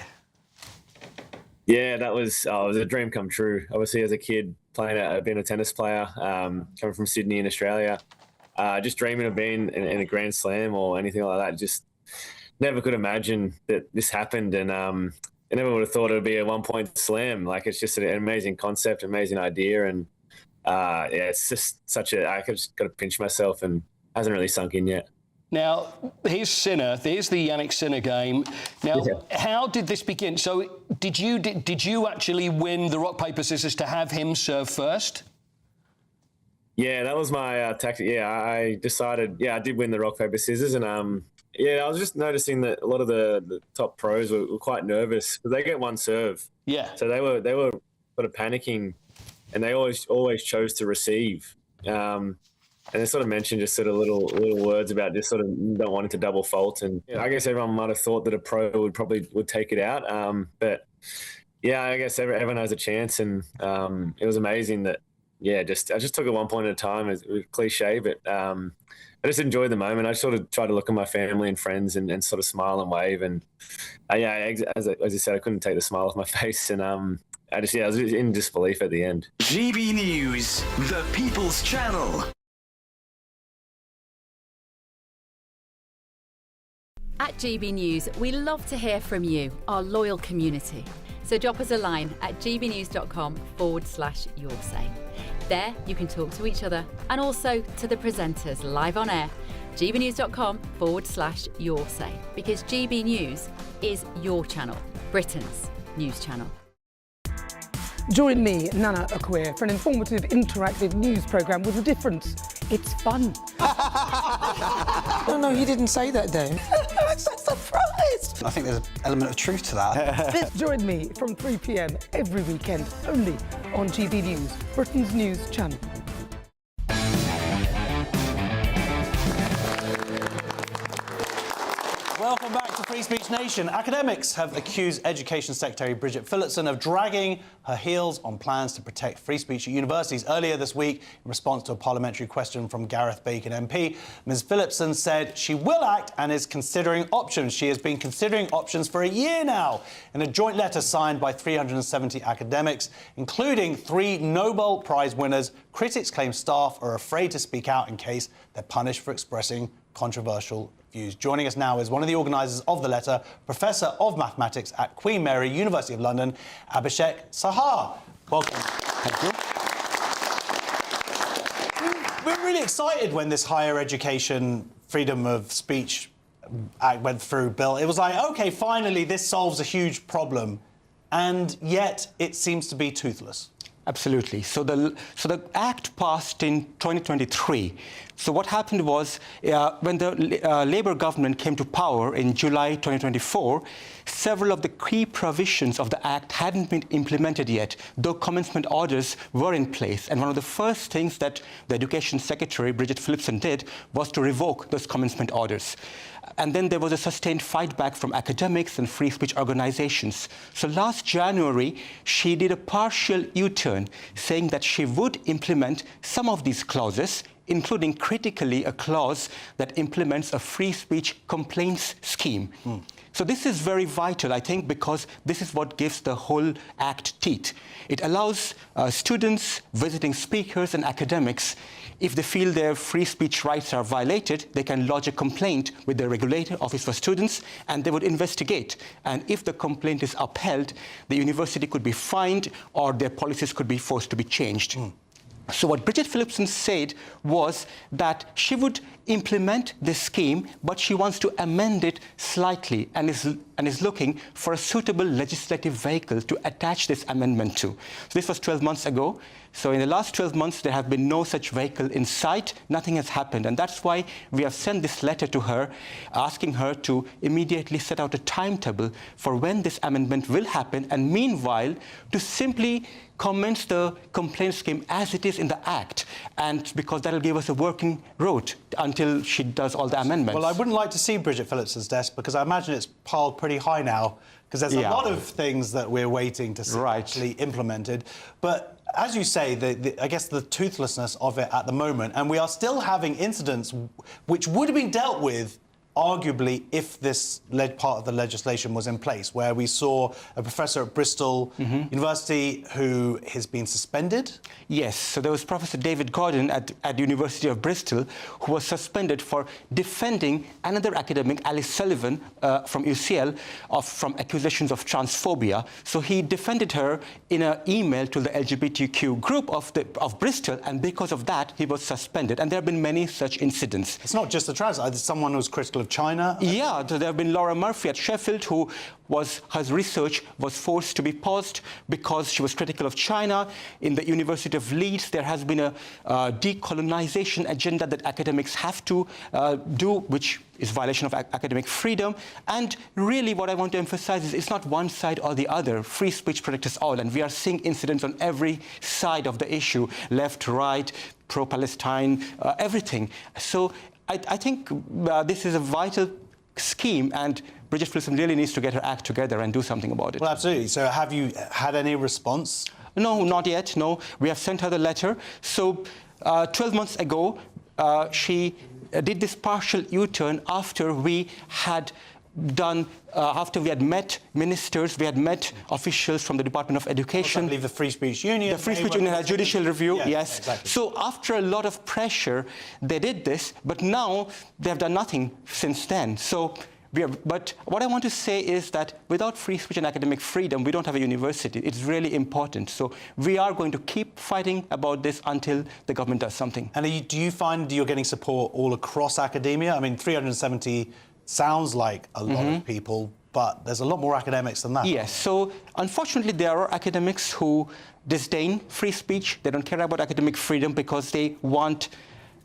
Yeah, it was a dream come true. Obviously, as a kid, being a tennis player, coming from Sydney in Australia, just dreaming of being in a Grand Slam or anything like that. Just never could imagine that this happened, and I never would have thought it would be a one-point slam. Like, it's just an amazing concept, amazing idea, and yeah, it's just I just got to pinch myself, and it hasn't really sunk in yet. Now, here's Sinner. There's the Yannick Sinner game. Now, how did this begin? So, did you actually win the rock, paper, scissors to have him serve first? Yeah, that was my tactic. Yeah, I decided. Yeah, I did win the rock, paper, scissors, and yeah, I was just noticing that a lot of the top pros were quite nervous because they get one serve. Yeah. So they were sort of panicking, and they always chose to receive. And they sort of mentioned just sort of little words about just sort of not wanting to double fault. And I guess everyone might have thought that a pro would take it out. But yeah, I guess everyone has a chance. And it was amazing that, yeah, I just took it 1 point at a time. It was cliche, but I just enjoyed the moment. I sort of tried to look at my family and friends and sort of smile and wave. And yeah, as I said, I couldn't take the smile off my face. And I was in disbelief at the end. GB News, the People's Channel. At GB News, we love to hear from you, our loyal community. So drop us a line at gbnews.com/yoursay. There you can talk to each other and also to the presenters live on air. gbnews.com/yoursay, because GB News is your channel, Britain's news channel. Join me, Nana Akweer, for an informative, interactive news programme with a difference. It's fun. No, he didn't say that, Dave. I'm so surprised. I think there's an element of truth to that. Join me from 3 p.m. every weekend, only on GB News, Britain's news channel. Welcome back to Free Speech Nation. Academics have accused Education Secretary Bridget Phillipson of dragging her heels on plans to protect free speech at universities. Earlier this week, in response to a parliamentary question from Gareth Bacon MP, Ms Phillipson said she will act and is considering options. She has been considering options for a year now. In a joint letter signed by 370 academics, including 3 Nobel Prize winners, critics claim staff are afraid to speak out in case they're punished for expressing controversial views. Joining us now is one of the organisers of the letter, Professor of Mathematics at Queen Mary, University of London, Abhishek Zahar. Welcome. Thank you. We were really excited when this higher education freedom of speech act went through, Bill. It was like, OK, finally, this solves a huge problem. And yet it seems to be toothless. Absolutely. So the Act passed in 2023. So what happened was, when the Labour government came to power in July 2024, several of the key provisions of the Act hadn't been implemented yet, though commencement orders were in place. And one of the first things that the Education Secretary, Bridget Phillipson, did was to revoke those commencement orders. And then there was a sustained fight back from academics and free speech organizations. So last January, she did a partial U-turn, saying that she would implement some of these clauses, including critically a clause that implements a free speech complaints scheme. So this is very vital, I think, because this is what gives the whole Act teeth. It allows students, visiting speakers and academics, if they feel their free speech rights are violated, they can lodge a complaint with the regulator, Office for Students, and they would investigate. And if the complaint is upheld, the university could be fined or their policies could be forced to be changed. So what Bridget Phillipson said was that she would implement this scheme, but she wants to amend it slightly and is looking for a suitable legislative vehicle to attach this amendment to. So this was 12 months ago. So in the last 12 months, there have been no such vehicle in sight. Nothing has happened. And that's why we have sent this letter to her, asking her to immediately set out a timetable for when this amendment will happen, and meanwhile, to simply commence the complaint scheme as it is in the Act, and because that will give us a working road until she does all the amendments. Well, I wouldn't like to see Bridget Phillipson's desk, because I imagine it's piled pretty high now, because there's a lot of things that we're waiting to see actually implemented. But as you say, I guess the toothlessness of it at the moment, and we are still having incidents which would have been dealt with arguably if this part of the legislation was in place, where we saw a professor at Bristol University who has been suspended. Yes, so there was Professor David Gordon at the University of Bristol who was suspended for defending another academic, Alice Sullivan, from UCL, from accusations of transphobia. So he defended her in an email to the LGBTQ group of Bristol, and because of that, he was suspended. And there have been many such incidents. It's not just the trans, someone was critical of China. Yeah, there have been Laura Murphy at Sheffield, her research was forced to be paused because she was critical of China. In the University of Leeds, there has been a decolonization agenda that academics have to do, which is violation of academic freedom. And really what I want to emphasize is it's not one side or the other. Free speech protects us all, and we are seeing incidents on every side of the issue, left, right, pro-Palestine, everything. So I think this is a vital scheme, and Bridget Phillipson really needs to get her act together and do something about it. Well, absolutely. So have you had any response? No, not yet, no. We have sent her the letter. So 12 months ago, she did this partial U-turn after we had after we had met ministers, we had met officials from the Department of Education. I believe the Free Speech Union. The Free Speech Union had judicial review, yes. Exactly. So after a lot of pressure, they did this, but now they have done nothing since then. So but what I want to say is that without free speech and academic freedom, we don't have a university. It's really important. So we are going to keep fighting about this until the government does something. And do you find you're getting support all across academia? I mean, 370 sounds like a lot of people, but there's a lot more academics than that. Yes, so unfortunately there are academics who disdain free speech. They don't care about academic freedom because they want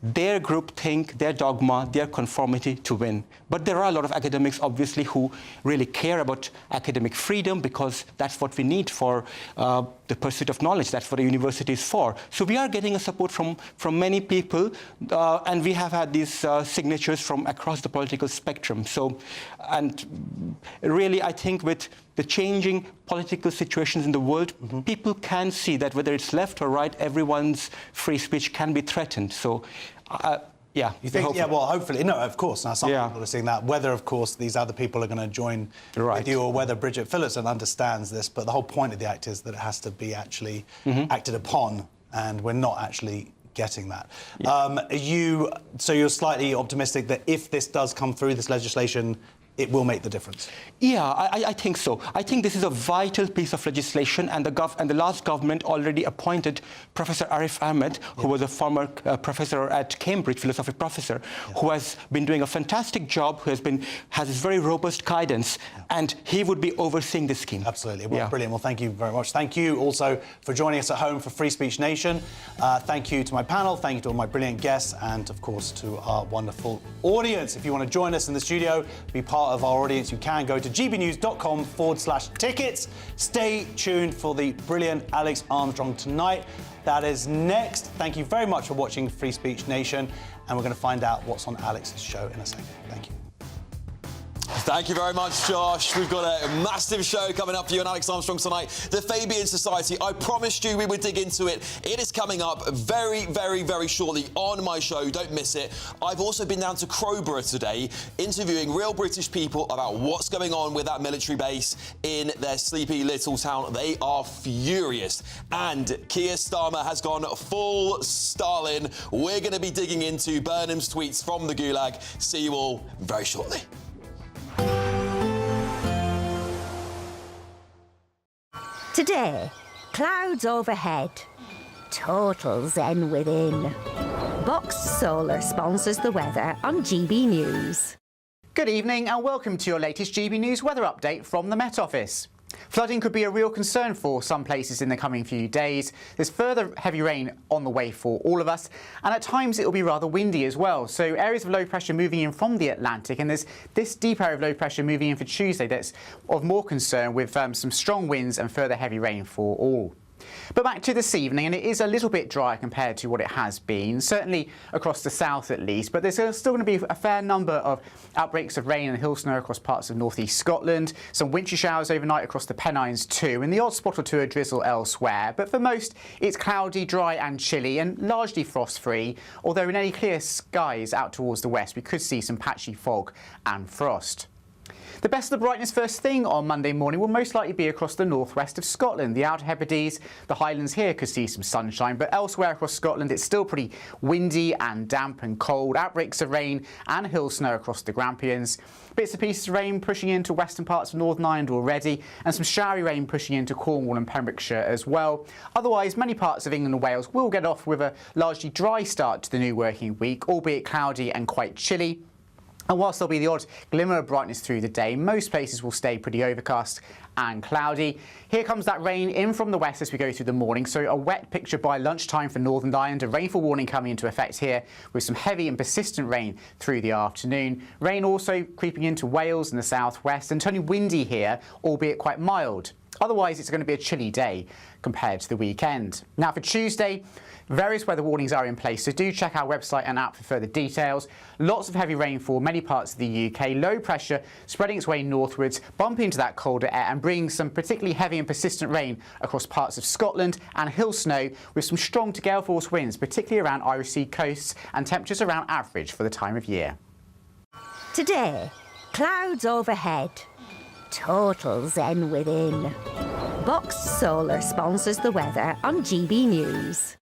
their groupthink, their dogma, their conformity to win. But there are a lot of academics, obviously, who really care about academic freedom because that's what we need for the pursuit of knowledge. That's what the university is for. So we are getting a support from many people, and we have had these signatures from across the political spectrum. So, and really, I think with the changing political situations in the world, people can see that whether it's left or right, everyone's free speech can be threatened. So, yeah. You think? Yeah, well, hopefully. No, of course. Now, some people are seeing that. Whether, of course, these other people are going to join with you or whether Bridget Phillipson understands this. But the whole point of the Act is that it has to be actually acted upon, and we're not actually getting that. So you're slightly optimistic that if this does come through, this legislation, it will make the difference? Yeah, I think so. I think this is a vital piece of legislation, and the last government already appointed Professor Arif Ahmed, who was a former professor at Cambridge, philosophy professor, who has been doing a fantastic job, who has this very robust guidance, and he would be overseeing this scheme. Absolutely. Well, brilliant. Well, thank you very much. Thank you also for joining us at home for Free Speech Nation. Thank you to my panel. Thank you to all my brilliant guests, and of course to our wonderful audience. If you want to join us in the studio, be part of our audience, you can go to gbnews.com/tickets. Stay tuned for the brilliant Alex Armstrong tonight. That is next. Thank you very much for watching Free Speech Nation, and we're going to find out what's on Alex's show in a second. Thank you. Thank you very much, Josh. We've got a massive show coming up for you on Alex Armstrong tonight. The Fabian Society. I promised you we would dig into it. It is coming up very, very, very shortly on my show. Don't miss it. I've also been down to Crowborough today, interviewing real British people about what's going on with that military base in their sleepy little town. They are furious. And Keir Starmer has gone full Stalin. We're going to be digging into Burnham's tweets from the Gulag. See you all very shortly. Today, clouds overhead, total zen within. Box Solar sponsors the weather on GB News. Good evening and welcome to your latest GB News weather update from the Met Office. Flooding could be a real concern for some places in the coming few days. There's further heavy rain on the way for all of us, and at times it will be rather windy as well. So areas of low pressure moving in from the Atlantic, and there's this deep area of low pressure moving in for Tuesday that's of more concern, with some strong winds and further heavy rain for all. But back to this evening, and it is a little bit drier compared to what it has been, certainly across the south at least, but there's still going to be a fair number of outbreaks of rain and hill snow across parts of northeast Scotland, some wintry showers overnight across the Pennines too, and the odd spot or two of drizzle elsewhere. But for most, it's cloudy, dry and chilly, and largely frost-free, although in any clear skies out towards the west we could see some patchy fog and frost. The best of the brightness first thing on Monday morning will most likely be across the northwest of Scotland. The Outer Hebrides, the Highlands here could see some sunshine, but elsewhere across Scotland it's still pretty windy and damp and cold. Outbreaks of rain and hill snow across the Grampians. Bits and pieces of rain pushing into western parts of Northern Ireland already, and some showery rain pushing into Cornwall and Pembrokeshire as well. Otherwise, many parts of England and Wales will get off with a largely dry start to the new working week, albeit cloudy and quite chilly. And whilst there'll be the odd glimmer of brightness through the day, most places will stay pretty overcast and cloudy. Here comes that rain in from the west as we go through the morning, so a wet picture by lunchtime for Northern Ireland, a rainfall warning coming into effect here with some heavy and persistent rain through the afternoon. Rain also creeping into Wales and the southwest, and turning windy here, albeit quite mild. Otherwise, it's going to be a chilly day compared to the weekend. Now for Tuesday, various weather warnings are in place, so do check our website and app for further details. Lots of heavy rainfall in many parts of the UK, low pressure spreading its way northwards, bumping into that colder air and bringing some particularly heavy and persistent rain across parts of Scotland, and hill snow with some strong to gale force winds, particularly around Irish Sea coasts, and temperatures around average for the time of year. Today, clouds overhead, total zen within. Box Solar sponsors the weather on GB News.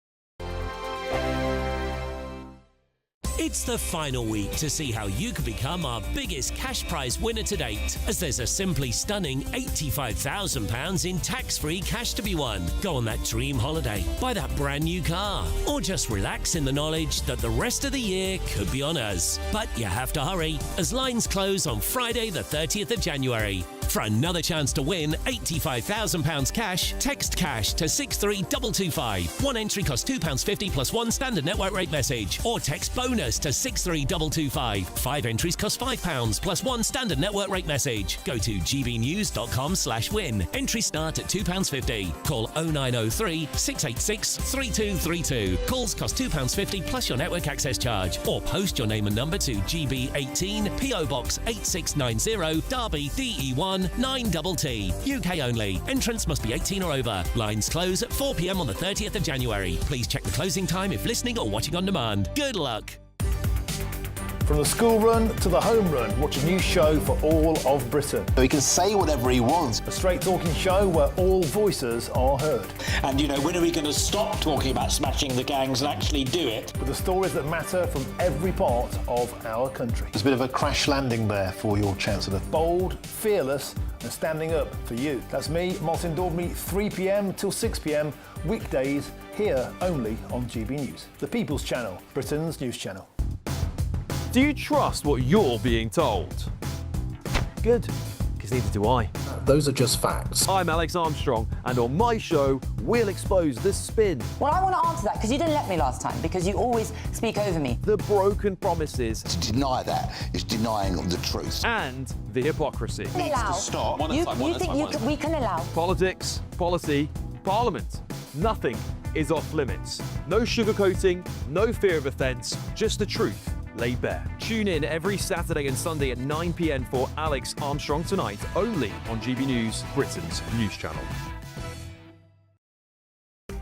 It's the final week to see how you can become our biggest cash prize winner to date, as there's a simply stunning £85,000 in tax-free cash to be won. Go on that dream holiday, buy that brand new car, or just relax in the knowledge that the rest of the year could be on us. But you have to hurry, as lines close on Friday the 30th of January. For another chance to win £85,000 cash, text cash to 63225. One entry costs £2.50 plus one standard network rate message. Or text bonus to 63225. 5 entries cost £5 plus one standard network rate message. Go to gbnews.com/win. Entries start at £2.50. Call 0903 686 3232. Calls cost £2.50 plus your network access charge. Or post your name and number to GB18 PO Box 8690 Derby DE1 9TT. UK only. Entrance must be 18 or over. Lines close at 4 p.m. on the 30th of January. Please check the closing time if listening or watching on demand. Good luck. From the school run to the home run, watch a new show for all of Britain. He can say whatever he wants. A straight-talking show where all voices are heard. And, you know, when are we going to stop talking about smashing the gangs and actually do it? With the stories that matter from every part of our country. There's a bit of a crash landing there for your Chancellor. Bold, fearless and standing up for you. That's me, Martin Daubney, 3 p.m. till 6 p.m. weekdays, here only on GB News. The People's Channel, Britain's news channel. Do you trust what you're being told? Good, because neither do I. Those are just facts. I'm Alex Armstrong, and on my show, we'll expose the spin. Well, I want to answer that, because you didn't let me last time, because you always speak over me. The broken promises. To deny that is denying the truth. And the hypocrisy. Needs to stop. You think we can allow? Politics, policy, parliament. Nothing is off limits. No sugarcoating, no fear of offence, just the truth laid bare. Tune in every Saturday and Sunday at 9 p.m. for Alex Armstrong Tonight, only on GB News, Britain's news channel.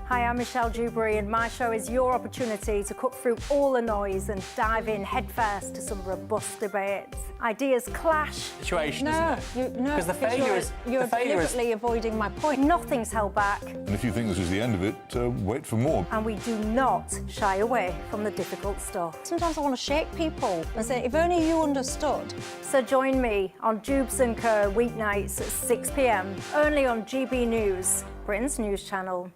Hi, I'm Michelle Dewberry, and my show is your opportunity to cut through all the noise and dive in headfirst to some robust debates. Ideas clash. Situation, no, isn't it? No, because the failure is you're deliberately avoiding my point. Nothing's held back. And if you think this is the end of it, wait for more. And we do not shy away from the difficult stuff. Sometimes I want to shake people and say, if only you understood. So join me on Jubes & Co. weeknights at 6 p.m. only on GB News, Britain's news channel.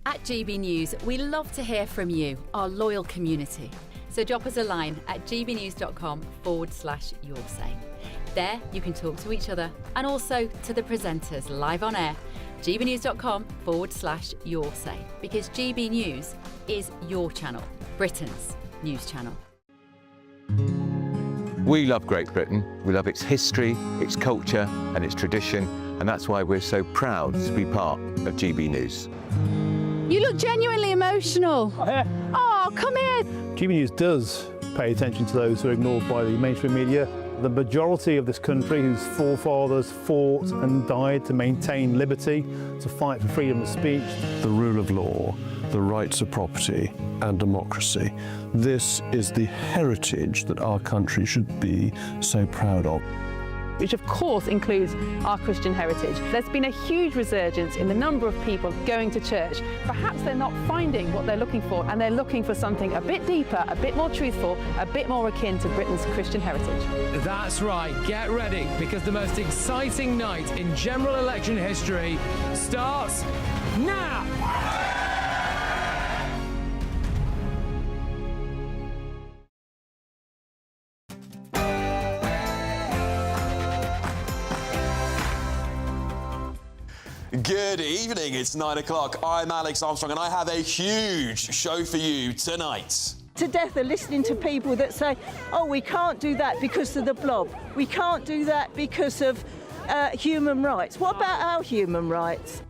At GB News, we love to hear from you, our loyal community. So drop us a line at gbnews.com/yoursay. There you can talk to each other and also to the presenters live on air. gbnews.com/yoursay, because GB News is your channel, Britain's news channel. We love Great Britain. We love its history, its culture and its tradition, and that's why we're so proud to be part of GB News. You look genuinely emotional. Oh, come here. GB News does pay attention to those who are ignored by the mainstream media. The majority of this country whose forefathers fought and died to maintain liberty, to fight for freedom of speech. The rule of law, the rights of property and democracy. This is the heritage that our country should be so proud of. Which of course includes our Christian heritage. There's been a huge resurgence in the number of people going to church. Perhaps they're not finding what they're looking for, and they're looking for something a bit deeper, a bit more truthful, a bit more akin to Britain's Christian heritage. That's right, get ready, because the most exciting night in general election history starts now! Good evening, it's 9 o'clock. I'm Alex Armstrong and I have a huge show for you tonight. To death are listening to people that say, oh, we can't do that because of the blob. We can't do that because of human rights. What about our human rights?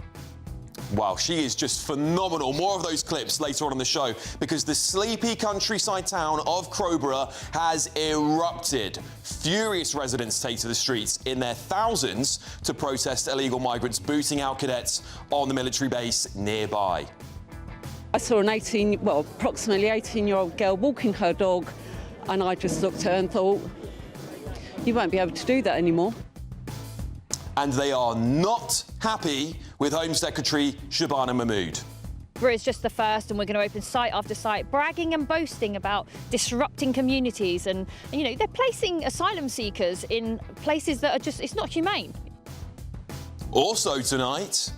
Wow, she is just phenomenal. More of those clips later on in the show, because the sleepy countryside town of Crowborough has erupted. Furious residents take to the streets in their thousands to protest illegal migrants booting out cadets on the military base nearby. I saw an approximately 18-year-old girl walking her dog, and I just looked at her and thought, you won't be able to do that anymore. And they are not happy with Home Secretary Shabana Mahmood. It's just the first, and we're going to open site after site, bragging and boasting about disrupting communities, and you know, they're placing asylum seekers in places that are just, it's not humane. Also tonight,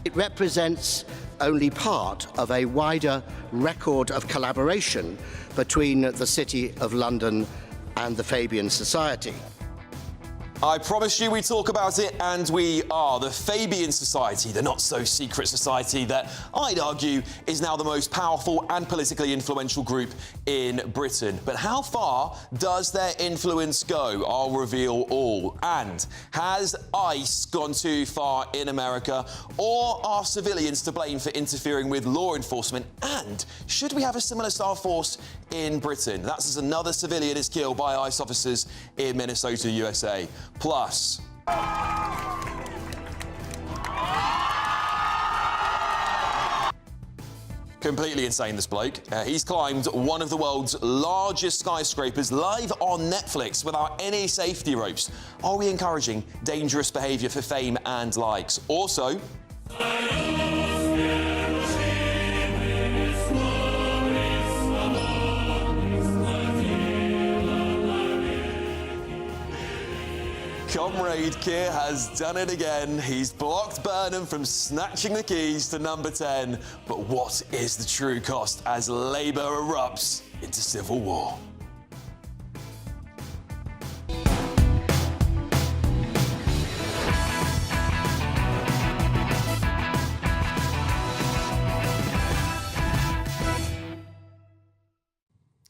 it represents only part of a wider record of collaboration between the City of London and the Fabian Society. I promised you we'd talk about it, and we are. The Fabian Society, the not-so-secret society that I'd argue is now the most powerful and politically influential group in Britain. But how far does their influence go? I'll reveal all. And has ICE gone too far in America, or are civilians to blame for interfering with law enforcement? And should we have a similar-style force in Britain? That's as another civilian is killed by ICE officers in Minnesota, USA. Plus, completely insane, this bloke. He's climbed one of the world's largest skyscrapers live on Netflix without any safety ropes. Are we encouraging dangerous behaviour for fame and likes? Also, Comrade Keir has done it again. He's blocked Burnham from snatching the keys to number 10. But what is the true cost as Labour erupts into civil war?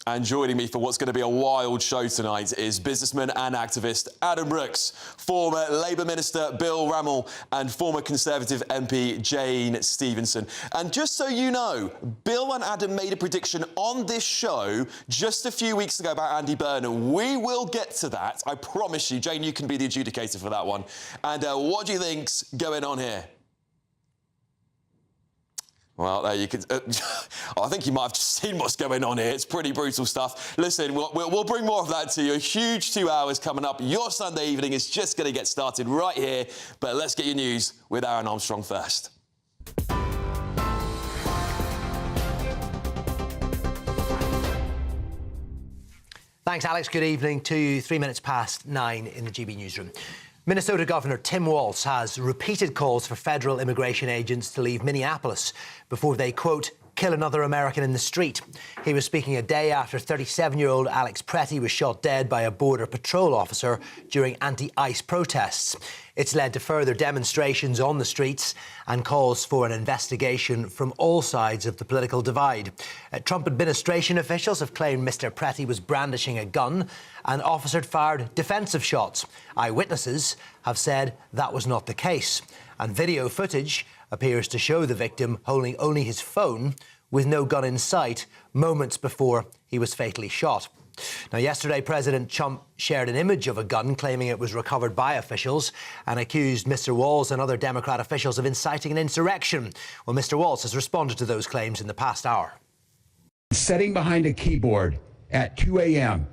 And joining me for what's going to be a wild show tonight is businessman and activist Adam Brooks, former Labour Minister Bill Rammell and former Conservative MP Jane Stevenson. And just so you know, Bill and Adam made a prediction on this show just a few weeks ago about Andy Burnham. We will get to that, I promise you. Jane, you can be the adjudicator for that one. And what do you think's going on here? Well, there you can. I think you might have just seen what's going on here. It's pretty brutal stuff. Listen, we'll bring more of that to you. A huge 2 hours coming up. Your Sunday evening is just going to get started right here. But let's get your news with Aaron Armstrong first. Thanks, Alex. Good evening to you. 3 minutes past 9 in the GB newsroom. Minnesota Governor Tim Walz has repeated calls for federal immigration agents to leave Minneapolis before they, quote, kill another American in the street. He was speaking a day after 37-year-old Alex Pretty was shot dead by a Border Patrol officer during anti-ICE protests. It's led to further demonstrations on the streets and calls for an investigation from all sides of the political divide. Trump administration officials have claimed Mr. Pretty was brandishing a gun and officers fired defensive shots. Eyewitnesses have said that was not the case. And video footage appears to show the victim holding only his phone with no gun in sight moments before he was fatally shot. Now, yesterday, President Trump shared an image of a gun, claiming it was recovered by officials, and accused Mr. Walz and other Democrat officials of inciting an insurrection. Well, Mr. Walz has responded to those claims in the past hour. Sitting behind a keyboard at 2 a.m.